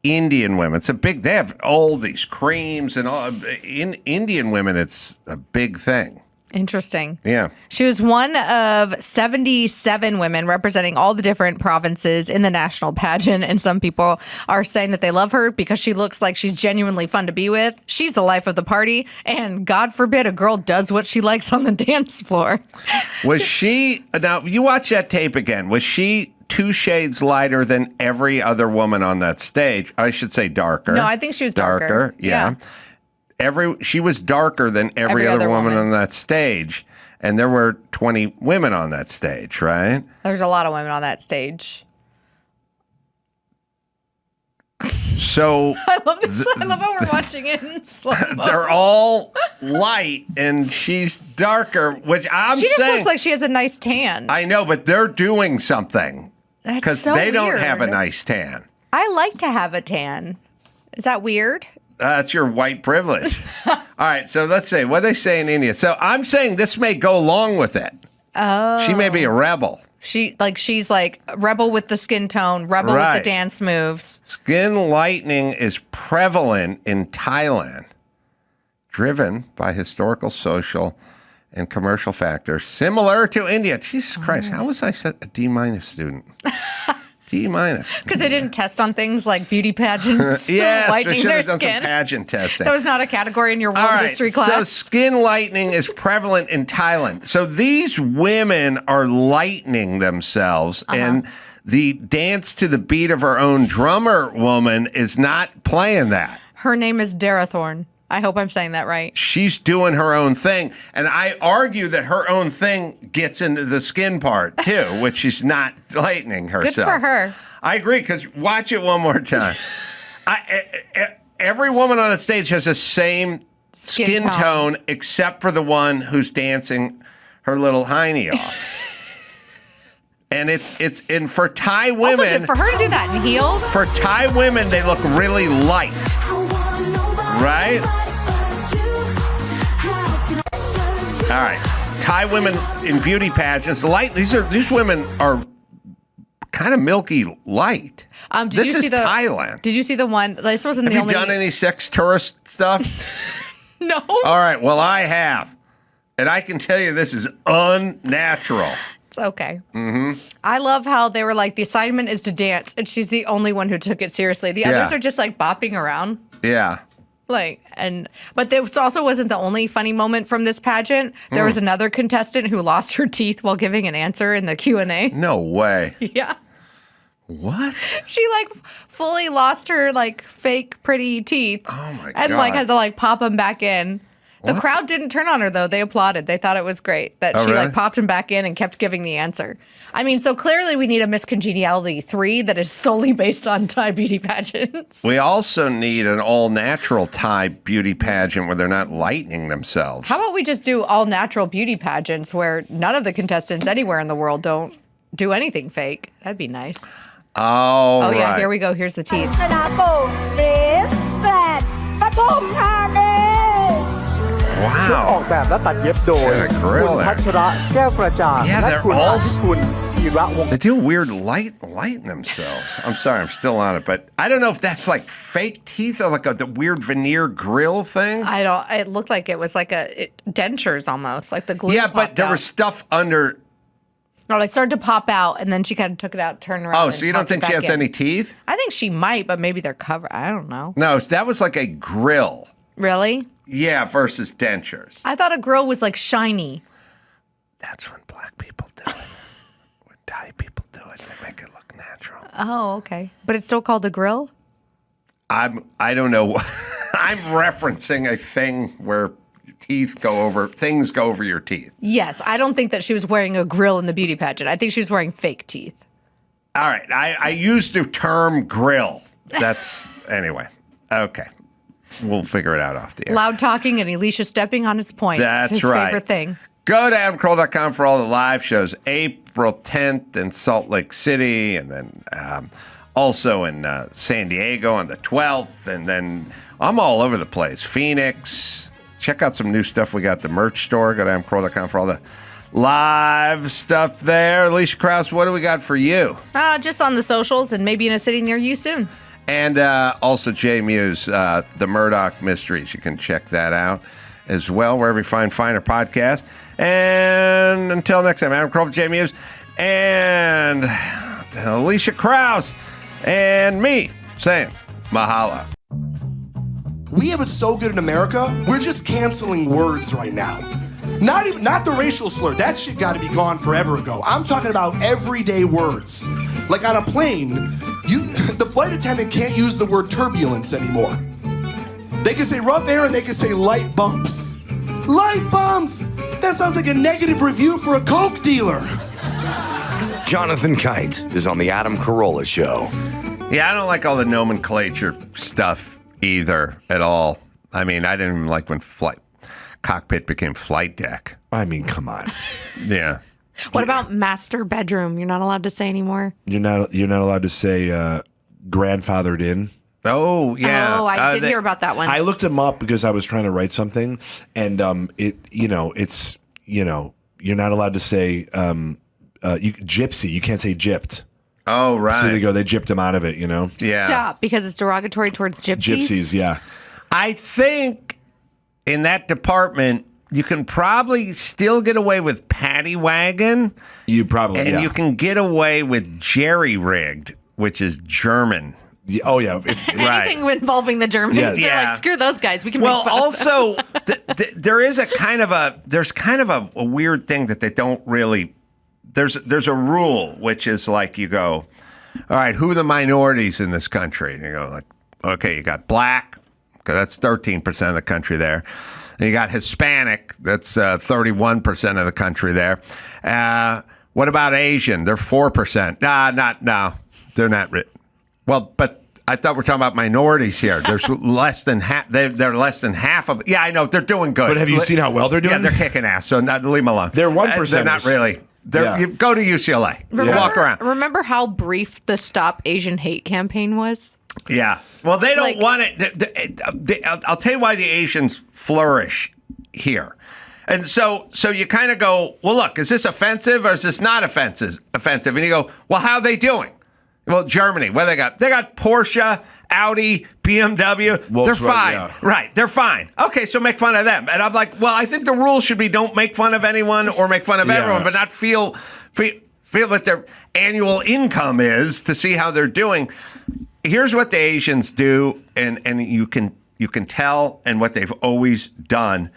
Indian women? They have all these creams and all. In Indian women, it's a big thing. Interesting. Yeah. She was one of 77 women representing all the different provinces in the national pageant. And some people are saying that they love her because she looks like she's genuinely fun to be with. She's the life of the party. And God forbid a girl does what she likes on the dance floor. Was she, now you watch that tape again, was she 2 shades lighter than every other woman on that stage. I should say darker. No, I think she was darker. Yeah. She was darker than every other woman on that stage. And there were 20 women on that stage, right? There's a lot of women on that stage. So I love this. I love how we're watching it in slow-mo. They're all light, and she's darker, which I'm saying. She just looks like she has a nice tan. I know, but they're doing something. That's because so they don't weird. have a nice tan. I like to have a tan. Is that weird? That's your white privilege. All right, so let's say, what do they say in India? So I'm saying this may go along with it. Oh. She may be a rebel. She's like rebel with the skin tone, rebel with the dance moves. Skin lightening is prevalent in Thailand, driven by historical, social, and commercial factors similar to India. Jesus Christ, how was I a D- student? D-. Because they didn't test on things like beauty pageants, yes, lightening they their should have done skin. some pageant testing. That was not a category in your world history class. So skin lightening is prevalent in Thailand. So these women are lightening themselves, and the dance to the beat of her own drummer woman is not playing that. Her name is Darathorn. I hope I'm saying that right. She's doing her own thing. And I argue that her own thing gets into the skin part, too, which she's not lightening herself. Good for her. I agree, because watch it one more time. Every woman on the stage has the same skin tone except for the one who's dancing her little hiney off. And and for Thai women... Also, for her to do that in heels? For Thai women, they look really light. Right? All right. Thai women in beauty pageants, light. These women are kind of milky light. This is Thailand. Did you see the one? This wasn't the only. Have you done any sex tourist stuff? No. All right. Well, I have, and I can tell you this is unnatural. It's okay. I love how they were like, the assignment is to dance, and she's the only one who took it seriously. The others are just like bopping around. Yeah. But there also wasn't the only funny moment from this pageant. There was another contestant who lost her teeth while giving an answer in the Q&A. No way. Yeah. What? She fully lost her fake pretty teeth. Oh my god. And had to pop them back in. The crowd didn't turn on her though. They applauded. They thought it was great that she really? popped him back in and kept giving the answer. I mean, so clearly we need a Miss Congeniality 3 that is solely based on Thai beauty pageants. We also need an all-natural Thai beauty pageant where they're not lightening themselves. How about we just do all-natural beauty pageants where none of the contestants anywhere in the world don't do anything fake? That'd be nice. Oh, yeah, here we go. Here's the teeth. Wow. Yeah, they do weird lighting themselves. I'm sorry, I'm still on it, but I don't know if that's fake teeth or the weird veneer grill thing. It looked like it was dentures almost, like the glue. Yeah, but there was stuff under. No, they started to pop out, and then she kind of took it out, turned around. Oh, so you don't think she has any teeth? I think she might, but maybe they're covered. I don't know. No, that was like a grill. Really? Yeah, versus dentures. I thought a grill was shiny. That's when black people do it. When Thai people do it, they make it look natural. Oh, okay. But it's still called a grill? I don't know. I'm referencing a thing where things go over your teeth. Yes, I don't think that she was wearing a grill in the beauty pageant. I think she was wearing fake teeth. All right, I used the term grill. Anyway. Okay. We'll figure it out off the air. Loud talking and Alicia stepping on his point. That's his right. favorite thing. Go to adamcarolla.com for all the live shows. April 10th in Salt Lake City, and then also in San Diego on the 12th, and then I'm all over the place. Phoenix. Check out some new stuff. We got the merch store. Go to adamcarolla.com for all the live stuff there. Alicia Krause, what do we got for you? Just on the socials and maybe in a city near you soon. And also Jay Muse, The Murdoch Mysteries. You can check that out as well, wherever you find finer podcasts. And until next time, Adam Carolla, Jay Muse, and Alicia Krause, and me saying mahalo. We have it so good in America, we're just canceling words right now. Not the racial slur. That shit got to be gone forever ago. I'm talking about everyday words. Like on a plane, the flight attendant can't use the word turbulence anymore. They can say rough air and they can say light bumps. Light bumps! That sounds like a negative review for a Coke dealer. Jonathan Kite is on the Adam Carolla Show. Yeah, I don't like all the nomenclature stuff either at all. I mean, I didn't even like when cockpit became flight deck. I mean, come on. Yeah. What about master bedroom? You're not allowed to say anymore. You're not allowed to say grandfathered in. Oh yeah. Oh, I did hear about that one. I looked them up because I was trying to write something, and you're not allowed to say gypsy. You can't say gypped. Oh right. So they gypped him out of it. Yeah. Stop, because it's derogatory towards gypsies. Gypsies, yeah. I think in that department, you can probably still get away with paddy wagon. You probably, and you can get away with jerry rigged, which is German. Yeah, oh yeah, Anything involving the Germans, Yes. they're Yeah. like, screw those guys. We can. Well, make fun also, of them. there is a kind of a weird thing that they don't really. There's a rule which is like you go, all right, who are the minorities in this country? And you go like, okay, you got black, okay, that's 13% of the country there. And you got Hispanic, that's 31% of the country there. What about Asian? They're 4%. No, they're not. Well, but I thought we're talking about minorities here. There's less than half. They're less than half of. Yeah, I know they're doing good. But have you seen how well they're doing? Yeah, they're kicking ass. So leave them alone. They're 1%. They're not really. You go to UCLA. Walk around. Remember how brief the Stop Asian Hate campaign was? Yeah. Well, they don't want it. I'll tell you why the Asians flourish here. And so you kind of go, well, look, is this offensive or is this not offensive? And you go, well, how are they doing? Well, Germany, what do they got? They got Porsche, Audi, BMW. They're fine. Yeah. Right. They're fine. Okay, so make fun of them. And I'm like, well, I think the rule should be don't make fun of anyone or make fun of everyone, but not feel what their annual income is to see how they're doing. Here's what the Asians do, and you can tell, and what they've always done.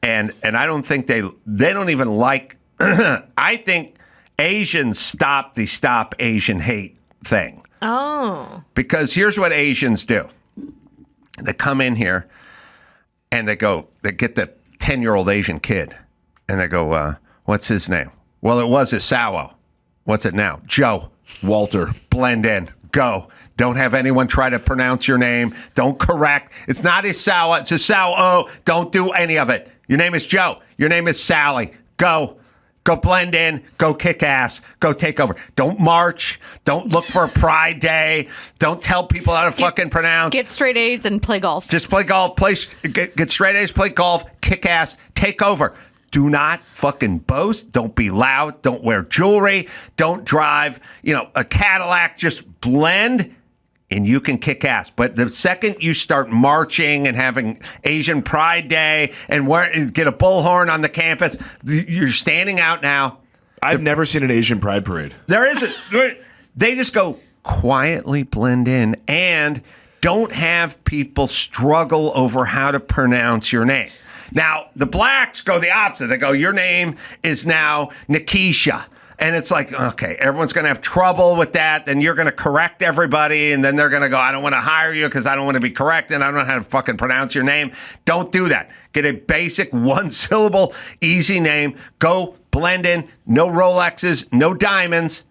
And I don't think they don't even like. I think Asians stop the Stop Asian Hate thing. Oh. Because here's what Asians do. They come in here and they get the 10-year-old Asian kid and they go, what's his name? Well, it was Isawa. What's it now? Joe. Walter. Blend in. Go. Don't have anyone try to pronounce your name. Don't correct. It's not Isawa. It's Isawa. Oh, don't do any of it. Your name is Joe. Your name is Sally. Go. Go blend in. Go kick ass. Go take over. Don't march. Don't look for a pride day. Don't tell people how to fucking pronounce. Get straight A's and play golf. Just play golf. Get straight A's, play golf, kick ass, take over. Do not fucking boast. Don't be loud. Don't wear jewelry. Don't drive, a Cadillac. Just blend and you can kick ass. But the second you start marching and having Asian Pride Day and get a bullhorn on the campus, you're standing out now. I've never seen an Asian Pride parade. They just go quietly blend in and don't have people struggle over how to pronounce your name. Now, the blacks go the opposite. They go, your name is now Nikisha. And it's like, okay, everyone's going to have trouble with that. Then you're going to correct everybody. And then they're going to go, I don't want to hire you because I don't want to be correct. And I don't know how to fucking pronounce your name. Don't do that. Get a basic one-syllable, easy name. Go blend in. No Rolexes, no diamonds.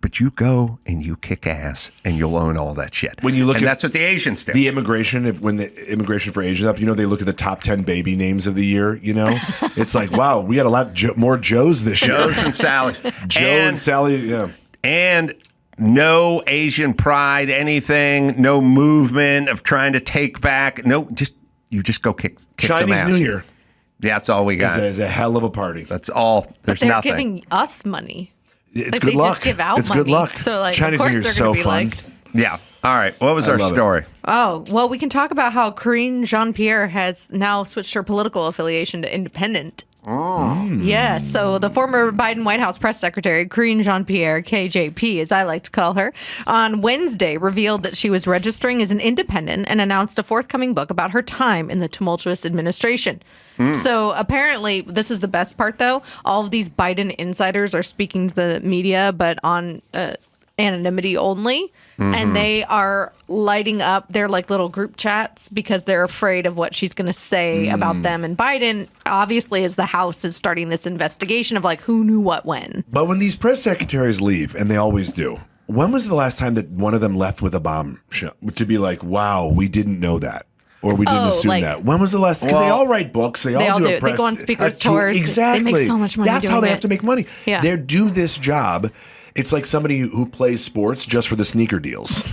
But you go and you kick ass and you'll own all that shit. When you look that's what the Asians do. The immigration, when the immigration for Asians up, they look at the top 10 baby names of the year, It's like, wow, we got a lot more Joes this year. Joes and Sally. Joe and Sally, yeah. And no Asian pride, anything, no movement of trying to take back. No, you just go kick Chinese some ass. New Year. Yeah, that's all we got. It's a hell of a party. That's all. There's but they're nothing. giving us money. It's like good they luck. Just give out it's money. good luck. So Chinese of New course Year's they're so gonna be fun. liked. Yeah. All right. What was our story? Oh, well, we can talk about how Corinne Jean-Pierre has now switched her political affiliation to independent. Yeah, so the former Biden White House press secretary, Corinne Jean-Pierre, KJP, as I like to call her, on Wednesday revealed that she was registering as an independent and announced a forthcoming book about her time in the tumultuous administration. So apparently, this is the best part, though. All of these Biden insiders are speaking to the media, but on anonymity only. And they are lighting up their like little group chats because they're afraid of what she's going to say about them and Biden. Obviously, as the House is starting this investigation of like who knew what when. But when these press secretaries leave, and they always do, when was the last time that one of them left with a bomb to be like, wow, we didn't know that? Or we didn't assume that. When was the last? Because they all write books. They all do. They go on speakers tours. Exactly. They make so much money. That's how they have to make money. Yeah. They do this job. It's like somebody who plays sports just for the sneaker deals.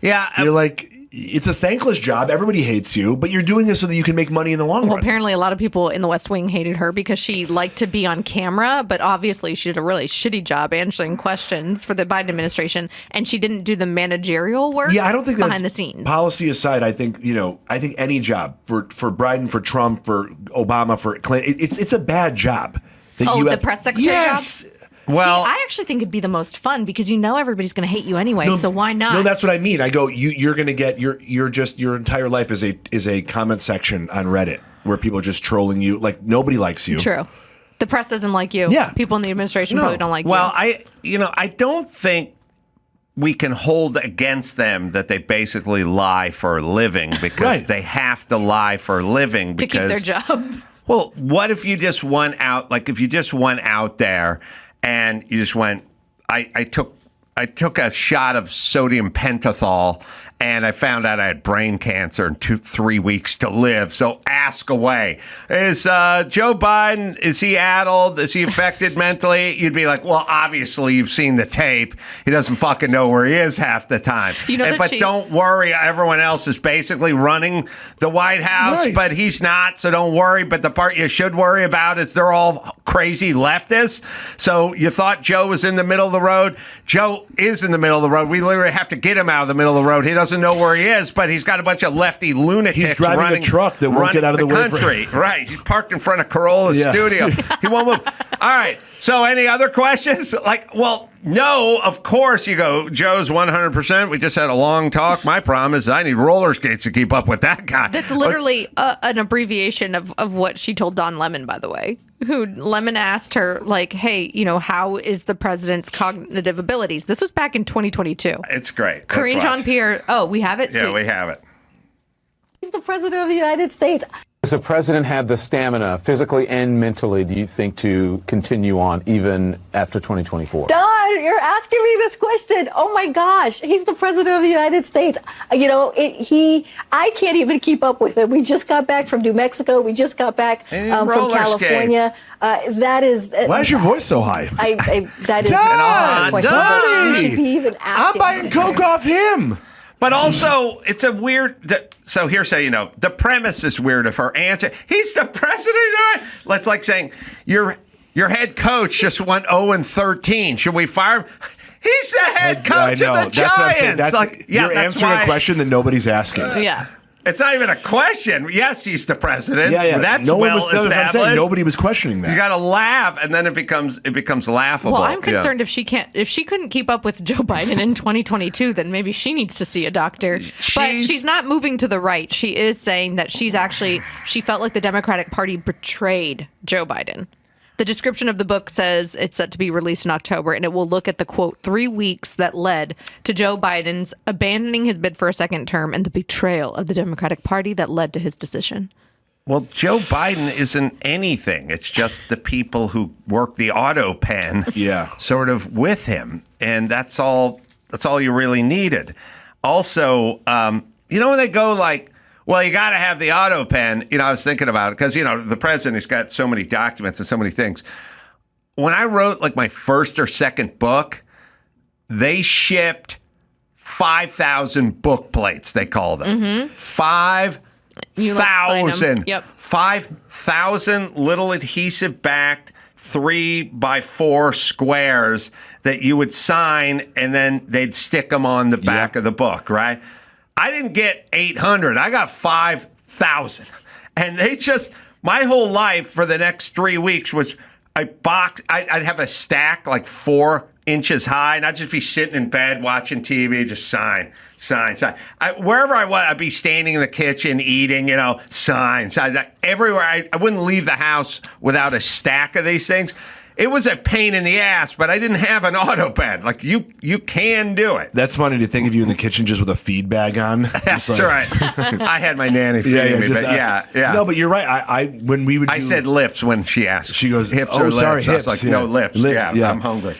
Yeah. You're like, it's a thankless job. Everybody hates you, but you're doing this so that you can make money in the long Well, run. apparently a lot of people in the West Wing hated her because she liked to be on camera, but obviously she did a really shitty job answering questions for the Biden administration, and she didn't do the managerial work Yeah, I don't think behind the that's scenes. policy aside. I think any job for Biden, for Trump, for Obama, for Clinton, it's a bad job. The press secretary yes. job? Well, See, I actually think it'd be the most fun because everybody's going to hate you anyway, so why not? No, that's what I mean. I go, you're going to get your entire life is a comment section on Reddit where people are just trolling you. Like nobody likes you. True. The press doesn't like you. Yeah. People in the administration probably don't like Well, you. I don't think we can hold against them that they basically lie for a living because they have to lie for a living to because keep their job. Well, what if you just went out? Like if you just went out there and you just went, I took a shot of sodium pentothal and I found out I had brain cancer and 3 weeks to live. So ask away. Is Joe Biden, is he addled? Is he affected mentally? You'd be like, well, obviously you've seen the tape. He doesn't fucking know where he is half the time. But don't worry, everyone else is basically running the White House, but he's not, so don't worry. But the part you should worry about is they're all crazy leftists. So you thought Joe was in the middle of the road. Joe is in the middle of the road. We literally have to get him out of the middle of the road. He doesn't know where he is, but he's got a bunch of lefty lunatics. He's driving running a truck that won't get out of the way for country. Right. He's parked in front of Carolla's Yeah. studio. He won't move. All right. So any other questions? No, of course you go, Joe's 100%. We just had a long talk. My problem is I need roller skates to keep up with that guy. That's literally an abbreviation of what she told Don Lemon, by the way. Who Lemon asked her, like, hey, how is the president's cognitive abilities? This was back in 2022. It's great. Corinne Let's watch. Jean-Pierre. Oh, we have it? Yeah, Sweet. we have it. He's the president of the United States. Does the president have the stamina, physically and mentally, do you think, to continue on even after 2024? Don, you're asking me this question. Oh my gosh, he's the president of the United States. I can't even keep up with him. We just got back from New Mexico. We just got back from California. That is. Why is your voice so high? That is an odd question. Donnie! You should be even asking I'm buying Coke off him. But also, it's a weird. So here's how you know the premise is weird of her answer. He's the president. That's like saying your head coach just went 0-13. Should we fire him? He's the head coach of the Giants. You're answering a question that nobody's asking. Yeah. It's not even a question. Yes, he's the president. Yeah. That's no well one was, that's what I'm saying. established. Nobody was questioning that. You got to laugh, and then it becomes laughable. Well, I'm concerned if she couldn't keep up with Joe Biden in 2022, then maybe she needs to see a doctor. But she's not moving to the right. She is saying that she felt like the Democratic Party betrayed Joe Biden. The description of the book says it's set to be released in October, and it will look at the, quote, 3 weeks that led to Joe Biden's abandoning his bid for a second term and the betrayal of the Democratic Party that led to his decision. Well, Joe Biden isn't anything. It's just the people who work the auto pen sort of with him. And that's all you really needed. Also, when they go like, well, you got to have the auto pen. I was thinking about it because, the president has got so many documents and so many things. When I wrote like my first or second book, they shipped 5,000 book plates, they call them. Mm-hmm. 5,000. Yep. 5,000 little adhesive-backed 3x4 squares that you would sign, and then they'd stick them on the back of the book, right? I didn't get 800. I got 5,000. And my whole life for the next 3 weeks was I'd have a stack like 4 inches high, and I'd just be sitting in bed watching TV, just sign. Wherever I was, I'd be standing in the kitchen eating, sign. Everywhere. I wouldn't leave the house without a stack of these things. It was a pain in the ass, but I didn't have an auto pen. Like you can do it. That's funny to think of you in the kitchen just with a feed bag on. That's right. I had my nanny feeding me, but yeah. No, but you're right. I said lips when she asked. She goes, hips oh, or lips? sorry, I hips. was like, no, lips. Yeah, I'm hungry.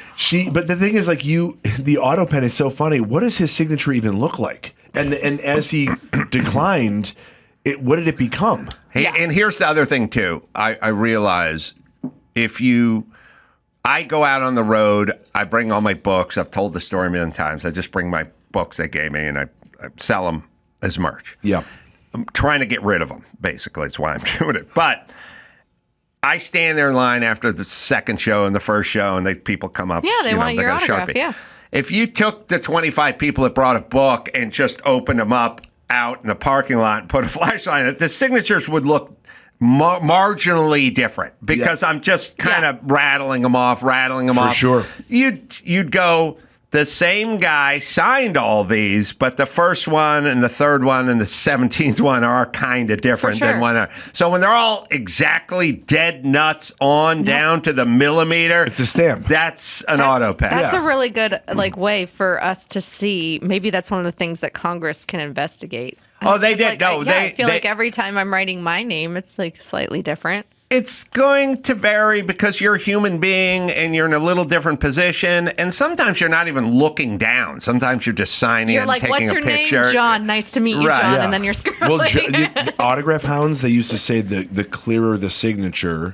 But the thing is, like the auto pen is so funny. What does his signature even look like? And as he declined, what did it become? Hey, and here's the other thing too. I realize I go out on the road, I bring all my books. I've told the story a million times. I just bring my books they gave me and I sell them as merch. Yeah. I'm trying to get rid of them, basically. That's why I'm doing it. But I stand there in line after the second show and the first show, and people come up. Yeah, they want your autograph, yeah. If you took the 25 people that brought a book and just opened them up out in the parking lot and put a flashlight on it, the signatures would look marginally different because I'm just kind of rattling them off. For sure. You'd go, the same guy signed all these, but the first one and the third one and the 17th one are kind of different than one other. So when they're all exactly dead nuts on down to the millimeter, it's a stamp. That's an auto pen. That's a really good way for us to see. Maybe that's one of the things that Congress can investigate. Oh, they did. I feel like every time I'm writing my name, it's like slightly different. It's going to vary because you're a human being and you're in a little different position. And sometimes you're not even looking down. Sometimes you're just signing You're and like, taking what's a your picture. name? John. Nice to meet you, John. And then you're scrolling. Well, the autograph hounds, they used to say the clearer the signature,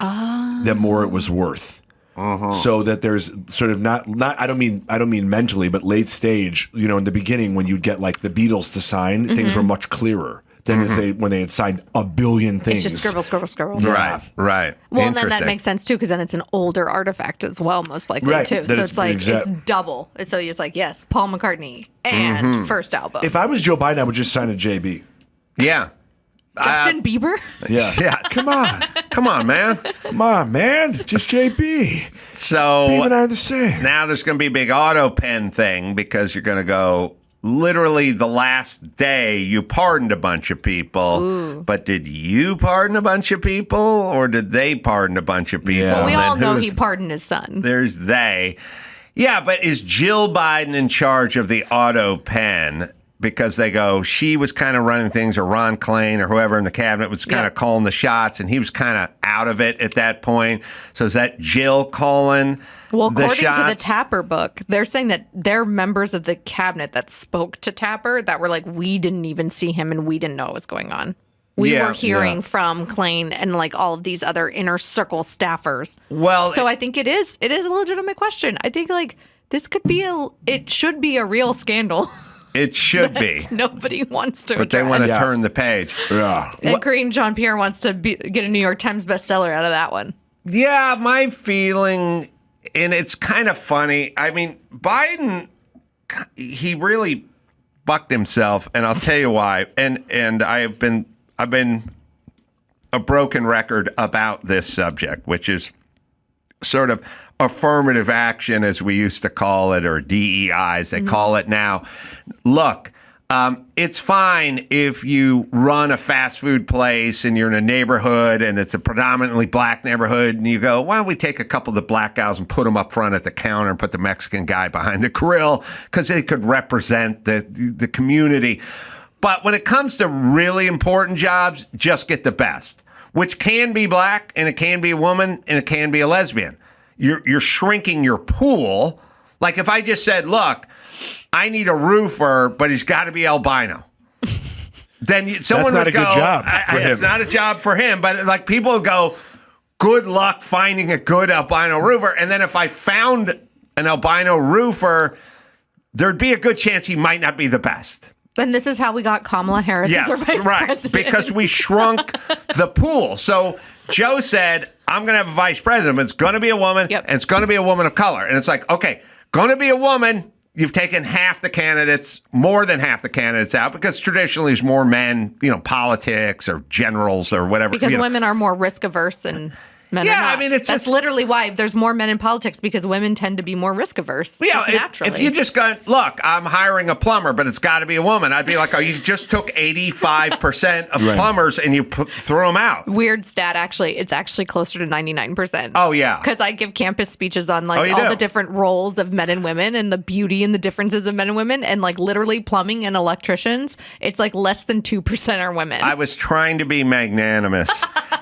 the more it was worth. So that there's sort of not I don't mean mentally, but late stage, in the beginning when you'd get like the Beatles to sign, things were much clearer than when they had signed a billion things. It's just scribble. Right. Well, and then that makes sense too, because then it's an older artifact as well, most likely too. So it's like it's double. So it's like, yes, Paul McCartney and first album. If I was Joe Biden, I would just sign a JB. Yeah. Justin Bieber? Yeah. Come on, man. Just JB. So Bieber and I are the same. Now there's going to be a big auto pen thing because you're going to go, literally the last day you pardoned a bunch of people. Ooh. But did you pardon a bunch of people or did they pardon a bunch of people? Well, we all know he pardoned his son. There's they. Yeah, but is Jill Biden in charge of the auto pen? Because they go, she was kind of running things, or Ron Klain or whoever in the cabinet was kind of calling the shots, and he was kind of out of it at that point. So is that Jill calling Well, the according shots? to the Tapper book, they're saying that they're members of the cabinet that spoke to Tapper that were like, we didn't even see him and we didn't know what was going on. We were hearing from Klain and like all of these other inner circle staffers. Well, so I think it is a legitimate question. I think like this could be it should be a real scandal. It should be. Nobody wants to. But they want to turn the page. Yeah. And Karine Jean-Pierre wants to get a New York Times bestseller out of that one. Yeah, my feeling, and it's kind of funny. I mean, Biden, he really bucked himself, and I'll tell you why. And I've been a broken record about this subject, which is sort of affirmative action, as we used to call it, or DEI, as they call it now. Look, it's fine if you run a fast food place and you're in a neighborhood and it's a predominantly black neighborhood and you go, why don't we take a couple of the black guys and put them up front at the counter and put the Mexican guy behind the grill because they could represent the community. But when it comes to really important jobs, just get the best, which can be black and it can be a woman and it can be a lesbian. You're shrinking your pool. Like if I just said, look, I need a roofer, but he's got to be albino. Then someone would go, good job for him. It's not a job for him. But like people would go, good luck finding a good albino roofer. And then if I found an albino roofer, there'd be a good chance he might not be the best. And this is how we got Kamala Harris as our vice president. Because we shrunk the pool. So Joe said, I'm going to have a vice president, but it's going to be a woman, and it's going to be a woman of color. And it's like, okay, going to be a woman. You've taken half the candidates, more than half the candidates out, because traditionally there's more men, politics or generals or whatever. Because women are more risk averse and Men Yeah, are not. I mean, it's That's just literally why there's more men in politics, because women tend to be more risk averse. Yeah, just naturally. if you just go, look, I'm hiring a plumber, but it's got to be a woman. I'd be like, oh, you just took 85% of plumbers and you threw them out. Weird stat, actually. It's actually closer to 99%. Oh, yeah. Because I give campus speeches on like Oh, you all do? the different roles of men and women and the beauty and the differences of men and women. And like literally plumbing and electricians, it's like less than 2% are women. I was trying to be magnanimous.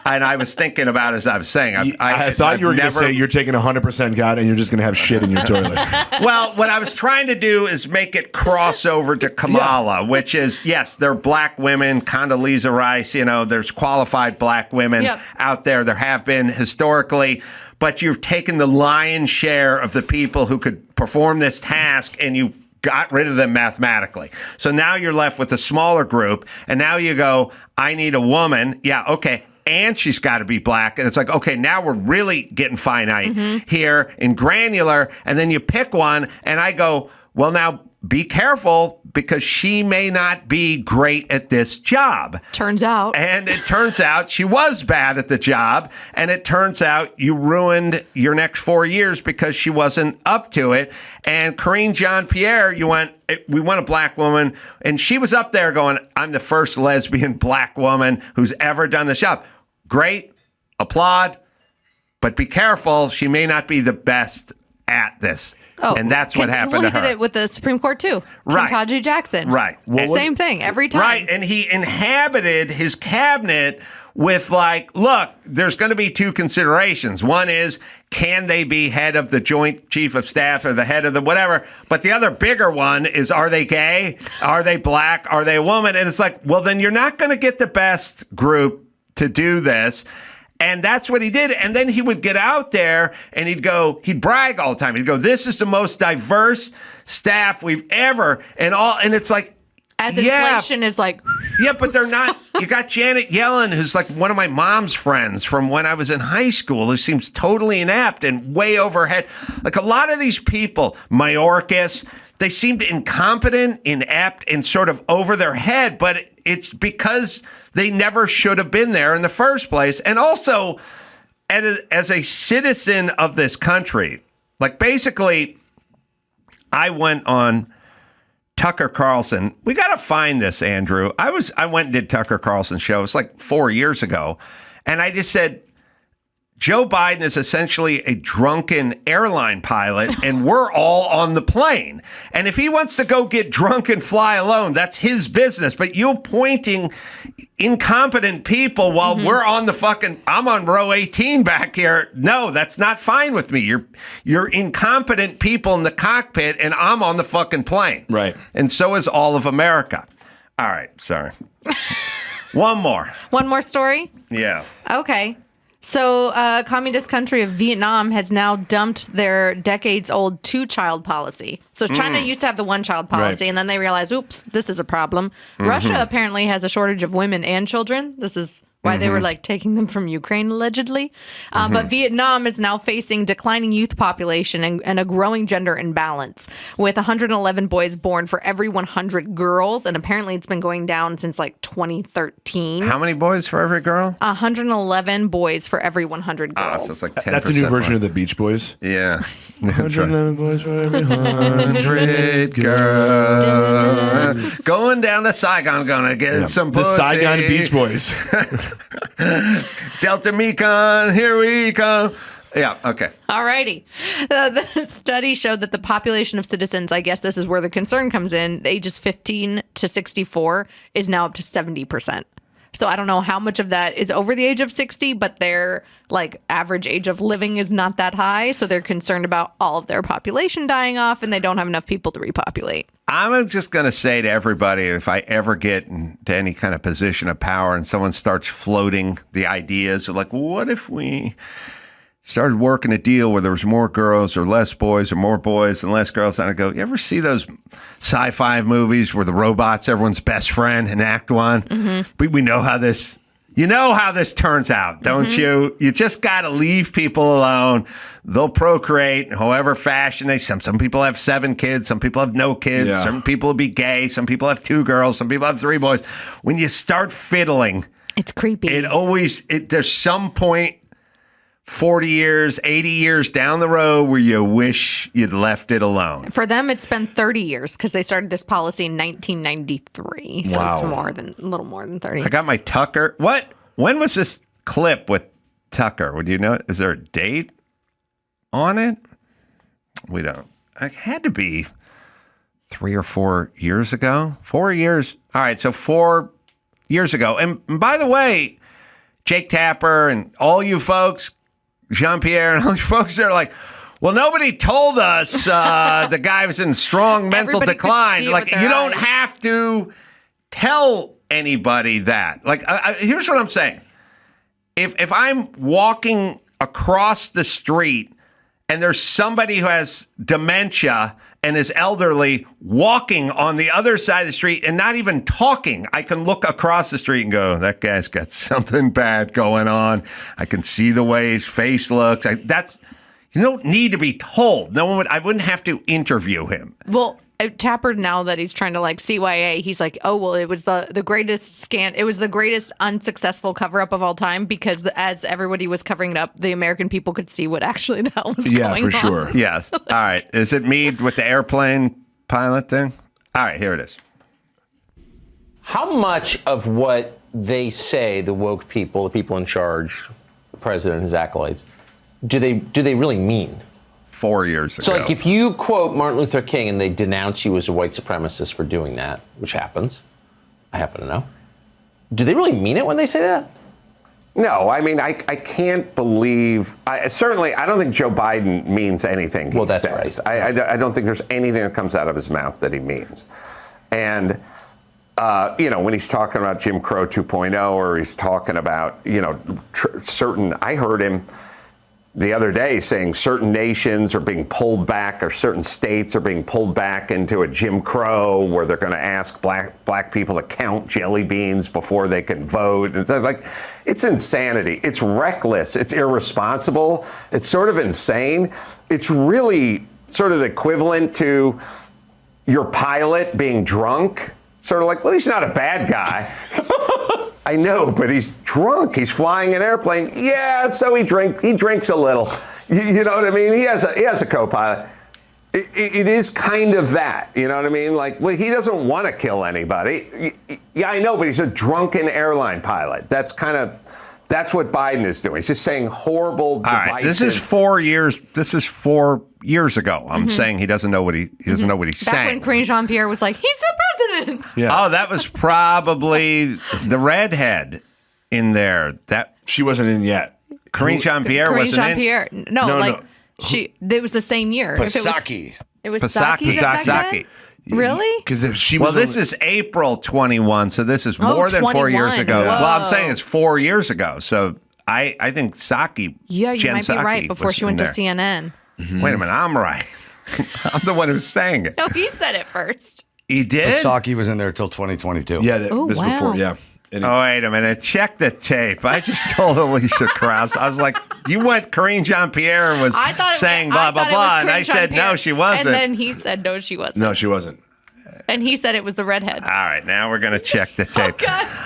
And I was thinking about it as I was saying. I thought you were going to say you're taking 100% God and you're just going to have shit in your toilet. Well, what I was trying to do is make it cross over to Kamala, which is, yes, they're black women, Condoleezza Rice, there's qualified black women out there. There have been historically, but you've taken the lion's share of the people who could perform this task and you got rid of them mathematically. So now you're left with a smaller group, and now you go, I need a woman. Yeah, okay. And she's got to be black. And it's like, okay, now we're really getting finite here and granular. And then you pick one, and I go, well, now be careful because she may not be great at this job. Turns out. And it turns out she was bad at the job. And it turns out you ruined your next 4 years because she wasn't up to it. And Karine Jean-Pierre, we want a black woman. And she was up there going, I'm the first lesbian black woman who's ever done this job. Great, applaud, but be careful. She may not be the best at this. Oh, and that's what happened to her. He did it with the Supreme Court, too. Right. Ketanji Jackson. Right. Same thing, every time. Right, and he inhabited his cabinet with look, there's going to be two considerations. One is, can they be head of the Joint Chief of Staff or the head of the whatever? But the other bigger one is, are they gay? Are they black? Are they a woman? And it's like, well, then you're not going to get the best group to do this. And that's what he did. And then he would get out there and he'd brag all the time. He'd go, this is the most diverse staff we've ever, and it's like, as inflation is like, yeah, but they're not. You got Janet Yellen, who's like one of my mom's friends from when I was in high school, who seems totally inept and way overhead. Like a lot of these people, Mayorkas, they seemed incompetent, inept, and sort of over their head, but it's because they never should have been there in the first place. And also, as a citizen of this country, like basically, I went on Tucker Carlson. We got to find this, Andrew. I went and did Tucker Carlson's show. It's like 4 years ago. And I just said, Joe Biden is essentially a drunken airline pilot, and we're all on the plane. And if he wants to go get drunk and fly alone, that's his business. But you pointing incompetent people while we're on I'm on row 18 back here. No, that's not fine with me. You're incompetent people in the cockpit, and I'm on the fucking plane. Right. And so is all of America. All right, sorry. One more. One more story? Yeah. Okay. So, communist country of Vietnam has now dumped their decades-old two-child policy. So China used to have the one-child policy, and then they realized, oops, this is a problem. Russia apparently has a shortage of women and children. This is why they were taking them from Ukraine, allegedly. But Vietnam is now facing declining youth population and a growing gender imbalance, with 111 boys born for every 100 girls. And apparently it's been going down since 2013. How many boys for every girl? 111 boys for every 100 girls. So it's like 10%. That's a new version of the Beach Boys. Yeah. 111 boys for every 100 girls. Going down to Saigon, gonna get some pussy. The Saigon Beach Boys. Delta Mekong, here we come. Yeah, okay. All righty. The study showed that the population of citizens, I guess this is where the concern comes in, ages 15 to 64 is now up to 70%. So I don't know how much of that is over the age of 60, but their average age of living is not that high. So they're concerned about all of their population dying off, and they don't have enough people to repopulate. I'm just going to say to everybody, if I ever get into any kind of position of power and someone starts floating the ideas of what if we started working a deal where there was more girls or less boys or more boys and less girls, and I go, you ever see those sci-fi movies where the robot's everyone's best friend in Act One? We know how this... You know how this turns out, don't you? You just got to leave people alone. They'll procreate in however fashion they... Some people have 7 kids. Some people have no kids. Yeah. Some people will be gay. Some people have 2 girls. Some people have 3 boys. When you start fiddling... It's creepy. There's some point 40 years, 80 years down the road where you wish you'd left it alone? For them, it's been 30 years because they started this policy in 1993. So Wow. it's a little more than 30. I got my Tucker. What? When was this clip with Tucker? Would you know? Is there a date on it? We don't. It had to be 3 or 4 years ago. 4 years. All right, so 4 years ago. And by the way, Jake Tapper and all you folks, Jean-Pierre and all you folks that are like, well, nobody told us the guy was in strong mental Everybody decline. could see it Like, with their you don't eyes. have to tell anybody that. Like, here's what I'm saying. If I'm walking across the street and there's somebody who has dementia and is elderly walking on the other side of the street and not even talking, I can look across the street and go, that guy's got something bad going on. I can see the way his face looks. You don't need to be told. I wouldn't have to interview him. Well, Tapper, now that he's trying to CYA, he's like, oh, well, it was the greatest it was the greatest unsuccessful cover up of all time because as everybody was covering it up, the American people could see what actually the hell was going on. Yeah, for sure. Yes. All right. Is it me with the airplane pilot thing? All right, here it is. How much of what they say, the woke people, the people in charge, the president and his acolytes, do they really mean? 4 years ago. So, if you quote Martin Luther King and they denounce you as a white supremacist for doing that, which happens, I happen to know, do they really mean it when they say that? No, I mean, I can't believe. I don't think Joe Biden means anything he says. Right. I don't think there's anything that comes out of his mouth that he means. And, when he's talking about Jim Crow 2.0 or he's talking about, I heard him the other day saying certain nations are being pulled back or certain states are being pulled back into a Jim Crow where they're going to ask black people to count jelly beans before they can vote. And it's insanity. It's reckless. It's irresponsible. It's sort of insane. It's really sort of the equivalent to your pilot being drunk. Sort of like, well, he's not a bad guy. I know, but he's drunk. He's flying an airplane. Yeah, so he drinks a little. You know what I mean? He has a co-pilot. It is kind of that. You know what I mean? Like, well, he doesn't want to kill anybody. Yeah, I know, but he's a drunken airline pilot. That's what Biden is doing. He's just saying horrible, divisive. All right, this is 4 years. This is 4 years ago. I'm saying he doesn't know what he doesn't know what he's Back saying. when Cringe Jean-Pierre was like, he's the president. Yeah. Oh, that was probably the redhead in there. That she wasn't in yet. Cringe Jean-Pierre Cringe wasn't Jean-Pierre. in. No. It was the same year. Pasaki. It was Pasaki. Really? Because she was. Well, this is April 21, so this is more than 4 years 21. ago. Whoa. Well, I'm saying it's 4 years ago. So I think Psaki. Yeah, you Jen might be Psaki right. Before was she went in to there. CNN. Wait a minute, I'm right. I'm the one who's saying it. No, he said it first. He did? Pasaki was in there till 2022. Yeah, that was wow. before. Yeah. Oh, wait a minute. Check the tape. I just told Alicia Krause. I was like, you went Corinne Jean-Pierre and was saying blah, blah, blah. And I said, no, she wasn't. And then he said, no, she wasn't. No, she wasn't. And he said it was the redhead. All right, now we're going to check the tape. Oh, God.